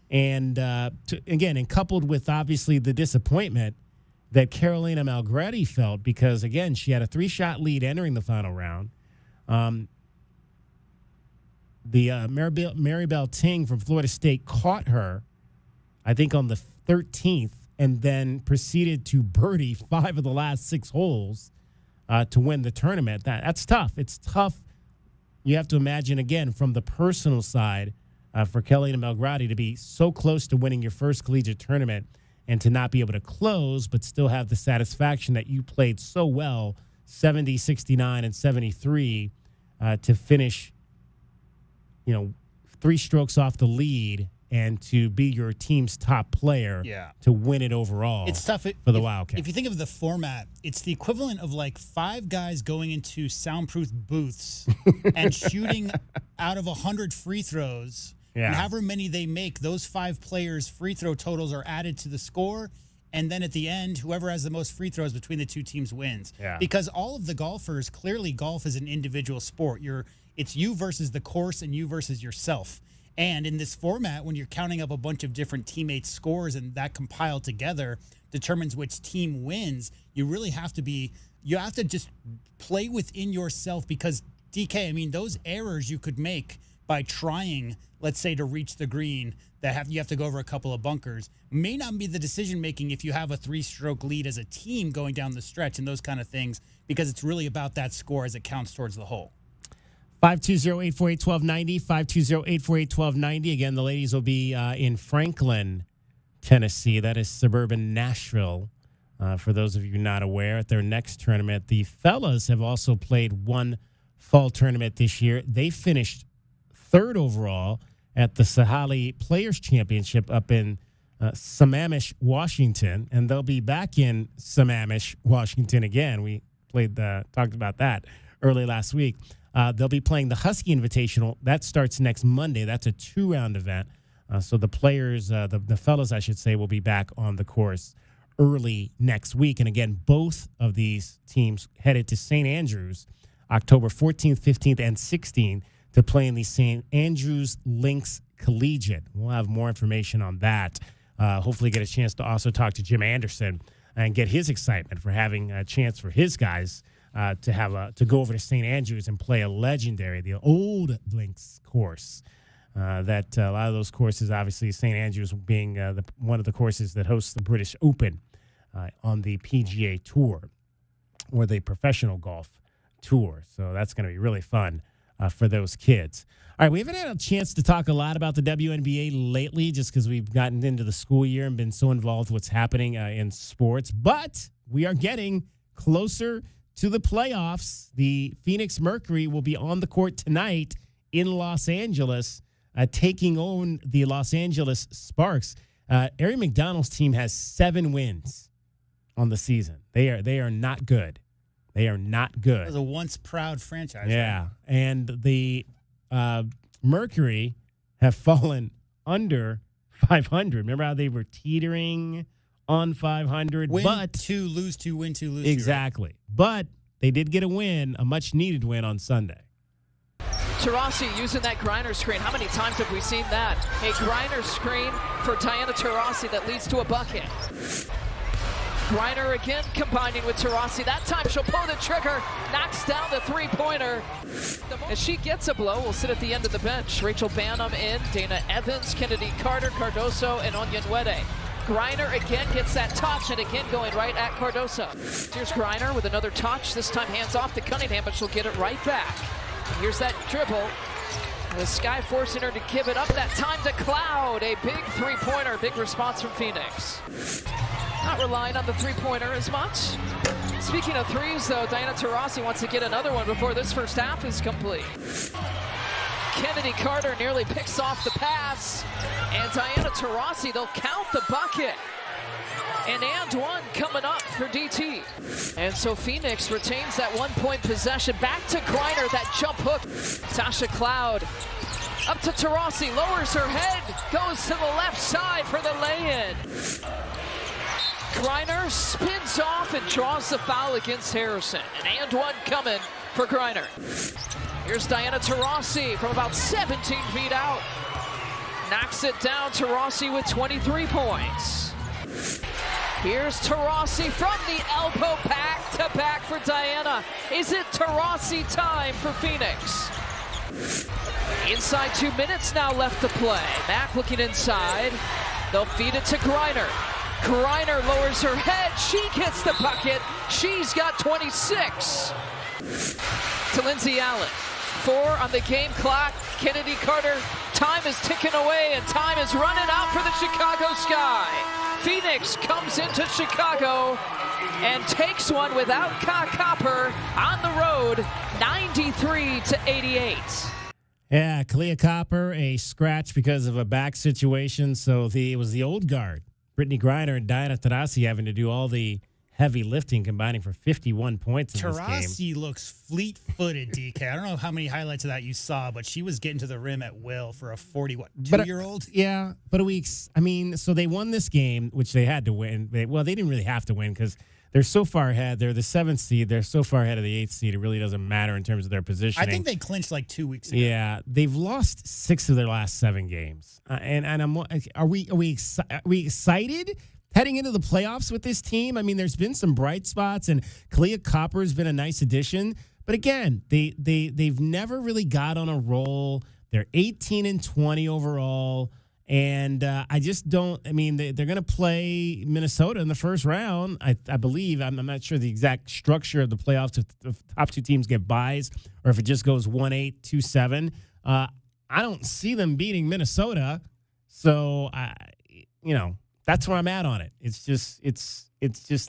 And and coupled with obviously the disappointment that Carolina Malgretti felt, because again, she had a 3-shot lead entering the final round. Maribel Ting from Florida State caught her, I think, on the 13th, and then proceeded to birdie 5 of the last 6 holes to win the tournament. That's tough. It's tough. You have to imagine, again, from the personal side, for Carolina Malgretti to be so close to winning your first collegiate tournament and to not be able to close, but still have the satisfaction that you played so well, 70, 69, and 73, to finish, 3 strokes off the lead and to be your team's top player to win it overall. It's tough for the Wildcats. If you think of the format, it's the equivalent of like 5 guys going into soundproof booths and shooting out of 100 free throws. Yeah. And however many they make, those 5 players' free throw totals are added to the score. And then at the end, whoever has the most free throws between the 2 teams wins. Yeah. Because all of the golfers, clearly golf is an individual sport. It's you versus the course and you versus yourself. And in this format, when you're counting up a bunch of different teammates' scores and that compiled together determines which team wins, you really have to just play within yourself because, DK, I mean, those errors you could make by trying, let's say, to reach the green, you have to go over a couple of bunkers, may not be the decision-making if you have a 3-stroke lead as a team going down the stretch and those kind of things, because it's really about that score as it counts towards the hole. 520-848-1290, 520-848-1290. Again, the ladies will be in Franklin, Tennessee. That is suburban Nashville, for those of you not aware, at their next tournament. The fellas have also played one fall tournament this year. They finished 3rd overall at the Sahali Players Championship up in Sammamish, Washington, and they'll be back in Sammamish, Washington again. We talked about that early last week. They'll be playing the Husky Invitational. That starts next Monday. That's a 2-round event. So the players, the fellas, I should say, will be back on the course early next week. And again, both of these teams headed to St. Andrews October 14th, 15th, and 16th to play in the St. Andrews Lynx Collegiate. We'll have more information on that. Hopefully get a chance to also talk to Jim Anderson and get his excitement for having a chance for his guys to go over to St. Andrews and play the old Lynx course. That a lot of those courses, obviously St. Andrews being one of the courses that hosts the British Open on the PGA Tour or the professional golf tour. So that's going to be really fun for those kids. All right, we haven't had a chance to talk a lot about the WNBA lately just because we've gotten into the school year and been so involved with what's happening in sports. But we are getting closer to the playoffs. The Phoenix Mercury will be on the court tonight in Los Angeles, taking on the Los Angeles Sparks. Ari McDonald's team has 7 wins on the season. They are not good. They are not good. It was a once proud franchise. Yeah, right? And the Mercury have fallen under 500. Remember how they were teetering on 500? Win 2, lose 2, win 2, lose 2. Exactly. Right? But they did get a win, a much-needed win on Sunday. Taurasi using that Griner screen. How many times have we seen that? A Griner screen for Diana Taurasi that leads to a bucket. Griner again combining with Taurasi. That time she'll pull the trigger, knocks down the 3-pointer. As she gets a blow, we'll sit at the end of the bench. Rachel Banham in, Dana Evans, Kennedy Carter, Cardoso, and Onyenwere. Griner again gets that touch, and again going right at Cardoso. Here's Griner with another touch, this time hands off to Cunningham, but she'll get it right back. And here's that dribble. The Sky forcing her to give it up, that time to Cloud. A big 3-pointer, big response from Phoenix. Not relying on the 3-pointer as much. Speaking of threes, though, Diana Taurasi wants to get another one before this first half is complete. Kennedy Carter nearly picks off the pass. And Diana Taurasi, they'll count the bucket. And one coming up for DT. And so Phoenix retains that 1-point possession. Back to Griner, that jump hook. Tasha Cloud up to Taurasi, lowers her head, goes to the left side for the lay-in. Griner spins off and draws the foul against Harrison. And one coming for Griner. Here's Diana Taurasi from about 17 feet out. Knocks it down, Taurasi with 23 points. Here's Taurasi from the elbow, back to back for Diana. Is it Taurasi time for Phoenix? Inside 2 minutes now left to play. Mack looking inside. They'll feed it to Griner. Griner lowers her head. She gets the bucket. She's got 26. To Lindsay Allen. 4 on the game clock. Kennedy Carter. Time is ticking away, and time is running out for the Chicago Sky. Phoenix comes into Chicago and takes one without Ka Copper on the road, 93-88. Yeah, Kalia Copper, a scratch because of a back situation. So it was the old guard, Brittany Griner and Diana Taurasi, having to do all the heavy lifting, combining for 51 points in this game. Taurasi looks fleet-footed, DK. I don't know how many highlights of that you saw, but she was getting to the rim at will for a 42-year-old. Yeah, but so they won this game, which they had to win. They didn't really have to win because they're so far ahead. They're the 7th seed. They're so far ahead of the 8th seed. It really doesn't matter in terms of their positioning. I think they clinched like 2 weeks ago. Yeah, they've lost 6 of their last 7 games. Are we excited heading into the playoffs with this team? I mean, there's been some bright spots, and Kalia Copper's been a nice addition. But again, they've never really got on a roll. They're 18-20 overall. And I just don't. I mean, they're going to play Minnesota in the first round, I believe. I'm not sure the exact structure of the playoffs, if the top 2 teams get byes or if it just goes 1-8, 2-7. I don't see them beating Minnesota. So, that's where I'm at on it. It's just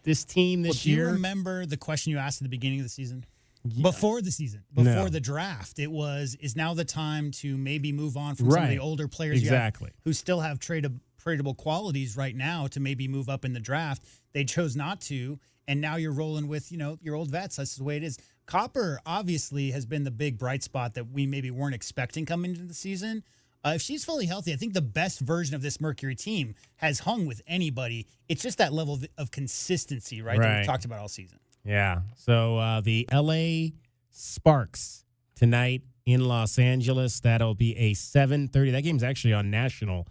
this team this year. Do you remember the question you asked at the beginning of the season? Yeah. Before the draft, it was, is now the time to maybe move on from some of the older players who still have tradable qualities right now to maybe move up in the draft. They chose not to, and now you're rolling with, your old vets. That's the way it is. Copper obviously has been the big bright spot that we maybe weren't expecting coming into the season. If she's fully healthy, I think the best version of this Mercury team has hung with anybody. It's just that level of consistency, right, that we've talked about all season. Yeah. So the LA Sparks tonight in Los Angeles. That'll be a 7:30. That game's actually on national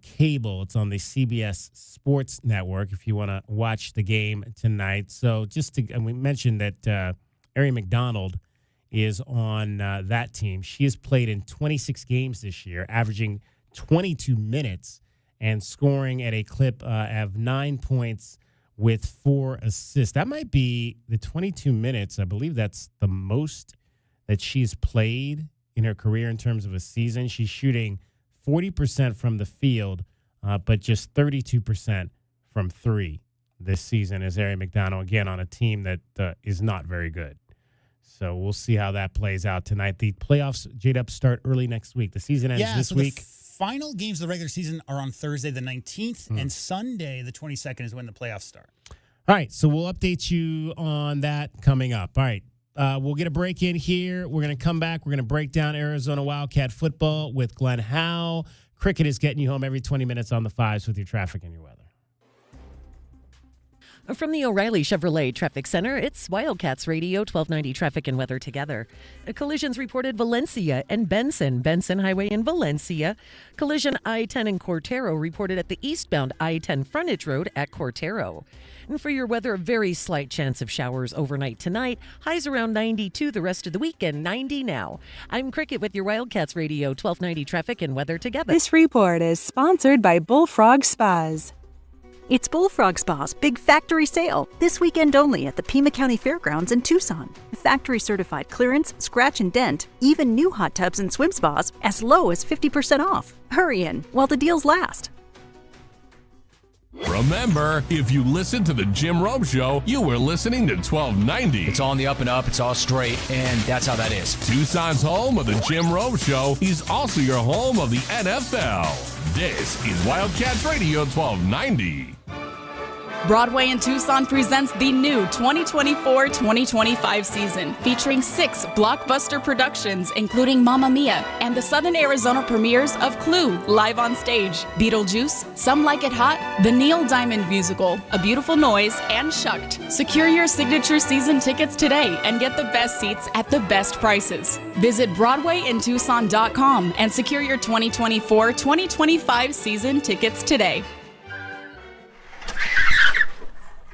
cable. It's on the CBS Sports Network if you want to watch the game tonight. So we mentioned that Ari McDonald is on that team. She has played in 26 games this year, averaging 22 minutes and scoring at a clip of 9 points with 4 assists. That might be the 22 minutes. I believe that's the most that she's played in her career in terms of a season. She's shooting 40% from the field, but just 32% from 3 this season as Ari McDonald, again, on a team that is not very good. So we'll see how that plays out tonight. The playoffs, J-Dub, start early next week. The season ends this week. Final games of the regular season are on Thursday the 19th, and Sunday the 22nd is when the playoffs start. All right, so we'll update you on that coming up. All right, we'll get a break in here. We're going to come back. We're going to break down Arizona Wildcat football with Glenn Howe. Cricket is getting you home every 20 minutes on the 5s with your traffic and your weather. From the O'Reilly Chevrolet Traffic Center, it's Wildcats Radio 1290 Traffic and Weather together. Collisions reported Valencia and Benson Highway in Valencia. Collision I-10 and Cortero reported at the eastbound I-10 frontage road at Cortero. And for your weather, a very slight chance of showers overnight tonight. Highs around 92 the rest of the weekend, 90 now. I'm Cricket with your Wildcats Radio 1290 Traffic and Weather together. This report is sponsored by Bullfrog Spas. It's Bullfrog Spa's Big Factory Sale, this weekend only at the Pima County Fairgrounds in Tucson. Factory certified clearance, scratch and dent, even new hot tubs and swim spas as low as 50% off. Hurry in while the deals last. Remember, if you listen to the Jim Rome Show, you were listening to 1290. It's on the up and up, it's all straight, and that's how that is. Tucson's home of the Jim Rome Show. He's also your home of the NFL. This is Wildcats Radio 1290. Broadway in Tucson presents the new 2024-2025 season, featuring 6 blockbuster productions, including Mamma Mia and the Southern Arizona premieres of Clue, live on stage, Beetlejuice, Some Like It Hot, the Neil Diamond Musical, A Beautiful Noise, and Shucked. Secure your signature season tickets today and get the best seats at the best prices. Visit BroadwayInTucson.com and secure your 2024-2025 season tickets today.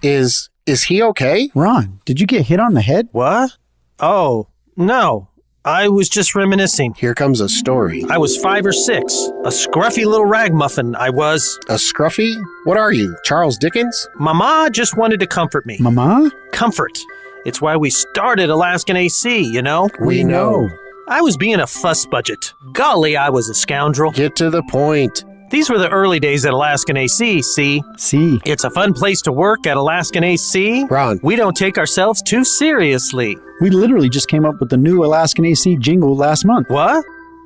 Is he okay? Ron, did you get hit on the head? What? Oh, no. I was just reminiscing. Here comes a story. I was 5 or 6. A scruffy little ragamuffin I was. A scruffy? What are you, Charles Dickens? Mama just wanted to comfort me. Mama? Comfort. It's why we started Alaskan AC, you know? We know. I was being a fuss budget. Golly, I was a scoundrel. Get to the point. These were the early days at Alaskan AC, see? See. It's a fun place to work at Alaskan AC. Ron. We don't take ourselves too seriously. We literally just came up with the new Alaskan AC jingle last month. What?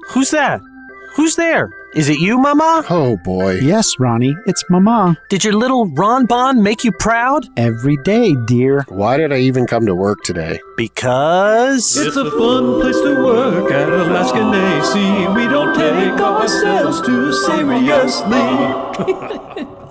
Who's that? Who's there? Is it you, Mama? Oh, boy. Yes, Ronnie, it's Mama. Did your little Ron Bon make you proud? Every day, dear. Why did I even come to work today? Because... It's a fun place to work at Alaskan AC. We don't take ourselves too seriously.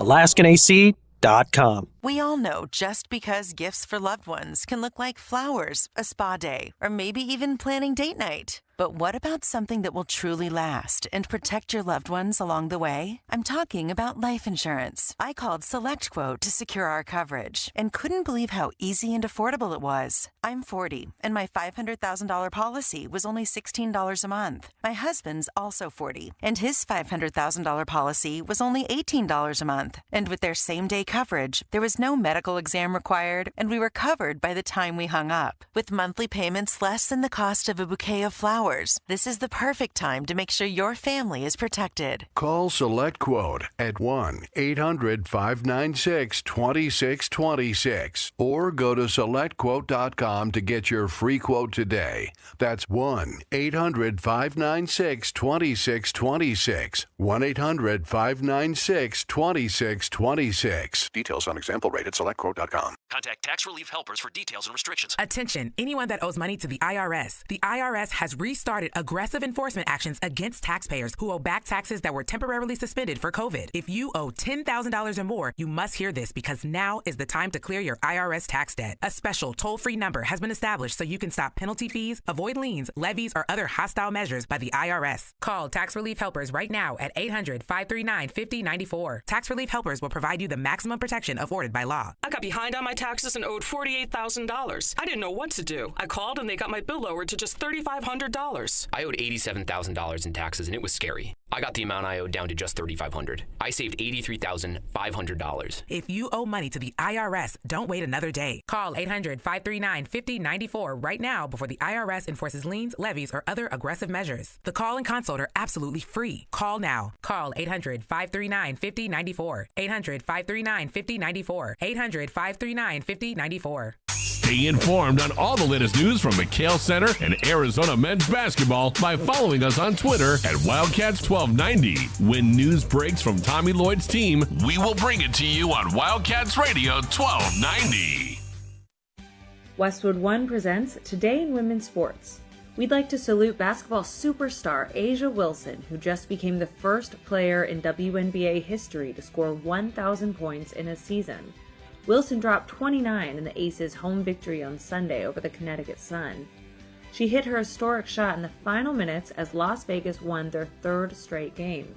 AlaskanAC.com. We all know just because gifts for loved ones can look like flowers, a spa day, or maybe even planning date night. But what about something that will truly last and protect your loved ones along the way? I'm talking about life insurance. I called SelectQuote to secure our coverage and couldn't believe how easy and affordable it was. I'm 40, and my $500,000 policy was only $16 a month. My husband's also 40, and his $500,000 policy was only $18 a month. And with their same-day coverage, there was no medical exam required, and we were covered by the time we hung up. With monthly payments less than the cost of a bouquet of flowers, this is the perfect time to make sure your family is protected. Call SelectQuote at 1-800-596-2626 or go to SelectQuote.com to get your free quote today. That's 1-800-596-2626. 1-800-596-2626. Details on example rate at SelectQuote.com. Contact Tax Relief Helpers for details and restrictions. Attention, anyone that owes money to the IRS. The IRS has restarted aggressive enforcement actions against taxpayers who owe back taxes that were temporarily suspended for COVID. If you owe $10,000 or more, you must hear this because now is the time to clear your IRS tax debt. A special toll-free number has been established so you can stop penalty fees, avoid liens, levies, or other hostile measures by the IRS. Call Tax Relief Helpers right now at 800-539-5094. Tax Relief Helpers will provide you the maximum protection afforded by law. I got behind on my taxes and owed $48,000. I didn't know what to do. I called and they got my bill lowered to just $3,500. I owed $87,000 in taxes and it was scary. I got the amount I owed down to just $3,500. I saved $83,500. If you owe money to the IRS, don't wait another day. Call 800-539-5094 right now before the IRS enforces liens, levies, or other aggressive measures. The call and consult are absolutely free. Call now. Call 800-539-5094. 800-539-5094. 800-539-5094. Stay informed on all the latest news from McHale Center and Arizona men's basketball by following us on Twitter at Wildcats1290. When news breaks from Tommy Lloyd's team, we will bring it to you on Wildcats Radio 1290. Westwood One presents Today in Women's Sports. We'd like to salute basketball superstar Asia Wilson, who just became the first player in WNBA history to score 1,000 points in a season. Wilson dropped 29 in the Aces' home victory on Sunday over the Connecticut Sun. She hit her historic shot in the final minutes as Las Vegas won their third straight game.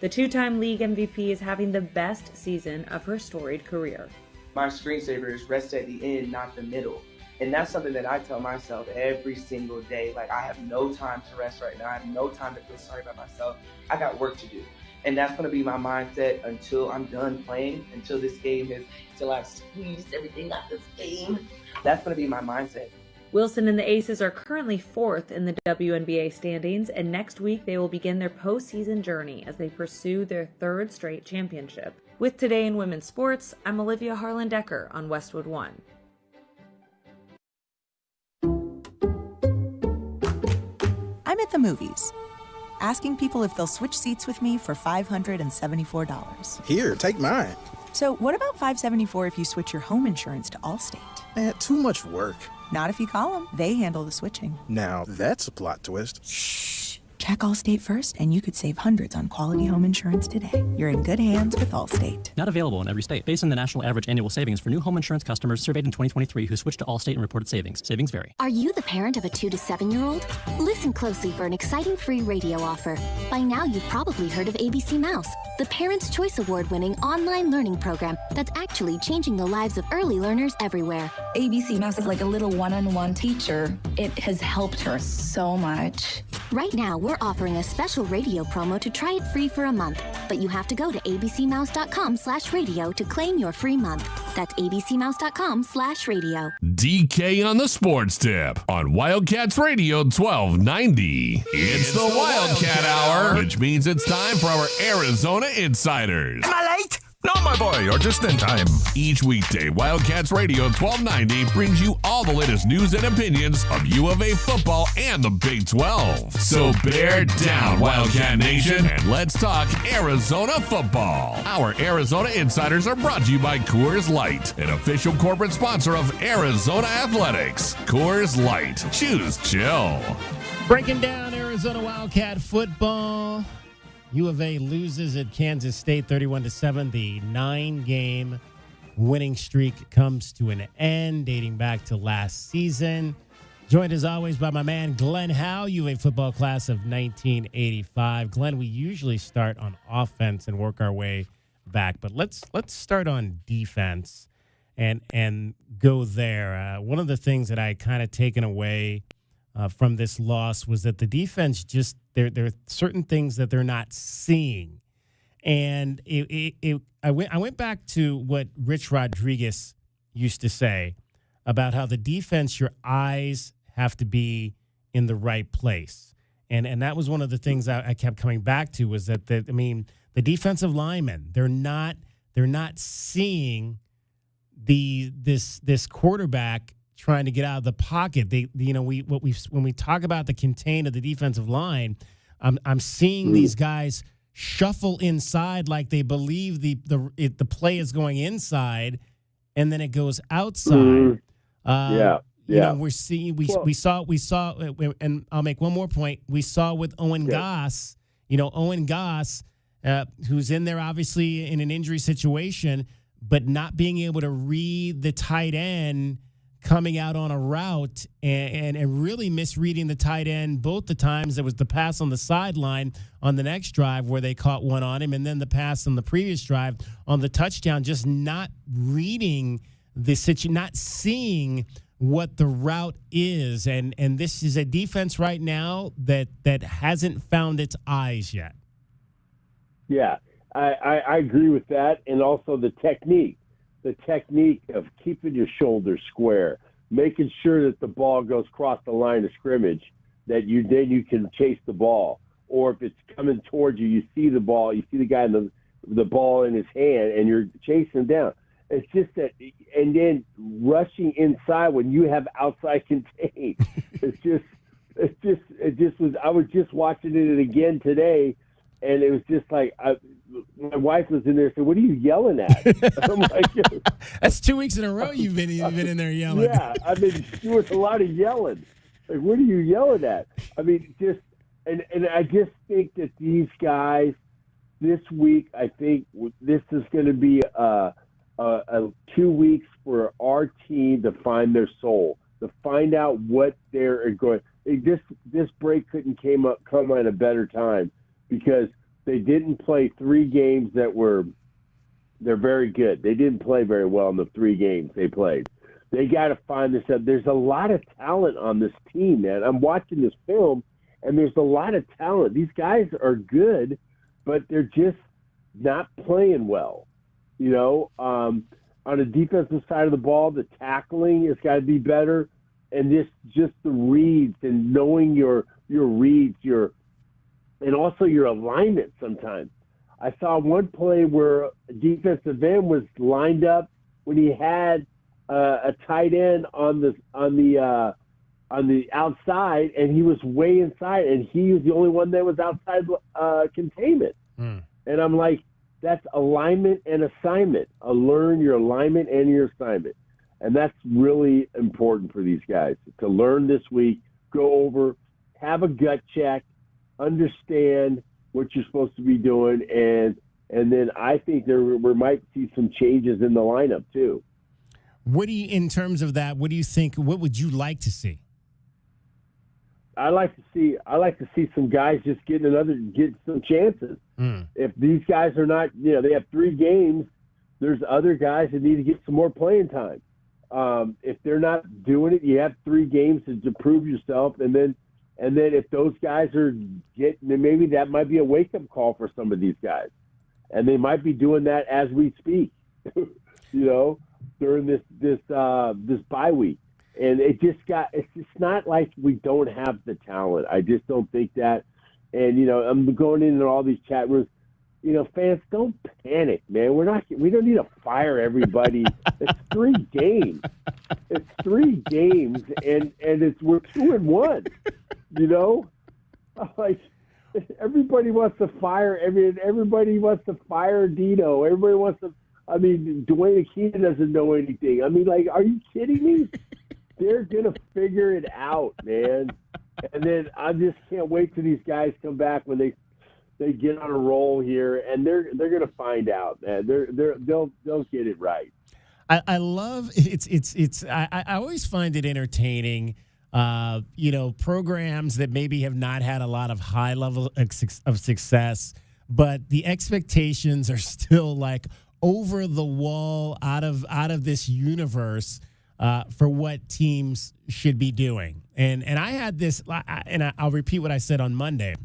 The two-time league MVP is having the best season of her storied career. My screensaver is rest at the end, not the middle. And that's something that I tell myself every single day. Like, I have no time to rest right now. I have no time to feel sorry about myself. I got work to do. And that's going to be my mindset until I'm done playing, until this game is, until I've squeezed everything out this game. That's going to be my mindset. Wilson and the Aces are currently 4th in the WNBA standings, and next week they will begin their postseason journey as they pursue their third straight championship. With Today in Women's Sports, I'm Olivia Harlan-Decker on Westwood One. I'm at the movies, asking people if they'll switch seats with me for $574. Here, take mine. So what about $574 if you switch your home insurance to Allstate? Too much work. Not if you call them. They handle the switching. Now, that's a plot twist. Shh. Check Allstate first, and you could save hundreds on quality home insurance today. You're in good hands with Allstate. Not available in every state. Based on the national average annual savings for new home insurance customers surveyed in 2023 who switched to Allstate and reported savings. Savings vary. Are you the parent of a 2 to 7-year-old? Listen closely for an exciting free radio offer. By now, you've probably heard of ABC Mouse, the Parents' Choice Award-winning online learning program that's actually changing the lives of early learners everywhere. ABC Mouse is like a little one-on-one teacher. It has helped her so much. Right now, we're offering a special radio promo to try it free for a month, but you have to go to abcmouse.com/radio to claim your free month. That's abcmouse.com/radio. DK on the Sports Tip on Wildcats Radio 1290. It's the Wildcat Hour, which means it's time for our Arizona Insiders. Am I late? No, my boy, you're just in time. Each weekday, Wildcats Radio 1290 brings you all the latest news and opinions of U of A football and the Big 12. So bear down, Wildcat Nation, and let's talk Arizona football. Our Arizona Insiders are brought to you by Coors Light, an official corporate sponsor of Arizona Athletics. Coors Light. Choose chill. Breaking down Arizona Wildcat football. U of A loses at Kansas State 31-7. The 9-game winning streak comes to an end, dating back to last season. Joined as always by my man Glenn Howe, U of A football class of 1985. Glenn, we usually start on offense and work our way back, but let's start on defense and go there. One of the things that I kind of taken away from this loss was that the defense just there are certain things that they're not seeing, and I went back to what Rich Rodriguez used to say about how the defense, your eyes have to be in the right place, and that was one of the things I kept coming back to was that the defensive linemen, they're not seeing this quarterback trying to get out of the pocket. When we talk about the contain of the defensive line, I'm seeing these guys shuffle inside like they believe the play is going inside, and then it goes outside. We saw, and I'll make one more point. We saw with Owen Goss, who's in there obviously in an injury situation, but not being able to read the tight end coming out on a route and really misreading the tight end both the times. There was the pass on the sideline on the next drive where they caught one on him, and then the pass on the previous drive on the touchdown, just not reading the situation, not seeing what the route is. And this is a defense right now that hasn't found its eyes yet. Yeah, I agree with that. And also the technique of keeping your shoulders square, making sure that the ball goes across the line of scrimmage, that you can chase the ball. Or if it's coming towards you, you see the ball, you see the guy in the ball in his hand, and you're chasing down. It's just that, and then rushing inside when you have outside contain. It just was. I was just watching it again today, and it was just like my wife was in there and said, "What are you yelling at?" I'm like, "That's 2 weeks in a row you've been in there yelling." Yeah, there was a lot of yelling. Like, what are you yelling at? And I just think that these guys this week, I think this is going to be a 2 weeks for our team to find their soul, to find out what they're going. This break couldn't come at a better time, because they didn't play 3 games they're very good. They didn't play very well in the 3 games they played. They got to find this out. There's a lot of talent on this team, man. I'm watching this film, and there's a lot of talent. These guys are good, but they're just not playing well. On the defensive side of the ball, the tackling has got to be better, and just the reads and knowing your reads, and also your alignment sometimes. I saw one play where a defensive end was lined up when he had a tight end on the outside, and he was way inside, and he was the only one that was outside containment. And I'm like, that's alignment and assignment. Learn your alignment and your assignment. And that's really important for these guys to learn this week, go over, have a gut check, understand what you're supposed to be doing, and then I think we might see some changes in the lineup too. In terms of that, what do you think? What would you like to see? I like to see some guys just get some chances. If these guys are not, they have 3 games, there's other guys that need to get some more playing time. If they're not doing it, you have 3 games to prove yourself, and then if those guys are then maybe that might be a wake-up call for some of these guys, and they might be doing that as we speak. during this bye week. And it's just not like we don't have the talent. I just don't think that. And, I'm going into all these chat rooms. Fans, don't panic, man. We don't need to fire everybody. It's 3 games. It's 3 games, and we're 2-1. Like everybody wants to fire. Everybody wants to fire Dino. Everybody wants to. I mean, Dwayne Akina doesn't know anything. I mean, like, are you kidding me? They're gonna figure it out, man. And then I just can't wait till these guys come back when they get on a roll here, and they're gonna find out, man. They'll get it right. I love it's I always find it entertaining. Programs that maybe have not had a lot of high level of success, but the expectations are still like over the wall, out of this universe for what teams should be doing. And I had this, and I'll repeat what I said on Monday.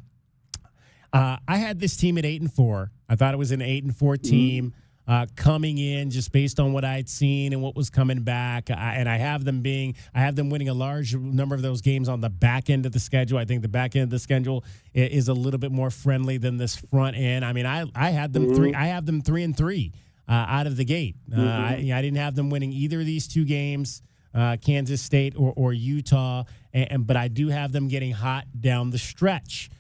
I had this team at 8-4. I thought it was an 8-4 team coming in just based on what I'd seen and what was coming back. And I have them winning a large number of those games on the back end of the schedule. I think the back end of the schedule is a little bit more friendly than this front end. I mean, I had them 3-3 out of the gate. I didn't have them winning either of these 2 games, Kansas State or Utah, but I do have them getting hot down the stretch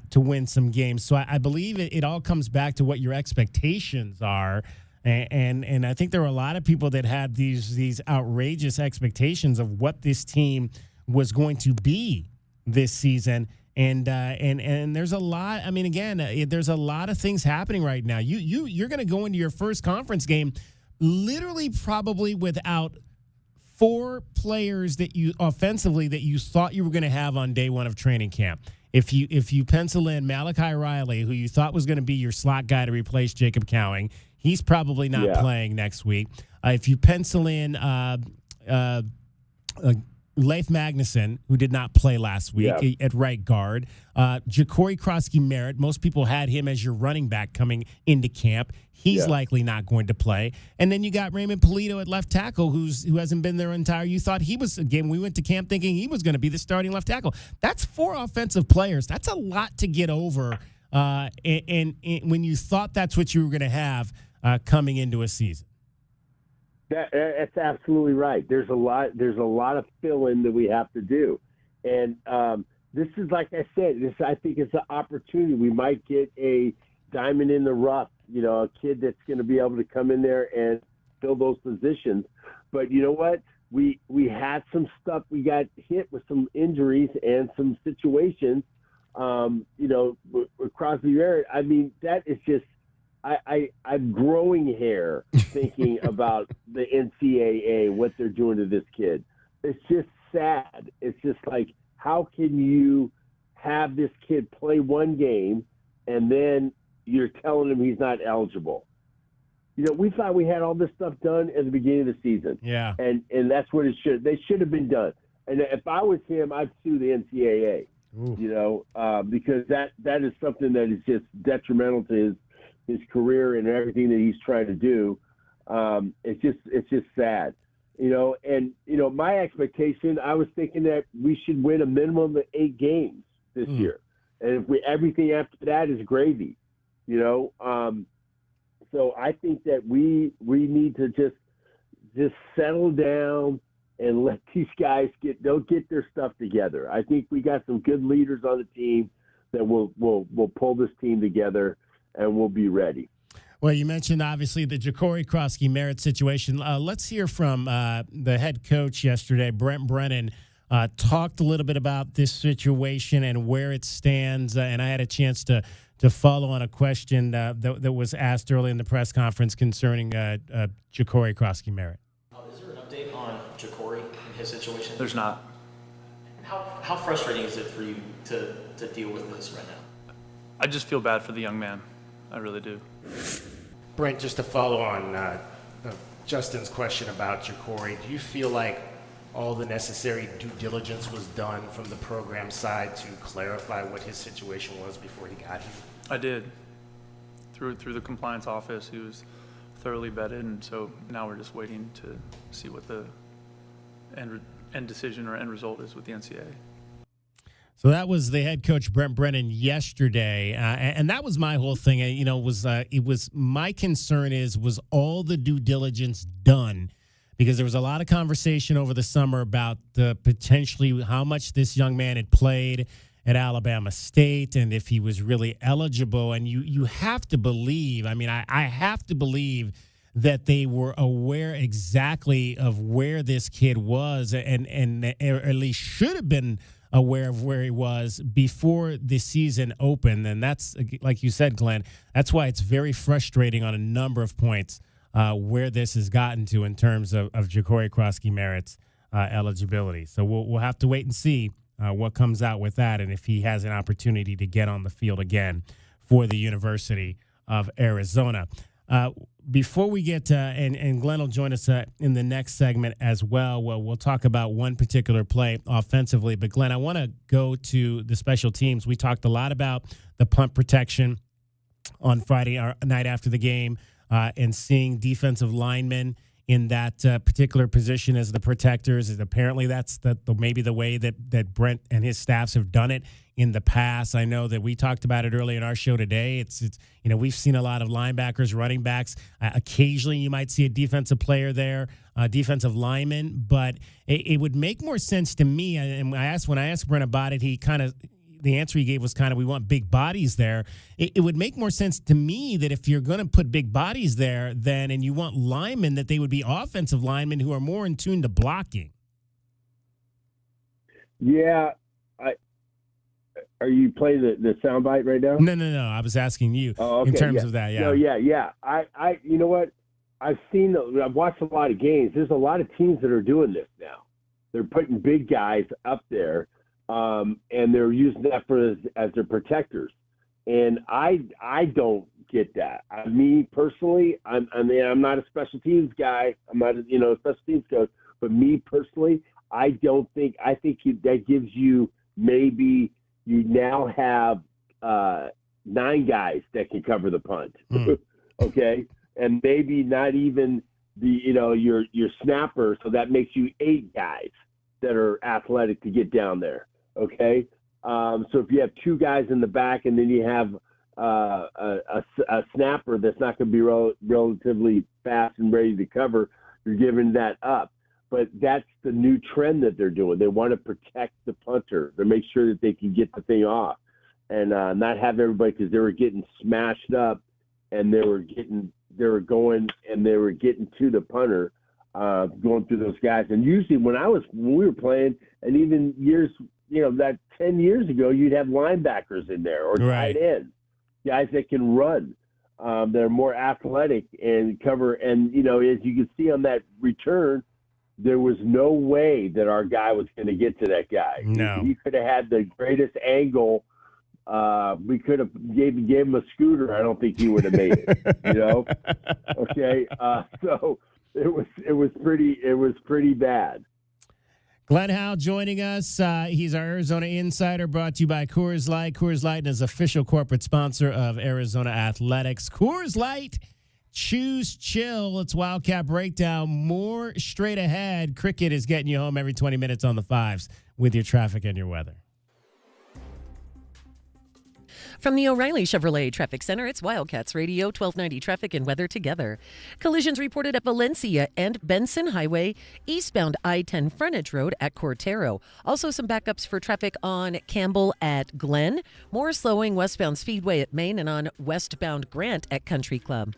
to win some games. So I believe it all comes back to what your expectations are. And I think there were a lot of people that had these outrageous expectations of what this team was going to be this season. And there's a lot. I mean, again, there's a lot of things happening right now. You're going to go into your first conference game literally probably without 4 players that you offensively that you thought you were going to have on day 1 of training camp. If you pencil in Malachi Riley, who you thought was going to be your slot guy to replace Jacob Cowing, he's probably not playing next week. If you pencil in Leif Magnuson, who did not play last week at right guard. Ja'Cory Krosky-Merritt, most people had him as your running back coming into camp. He's likely not going to play. And then you got Raymond Polito at left tackle, who hasn't been there entire. You thought he was, again, we went to camp thinking he was going to be the starting left tackle. That's 4 offensive players. That's a lot to get over. And when you thought that's what you were going to have coming into a season. That's absolutely right. There's a lot of fill-in that we have to do, and this is, like I said, I think it's an opportunity. We might get a diamond in the rough, a kid that's going to be able to come in there and fill those positions. But you know what? We had some stuff. We got hit with some injuries and some situations. With Crosby-Merritt. I mean, that is just. I'm growing hair thinking about the NCAA, what they're doing to this kid. It's just sad. It's just like, how can you have this kid play 1 game and then you're telling him he's not eligible? We thought we had all this stuff done at the beginning of the season. Yeah. And that's what they should have been done. And if I was him, I'd sue the NCAA, because that is something that is just detrimental to his career and everything that he's trying to do. It's just sad, and my expectation, I was thinking that we should win a minimum of 8 games this year. And if everything after that is gravy, so I think that we need to just settle down and let these guys get their stuff together. I think we got some good leaders on the team that will pull this team together, and we'll be ready. Well, you mentioned, obviously, the Ja'Cory Krosky-Merritt situation. Let's hear from the head coach yesterday, Brent Brennan, talked a little bit about this situation and where it stands. And I had a chance to follow on a question that was asked early in the press conference concerning Ja'Cory Krosky-Merritt. Is there an update on Ja'Cory and his situation? There's not. How frustrating is it for you to deal with this right now? I just feel bad for the young man. I really do. Brent, just to follow on Justin's question about Ja'Cory, do you feel like all the necessary due diligence was done from the program side to clarify what his situation was before he got here? I did. Through the compliance office, he was thoroughly vetted, and so now we're just waiting to see what the end decision or end result is with the NCAA. So that was the head coach, Brent Brennan, yesterday, and that was my whole thing. It was my concern was all the due diligence done, because there was a lot of conversation over the summer about potentially how much this young man had played at Alabama State and if he was really eligible. And you have to believe, I have to believe that they were aware exactly of where this kid was and or at least should have been aware of where he was before the season opened. And that's, like you said, Glenn, that's why it's very frustrating on a number of points where this has gotten to in terms of Ja'Cory Krosky-Merritt's eligibility. So we'll have to wait and see what comes out with that and if he has an opportunity to get on the field again for the University of Arizona. Before we get and Glenn will join us in the next segment as well. We'll talk about one particular play offensively. But, Glenn, I want to go to the special teams. We talked a lot about the punt protection on Friday night after the game and seeing defensive linemen in that particular position as the protectors. Apparently that's maybe the way that Brent and his staffs have done it in the past. I know that we talked about it earlier in our show today. It's we've seen a lot of linebackers, running backs. Occasionally you might see a defensive player there, defensive lineman, but it would make more sense to me. And when I asked Brent about it, the answer he gave was we want big bodies there. It would make more sense to me that if you're going to put big bodies there, and you want linemen, that they would be offensive linemen who are more in tune to blocking. Yeah. Are you playing the soundbite right now? No. I was asking you in terms of that. Yeah. No, yeah. I you know what? I've watched a lot of games. There's a lot of teams that are doing this now. They're putting big guys up there. And they're using that as their protectors, and I don't get that. Me personally, I'm not a special teams guy. I'm not a special teams coach, but me personally, I think that gives you maybe you now have 9 guys that can cover the punt, okay, and maybe not even your snapper, so that makes you 8 guys that are athletic to get down there. Okay, so if you have 2 guys in the back and then you have a snapper that's not going to be relatively fast and ready to cover, you're giving that up. But that's the new trend that they're doing. They want to protect the punter. They make sure that they can get the thing off and not have everybody, because they were getting smashed up and they were getting to the punter, going through those guys. And usually when we were playing, and even years, that 10 years ago, you'd have linebackers in there or tight ends, guys that can run. They're more athletic and cover. And, as you can see on that return, there was no way that our guy was going to get to that guy. No. He could have had the greatest angle. We could have gave him a scooter. I don't think he would have made it, Okay. So it was pretty bad. Glenn Howe joining us. He's our Arizona Insider, brought to you by Coors Light. Coors Light is official corporate sponsor of Arizona Athletics. Coors Light, choose chill. It's Wildcat Breakdown. More straight ahead. Cricket is getting you home every 20 minutes on the 5s with your traffic and your weather. From the O'Reilly Chevrolet Traffic Center, it's Wildcats Radio, 1290 traffic and weather together. Collisions reported at Valencia and Benson Highway, eastbound I-10 frontage road at Cortero. Also some backups for traffic on Campbell at Glen. More slowing westbound Speedway at Maine and on westbound Grant at Country Club.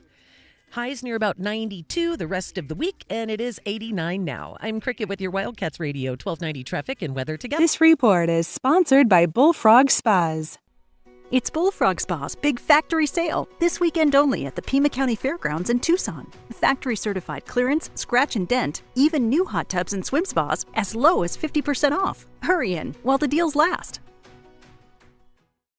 Highs near about 92 the rest of the week, and it is 89 now. I'm Cricket with your Wildcats Radio, 1290 traffic and weather together. This report is sponsored by Bullfrog Spas. It's Bullfrog Spa's big factory sale, this weekend only at the Pima County Fairgrounds in Tucson. Factory certified clearance, scratch and dent, even new hot tubs and swim spas as low as 50% off. Hurry in while the deals last.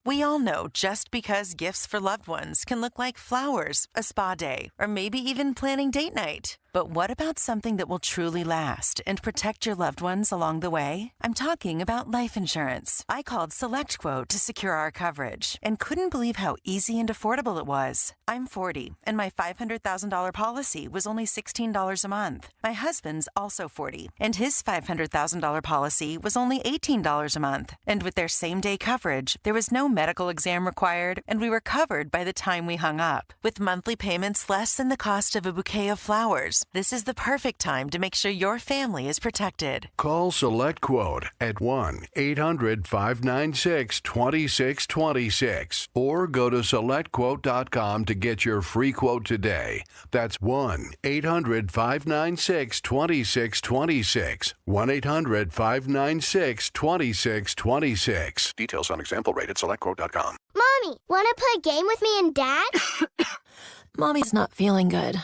We all know just because gifts for loved ones can look like flowers, a spa day, or maybe even planning date night. But what about something that will truly last and protect your loved ones along the way? I'm talking about life insurance. I called SelectQuote to secure our coverage and couldn't believe how easy and affordable it was. I'm 40, and my $500,000 policy was only $16 a month. My husband's also 40, and his $500,000 policy was only $18 a month. And with their same-day coverage, there was no medical exam required, and we were covered by the time we hung up. With monthly payments less than the cost of a bouquet of flowers, this is the perfect time to make sure your family is protected. Call SelectQuote at 1-800-596-2626 or go to SelectQuote.com to get your free quote today. That's 1-800-596-2626. 1-800-596-2626. Details on example rate at SelectQuote.com. Mommy, want to play a game with me and Dad? Mommy's not feeling good.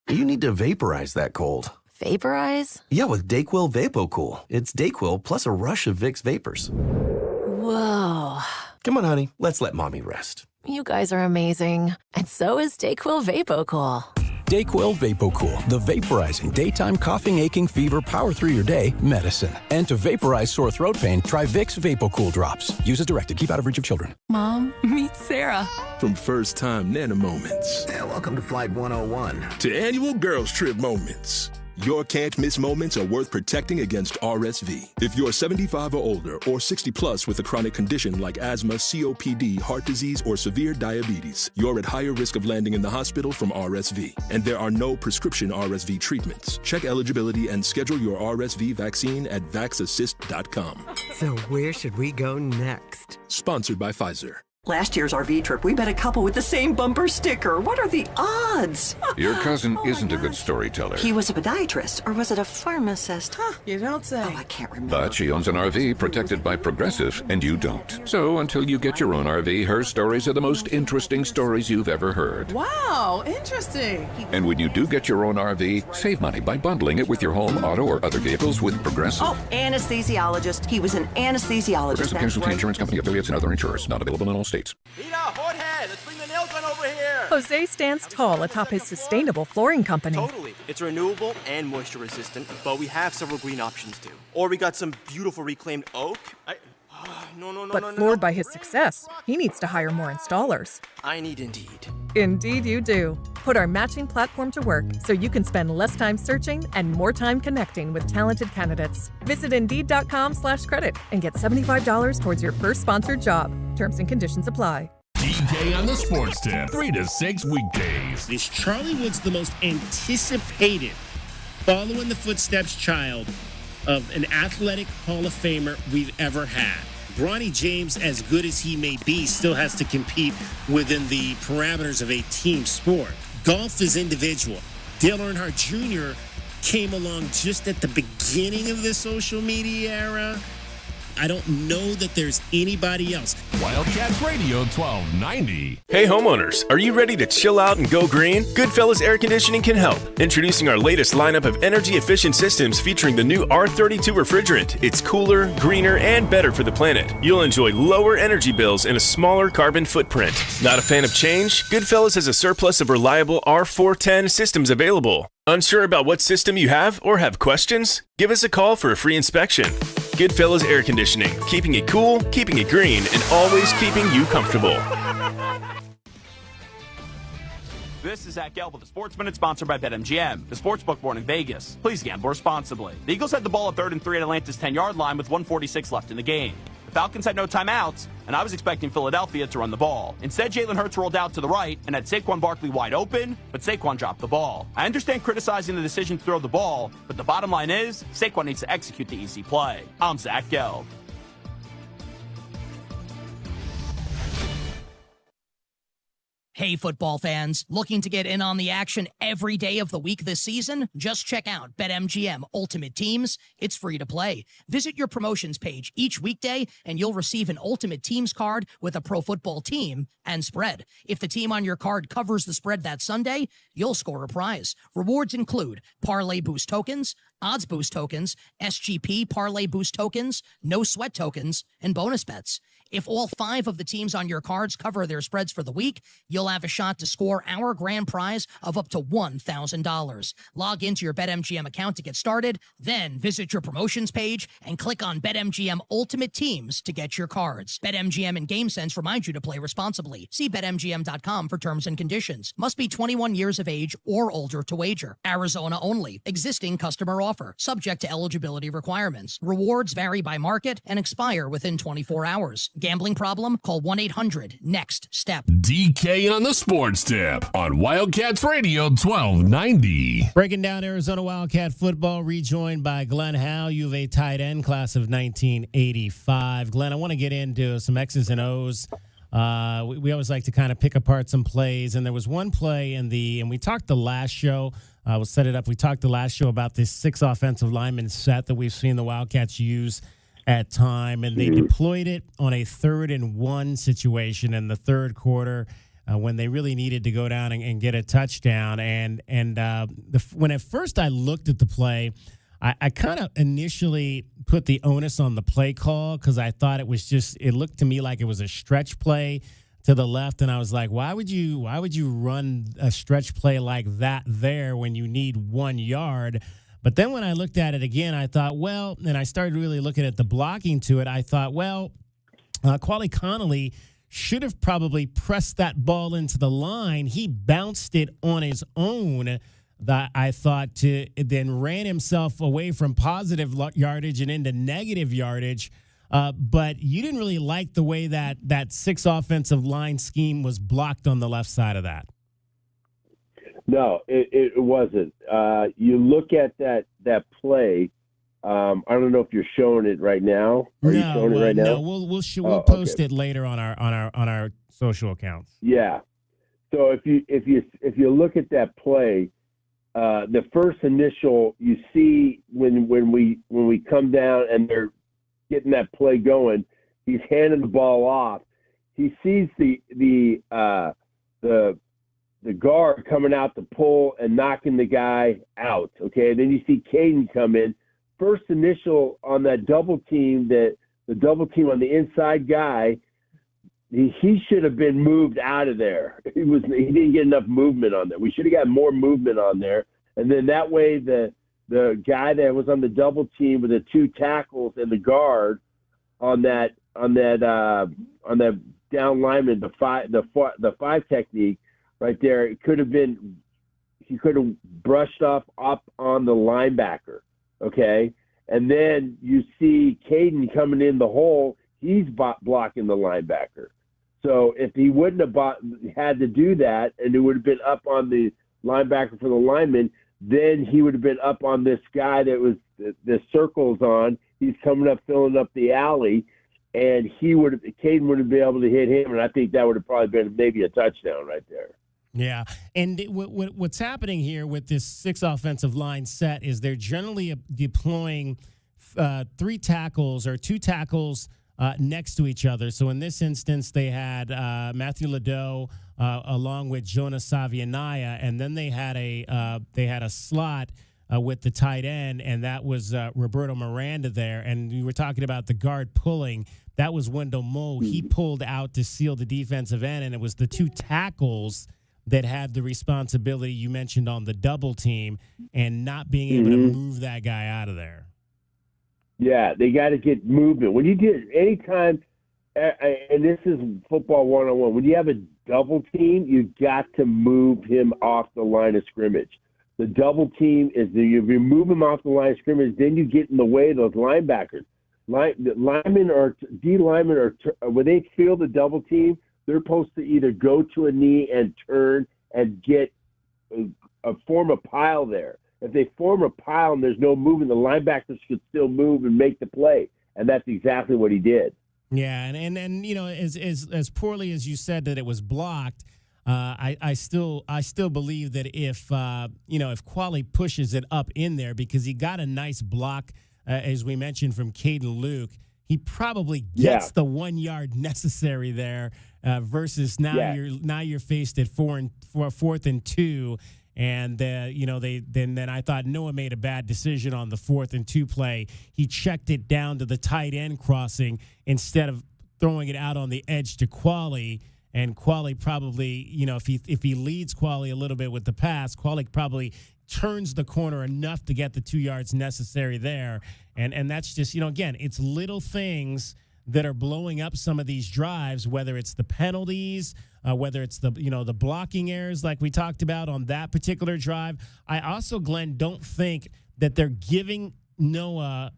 You need to vaporize that cold. Vaporize? Yeah, with DayQuil VapoCool. It's DayQuil plus a rush of Vicks vapors. Whoa. Come on, honey. Let's let Mommy rest. You guys are amazing. And so is DayQuil VapoCool. DayQuil VapoCool, the vaporizing daytime coughing, aching, fever, power through your day medicine. And to vaporize sore throat pain, try Vicks VapoCool drops. Use as directed. Keep out of reach of children. Mom, meet Sarah. From first-time Nana moments. And welcome to Flight 101. To annual girls trip moments. Your can't-miss moments are worth protecting against RSV. If you're 75 or older or 60 plus with a chronic condition like asthma, COPD, heart disease, or severe diabetes, you're at higher risk of landing in the hospital from RSV. And there are no prescription RSV treatments. Check eligibility and schedule your RSV vaccine at vaxassist.com. So where should we go next? Sponsored by Pfizer. Last year's RV trip, we met a couple with the same bumper sticker. What are the odds? Your cousin isn't a good storyteller. He was a podiatrist, or was it a pharmacist? Huh, you don't say. Oh, I can't remember. But she owns an RV protected by Progressive, and you don't. So until you get your own RV, her stories are the most interesting stories you've ever heard. Wow, interesting. And when you do get your own RV, save money by bundling it with your home, auto, or other vehicles with Progressive. Oh, anesthesiologist. He was an anesthesiologist. Progressive Casualty Insurance Company, affiliates, and other insurers. Not available in all states. Rita, Jorge, let's bring the nail gun over here. Jose stands tall atop his sustainable flooring company. Totally. It's renewable and moisture resistant, but we have several green options too. Or we got some beautiful reclaimed oak. But floored by his success, he needs to hire more installers. I need Indeed. Indeed you do. Put our matching platform to work so you can spend less time searching and more time connecting with talented candidates. Visit Indeed.com/credit and get $75 towards your first sponsored job. Terms and conditions apply. DK on the Sports Tip, 3 to 6 weekdays. Is Charlie Woods the most anticipated, follow in the footsteps child of an athletic Hall of Famer we've ever had? Bronny James, as good as he may be, still has to compete within the parameters of a team sport. Golf is individual. Dale Earnhardt Jr. came along just at the beginning of the social media era. I don't know that there's anybody else. Wildcats Radio 1290. Hey homeowners, are you ready to chill out and go green? Goodfellas Air Conditioning can help. Introducing our latest lineup of energy-efficient systems featuring the new R32 refrigerant. It's cooler, greener, and better for the planet. You'll enjoy lower energy bills and a smaller carbon footprint. Not a fan of change? Goodfellas has a surplus of reliable R410 systems available. Unsure about what system you have or have questions? Give us a call for a free inspection. Goodfellas Air Conditioning, keeping it cool, keeping it green, and always keeping you comfortable. This is Zach Gelb with the Sports Minute, sponsored by BetMGM, the sportsbook born in Vegas. Please gamble responsibly. The Eagles had the ball at 3rd and 3 at Atlanta's 10-yard line with 1:46 left in the game. The Falcons had no timeouts, and I was expecting Philadelphia to run the ball. Instead, Jalen Hurts rolled out to the right and had Saquon Barkley wide open, but Saquon dropped the ball. I understand criticizing the decision to throw the ball, but the bottom line is Saquon needs to execute the easy play. I'm Zach Gelb. Hey, football fans, looking to get in on the action every day of the week this season? Just check out BetMGM Ultimate Teams. It's free to play. Visit your promotions page each weekday, and you'll receive an Ultimate Teams card with a pro football team and spread. If the team on your card covers the spread that Sunday, you'll score a prize. Rewards include Parlay Boost tokens, Odds Boost tokens, SGP Parlay Boost tokens, No Sweat tokens, and bonus bets. If all 5 of the teams on your cards cover their spreads for the week, you'll have a shot to score our grand prize of up to $1,000. Log into your BetMGM account to get started, then visit your promotions page and click on BetMGM Ultimate Teams to get your cards. BetMGM and GameSense remind you to play responsibly. See BetMGM.com for terms and conditions. Must be 21 years of age or older to wager. Arizona only. Existing customer offer. Subject to eligibility requirements. Rewards vary by market and expire within 24 hours. Gambling problem? Call 1-800-NEXT-STEP. DK on the Sports Tip on Wildcats Radio 1290. Breaking down Arizona Wildcat football, rejoined by Glenn Howe, U of A tight end, class of 1985. Glenn, I want to get into some X's and O's. We always like to kind of pick apart some plays, and there was one play and we talked the last show. We'll set it up. We talked the last show about this 6 offensive lineman set that we've seen the Wildcats use at time, and they deployed it on a 3rd and 1 situation in the third quarter when they really needed to go down and get a touchdown. When at first I looked at the play, I kind of initially put the onus on the play call because I thought it looked to me like it was a stretch play to the left, and I was like, why would you run a stretch play like that there when you need 1 yard? But then when I looked at it again, I thought, and I started really looking at the blocking to it, I thought, Quali Connolly should have probably pressed that ball into the line. He bounced it on his own, that I thought, then ran himself away from positive yardage and into negative yardage. But you didn't really like the way that 6 offensive line scheme was blocked on the left side of that. No, it wasn't. You look at that play. I don't know if you're showing it right now. Are you showing it right now? No, we'll post it later on our social accounts. Yeah. So if you look at that play, the first initial you see when we come down and they're getting that play going, he's handing the ball off. He sees the guard coming out to pull and knocking the guy out. Okay, then you see Caden come in. First initial on that double team, the double team on the inside guy, he should have been moved out of there. He didn't get enough movement on there. We should have got more movement on there. And then that way the guy that was on the double team with the 2 tackles and the guard on that down lineman, the 5 technique right there, he could have brushed up on the linebacker. Okay. And then you see Caden coming in the hole. He's blocking the linebacker. So if he wouldn't have had to do that, and it would have been up on the linebacker for the lineman, then he would have been up on this guy that was the circles on. He's coming up, filling up the alley, and Caden would have been able to hit him, and I think that would have probably been maybe a touchdown right there. Yeah, and what's happening here with this 6 offensive line set is they're generally deploying 3 tackles or 2 tackles next to each other. So in this instance, they had Matthew Ladeau along with Jonas Savianaya, and then they had a slot with the tight end, and that was Roberto Miranda there. And we were talking about the guard pulling. That was Wendell Moe. He pulled out to seal the defensive end, and it was the 2 tackles that had the responsibility you mentioned on the double team and not being able to move that guy out of there. Yeah, they got to get movement. When you get anytime, and this is football 101, when you have a double team, you got to move him off the line of scrimmage. The double team is you remove him off the line of scrimmage, then you get in the way of those linebackers. Linemen or D linemen are when they feel the double team, they're supposed to either go to a knee and turn and get form a pile there. If they form a pile and there's no movement, the linebackers could still move and make the play, and that's exactly what he did. Yeah, and you know, as poorly as you said that it was blocked, I still believe that if Quali pushes it up in there, because he got a nice block, as we mentioned, from Caden Luke, he probably gets the 1 yard necessary there. Versus now you're faced at 4th and 2, and then I thought Noah made a bad decision on the 4th and 2 play. He checked it down to the tight end crossing instead of throwing it out on the edge to Qualley. And Qualley probably, if he leads Qualley a little bit with the pass, Qualley probably turns the corner enough to get the 2 yards necessary there. And that's just, again, it's little things that are blowing up some of these drives, whether it's the penalties, whether it's the blocking errors like we talked about on that particular drive. I also, Glenn, don't think that they're giving Noah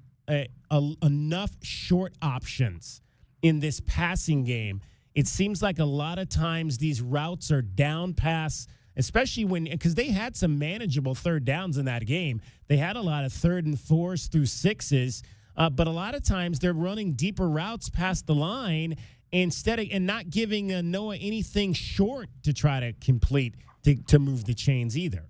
enough short options in this passing game. It seems like a lot of times these routes are down pass, especially because they had some manageable third downs in that game. They had a lot of 3rd and 4s through 6s, but a lot of times they're running deeper routes past the line and not giving Noah anything short to try to complete to move the chains either.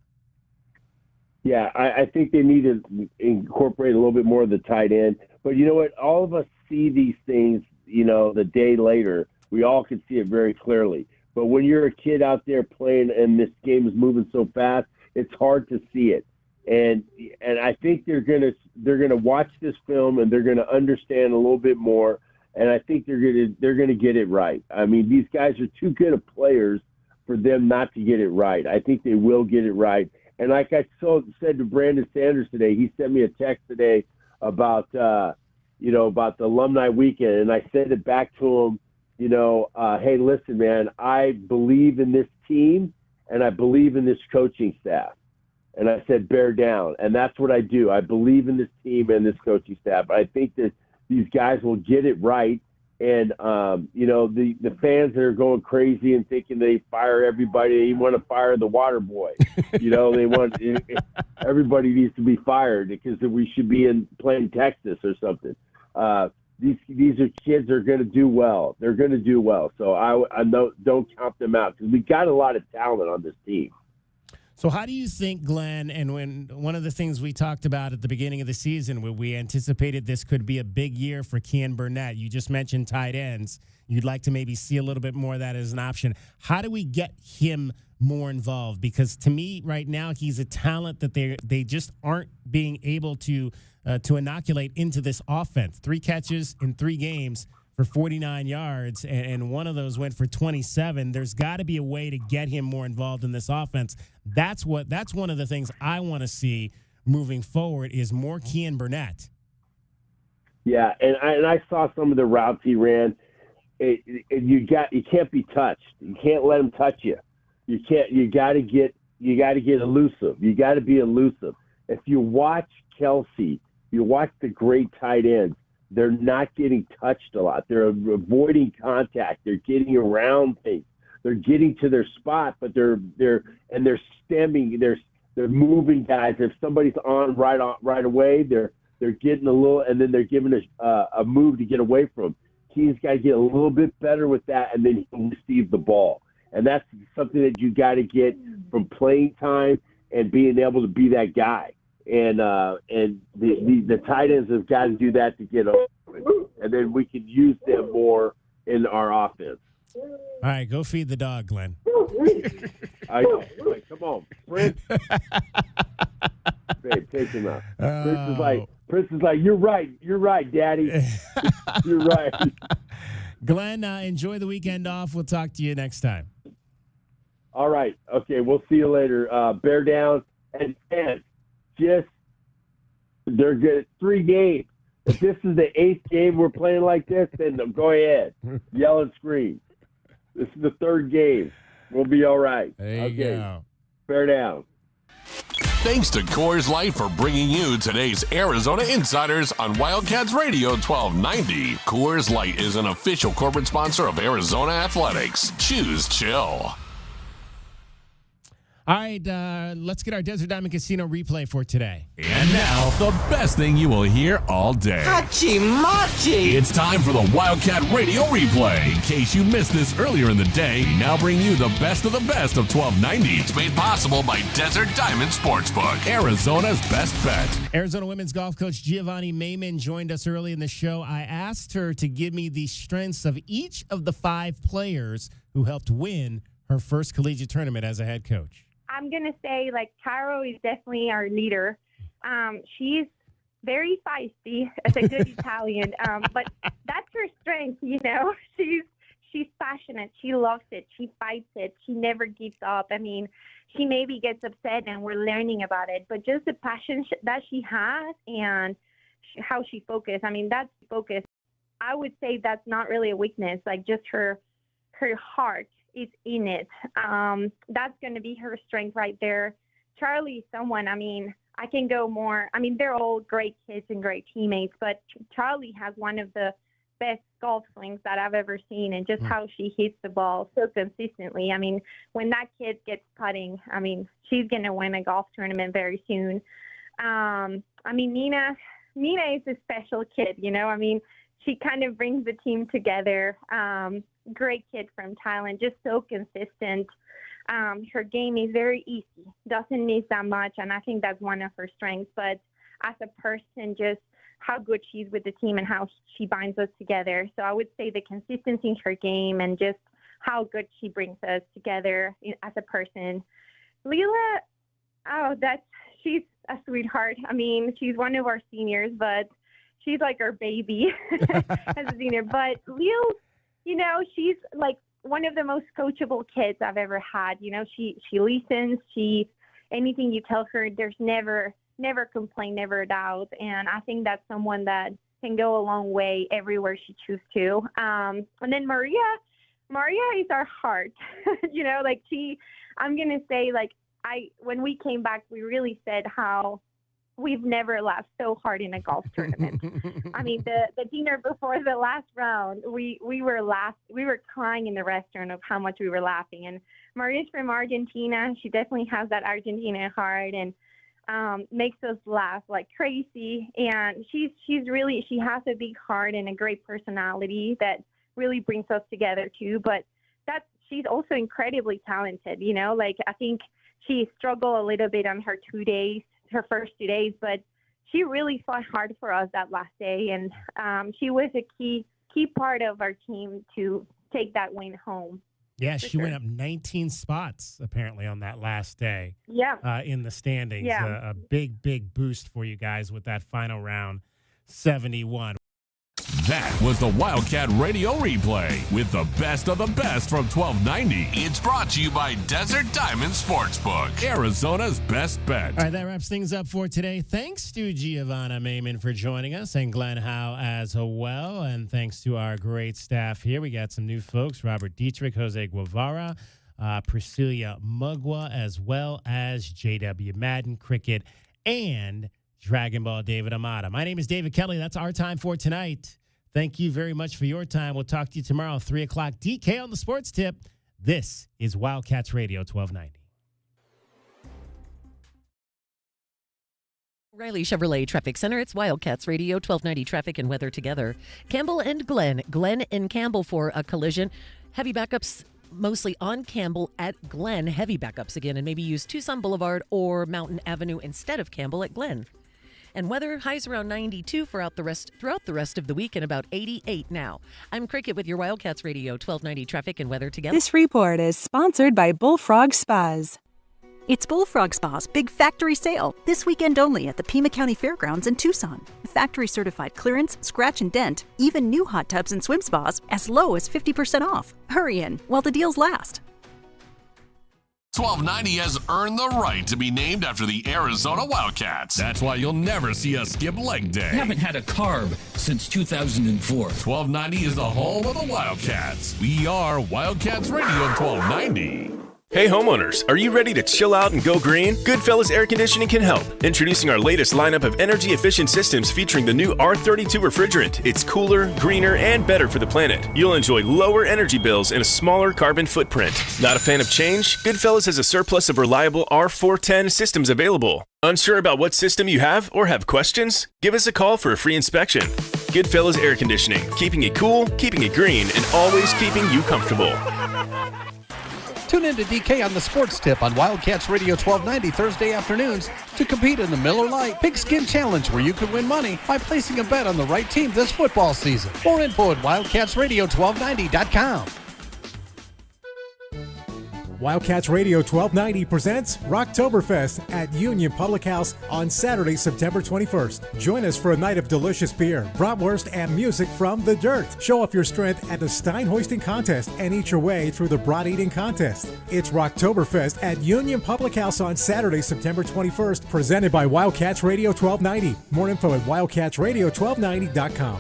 Yeah, I think they need to incorporate a little bit more of the tight end. But you know what? All of us see these things, the day later. We all can see it very clearly. But when you're a kid out there playing and this game is moving so fast, it's hard to see it. And I think they're gonna watch this film and they're gonna understand a little bit more. And I think they're gonna get it right. I mean, these guys are too good of players for them not to get it right. I think they will get it right. And like I said to Brandon Sanders today, he sent me a text today about about the alumni weekend, and I said it back to him. Hey, listen, man, I believe in this team and I believe in this coaching staff. And I said, bear down. And that's what I do. I believe in this team and this coaching staff. I think that these guys will get it right. And, the fans that are going crazy and thinking they fire everybody, they want to fire the water boy. They want everybody needs to be fired because we should be playing Texas or something. These are kids that are going to do well. They're going to do well. So I don't count them out because we got a lot of talent on this team. So how do you think, Glenn, and when one of the things we talked about at the beginning of the season when we anticipated this could be a big year for Kean Burnett, you just mentioned tight ends. You'd like to maybe see a little bit more of that as an option. How do we get him more involved? Because to me right now, he's a talent that they just aren't being able to inoculate into this offense. 3 catches in 3 games for 49 yards, and one of those went for 27. There's got to be a way to get him more involved in this offense. That's one of the things I want to see moving forward is more Kean Burnett. Yeah, and I saw some of the routes he ran. You can't be touched. You can't let him touch you. You can't. You got to get elusive. You got to be elusive. If you watch Kelsey, you watch the great tight ends. They're not getting touched a lot. They're avoiding contact. They're getting around things. They're getting to their spot, but they're stemming. They're moving guys. If somebody's on right away, they're getting a little, and then they're giving a move to get away from. He's got to get a little bit better with that, and then he can receive the ball. And that's something that you got to get from playing time and being able to be that guy. And the tight ends have got to do that to get open, and then we can use them more in our offense. All right, go feed the dog, Glenn. I know. Like, come on, Prince. Babe, take him out. Prince is like, you're right, Daddy. You're right. Glenn, enjoy the weekend off. We'll talk to you next time. All right. Okay, we'll see you later. Bear down and they're good. 3 games. If this is the 8th game we're playing like this, then go ahead. Yell and scream. This is the 3rd game. We'll be all right. There you go. Bear down. Thanks to Coors Light for bringing you today's Arizona Insiders on Wildcats Radio 1290. Coors Light is an official corporate sponsor of Arizona Athletics. Choose chill. All right, let's get our Desert Diamond Casino replay for today. And now, the best thing you will hear all day. Hachi-machi! It's time for the Wildcat Radio replay. In case you missed this earlier in the day, we now bring you the best of 1290. It's made possible by Desert Diamond Sportsbook, Arizona's best bet. Arizona women's golf coach Giovanni Mayman joined us early in the show. I asked her to give me the strengths of each of the 5 players who helped win her first collegiate tournament as a head coach. I'm going to say, Caro is definitely our leader. She's very feisty as a good Italian, but that's her strength. She's passionate. She loves it. She fights it. She never gives up. I mean, she maybe gets upset, and we're learning about it, but just the passion that she has and how she focuses. I mean, that's focus. I would say that's not really a weakness. Like, just her heart is in it. That's going to be her strength right there. Charlie's someone, I mean, I can go more. I mean, they're all great kids and great teammates, but Charlie has one of the best golf swings that I've ever seen, and just how she hits the ball so consistently. I mean, when that kid gets putting, I mean, she's going to win a golf tournament very soon. I mean, Nina is a special kid, I mean, she kind of brings the team together. Great kid from Thailand, just so consistent. Her game is very easy, doesn't miss that much, and I think that's one of her strengths. But as a person, just how good she's with the team and how she binds us together. So I would say the consistency in her game and just how good she brings us together as a person. Leela, she's a sweetheart. I mean, she's one of our seniors, but she's like our baby as a senior. But Leela, she's like one of the most coachable kids I've ever had. She listens. Anything you tell her, there's never complain, never doubt. And I think that's someone that can go a long way everywhere she chooses to. And then Maria is our heart. I'm going to say, when we came back, we really said how we've never laughed so hard in a golf tournament. I mean, the dinner before the last round, we were crying in the restaurant of how much we were laughing. And Maria's from Argentina. She definitely has that Argentina heart, and makes us laugh like crazy. And she has a big heart and a great personality that really brings us together too. But she's also incredibly talented. I think she struggled a little bit on her first 2 days, but she really fought hard for us that last day. And she was a key part of our team to take that win home. Yeah, she went up 19 spots, apparently, on that last day. Yeah. In the standings. Yeah. A big, big boost for you guys with that final round, 71. That was the Wildcat Radio Replay with the best of the best from 1290. It's brought to you by Desert Diamond Sportsbook, Arizona's best bet. All right, that wraps things up for today. Thanks to Giovanna Mayman for joining us, and Glenn Howe as well. And thanks to our great staff here. We got some new folks, Robert Dietrich, Jose Guevara, Priscilla Mugwa, as well as J.W. Madden, Cricket, and Dragon Ball David Amata. My name is David Kelly. That's our time for tonight. Thank you very much for your time. We'll talk to you tomorrow, 3 o'clock. DK on the Sports Tip. This is Wildcats Radio 1290. O'Reilly Chevrolet Traffic Center. It's Wildcats Radio 1290 traffic and weather together. Campbell and Glenn. Glenn and Campbell for a collision. Heavy backups mostly on Campbell at Glen. Heavy backups again, and maybe use Tucson Boulevard or Mountain Avenue instead of Campbell at Glen. And weather, highs around 92 throughout the rest of the week, and about 88 now. I'm Cricket with your Wildcats Radio 1290 traffic and weather together. This report is sponsored by Bullfrog Spas. It's Bullfrog Spa's big factory sale, this weekend only at the Pima County Fairgrounds in Tucson. Factory certified clearance, scratch and dent, even new hot tubs and swim spas as low as 50% off. Hurry in while the deals last. 1290 has earned the right to be named after the Arizona Wildcats. That's why you'll never see us skip leg day. Haven't had a carb since 2004. 1290 is the home of the Wildcats. We are Wildcats Radio 1290. Hey homeowners, are you ready to chill out and go green? Goodfellas Air Conditioning can help. Introducing our latest lineup of energy-efficient systems featuring the new R32 refrigerant. It's cooler, greener, and better for the planet. You'll enjoy lower energy bills and a smaller carbon footprint. Not a fan of change? Goodfellas has a surplus of reliable R410 systems available. Unsure about what system you have or have questions? Give us a call for a free inspection. Goodfellas Air Conditioning, keeping it cool, keeping it green, and always keeping you comfortable. Tune in to DK on the Sports Tip on Wildcats Radio 1290 Thursday afternoons to compete in the Miller Lite Pigskin Challenge, where you can win money by placing a bet on the right team this football season. More info at wildcatsradio1290.com. Wildcats Radio 1290 presents Rocktoberfest at Union Public House on Saturday, September 21st. Join us for a night of delicious beer, bratwurst, and music from the dirt. Show off your strength at the Stein Hoisting Contest and eat your way through the brat eating contest. It's Rocktoberfest at Union Public House on Saturday, September 21st, presented by Wildcats Radio 1290. More info at wildcatsradio1290.com.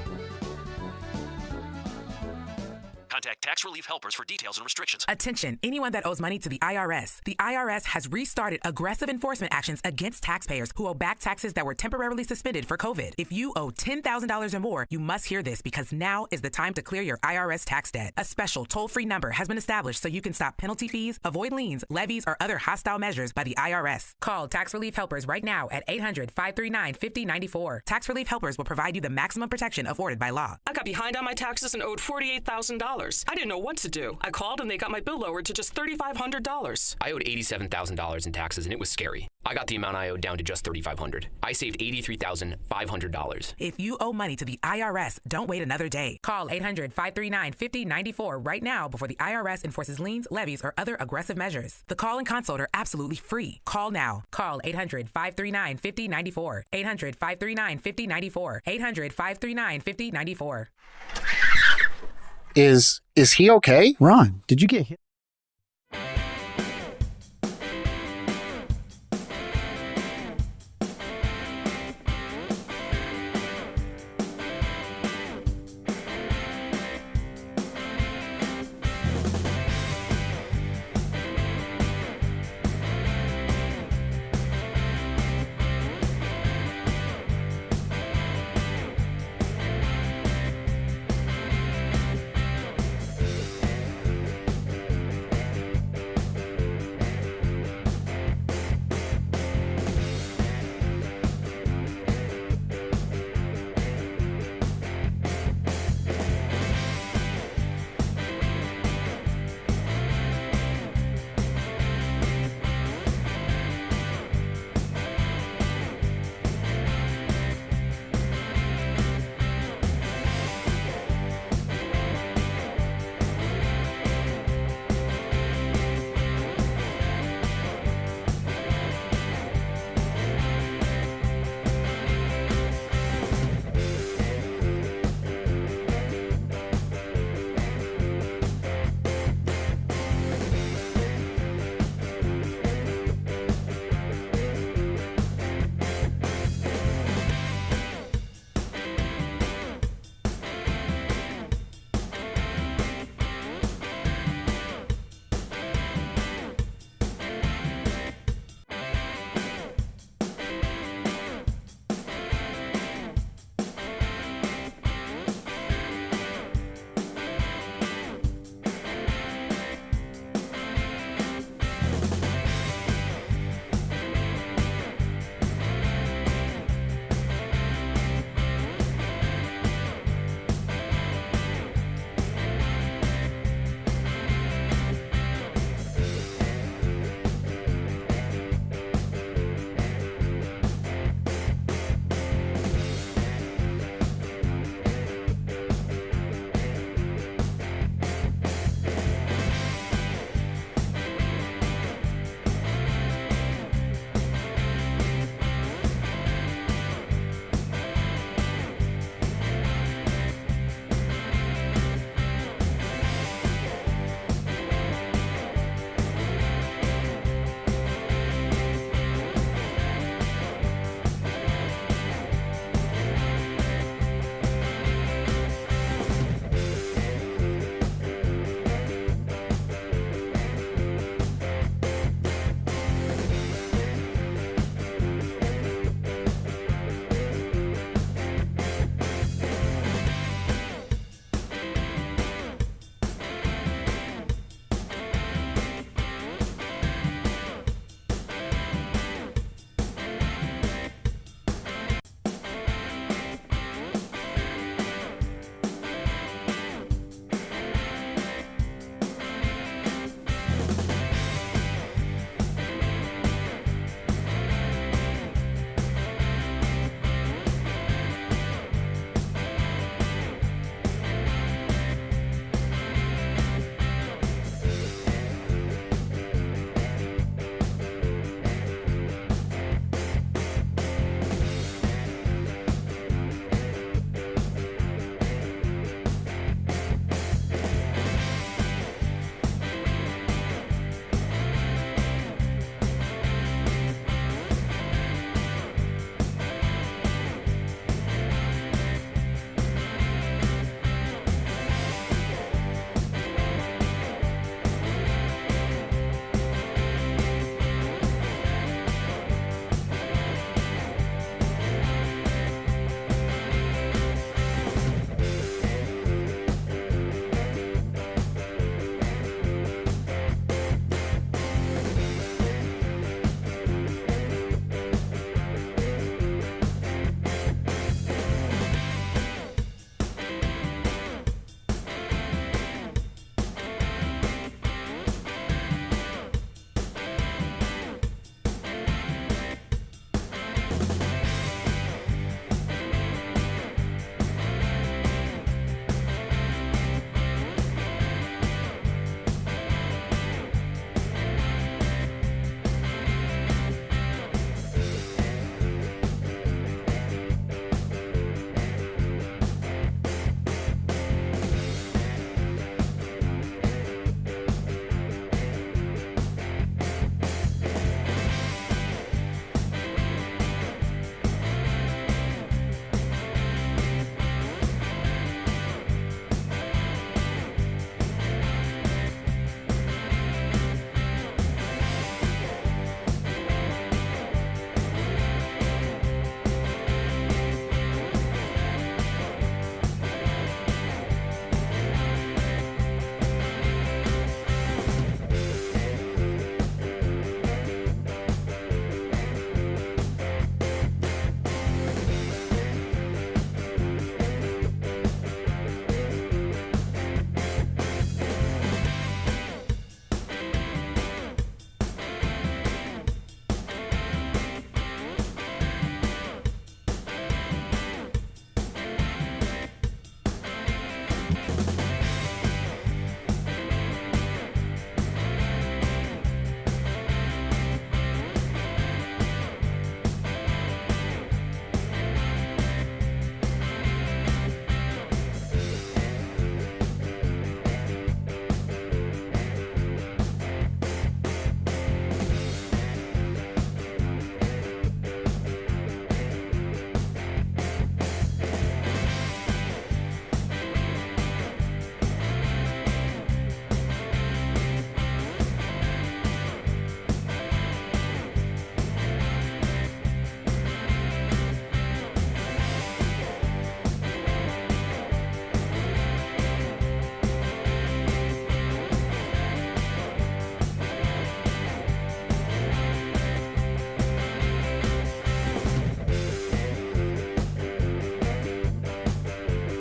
Contact Tax Relief Helpers for details and restrictions. Attention, anyone that owes money to the IRS. The IRS has restarted aggressive enforcement actions against taxpayers who owe back taxes that were temporarily suspended for COVID. If you owe $10,000 or more, you must hear this because now is the time to clear your IRS tax debt. A special toll-free number has been established so you can stop penalty fees, avoid liens, levies, or other hostile measures by the IRS. Call Tax Relief Helpers right now at 800-539-5094. Tax Relief Helpers will provide you the maximum protection afforded by law. I got behind on my taxes and owed $48,000. I didn't know what to do. I called and they got my bill lowered to just $3,500. I owed $87,000 in taxes and it was scary. I got the amount I owed down to just $3,500. I saved $83,500. If you owe money to the IRS, don't wait another day. Call 800-539-5094 right now before the IRS enforces liens, levies, or other aggressive measures. The call and consult are absolutely free. Call now. Call 800-539-5094. 800-539-5094. 800-539-5094. Is he okay? Ron, did you get hit?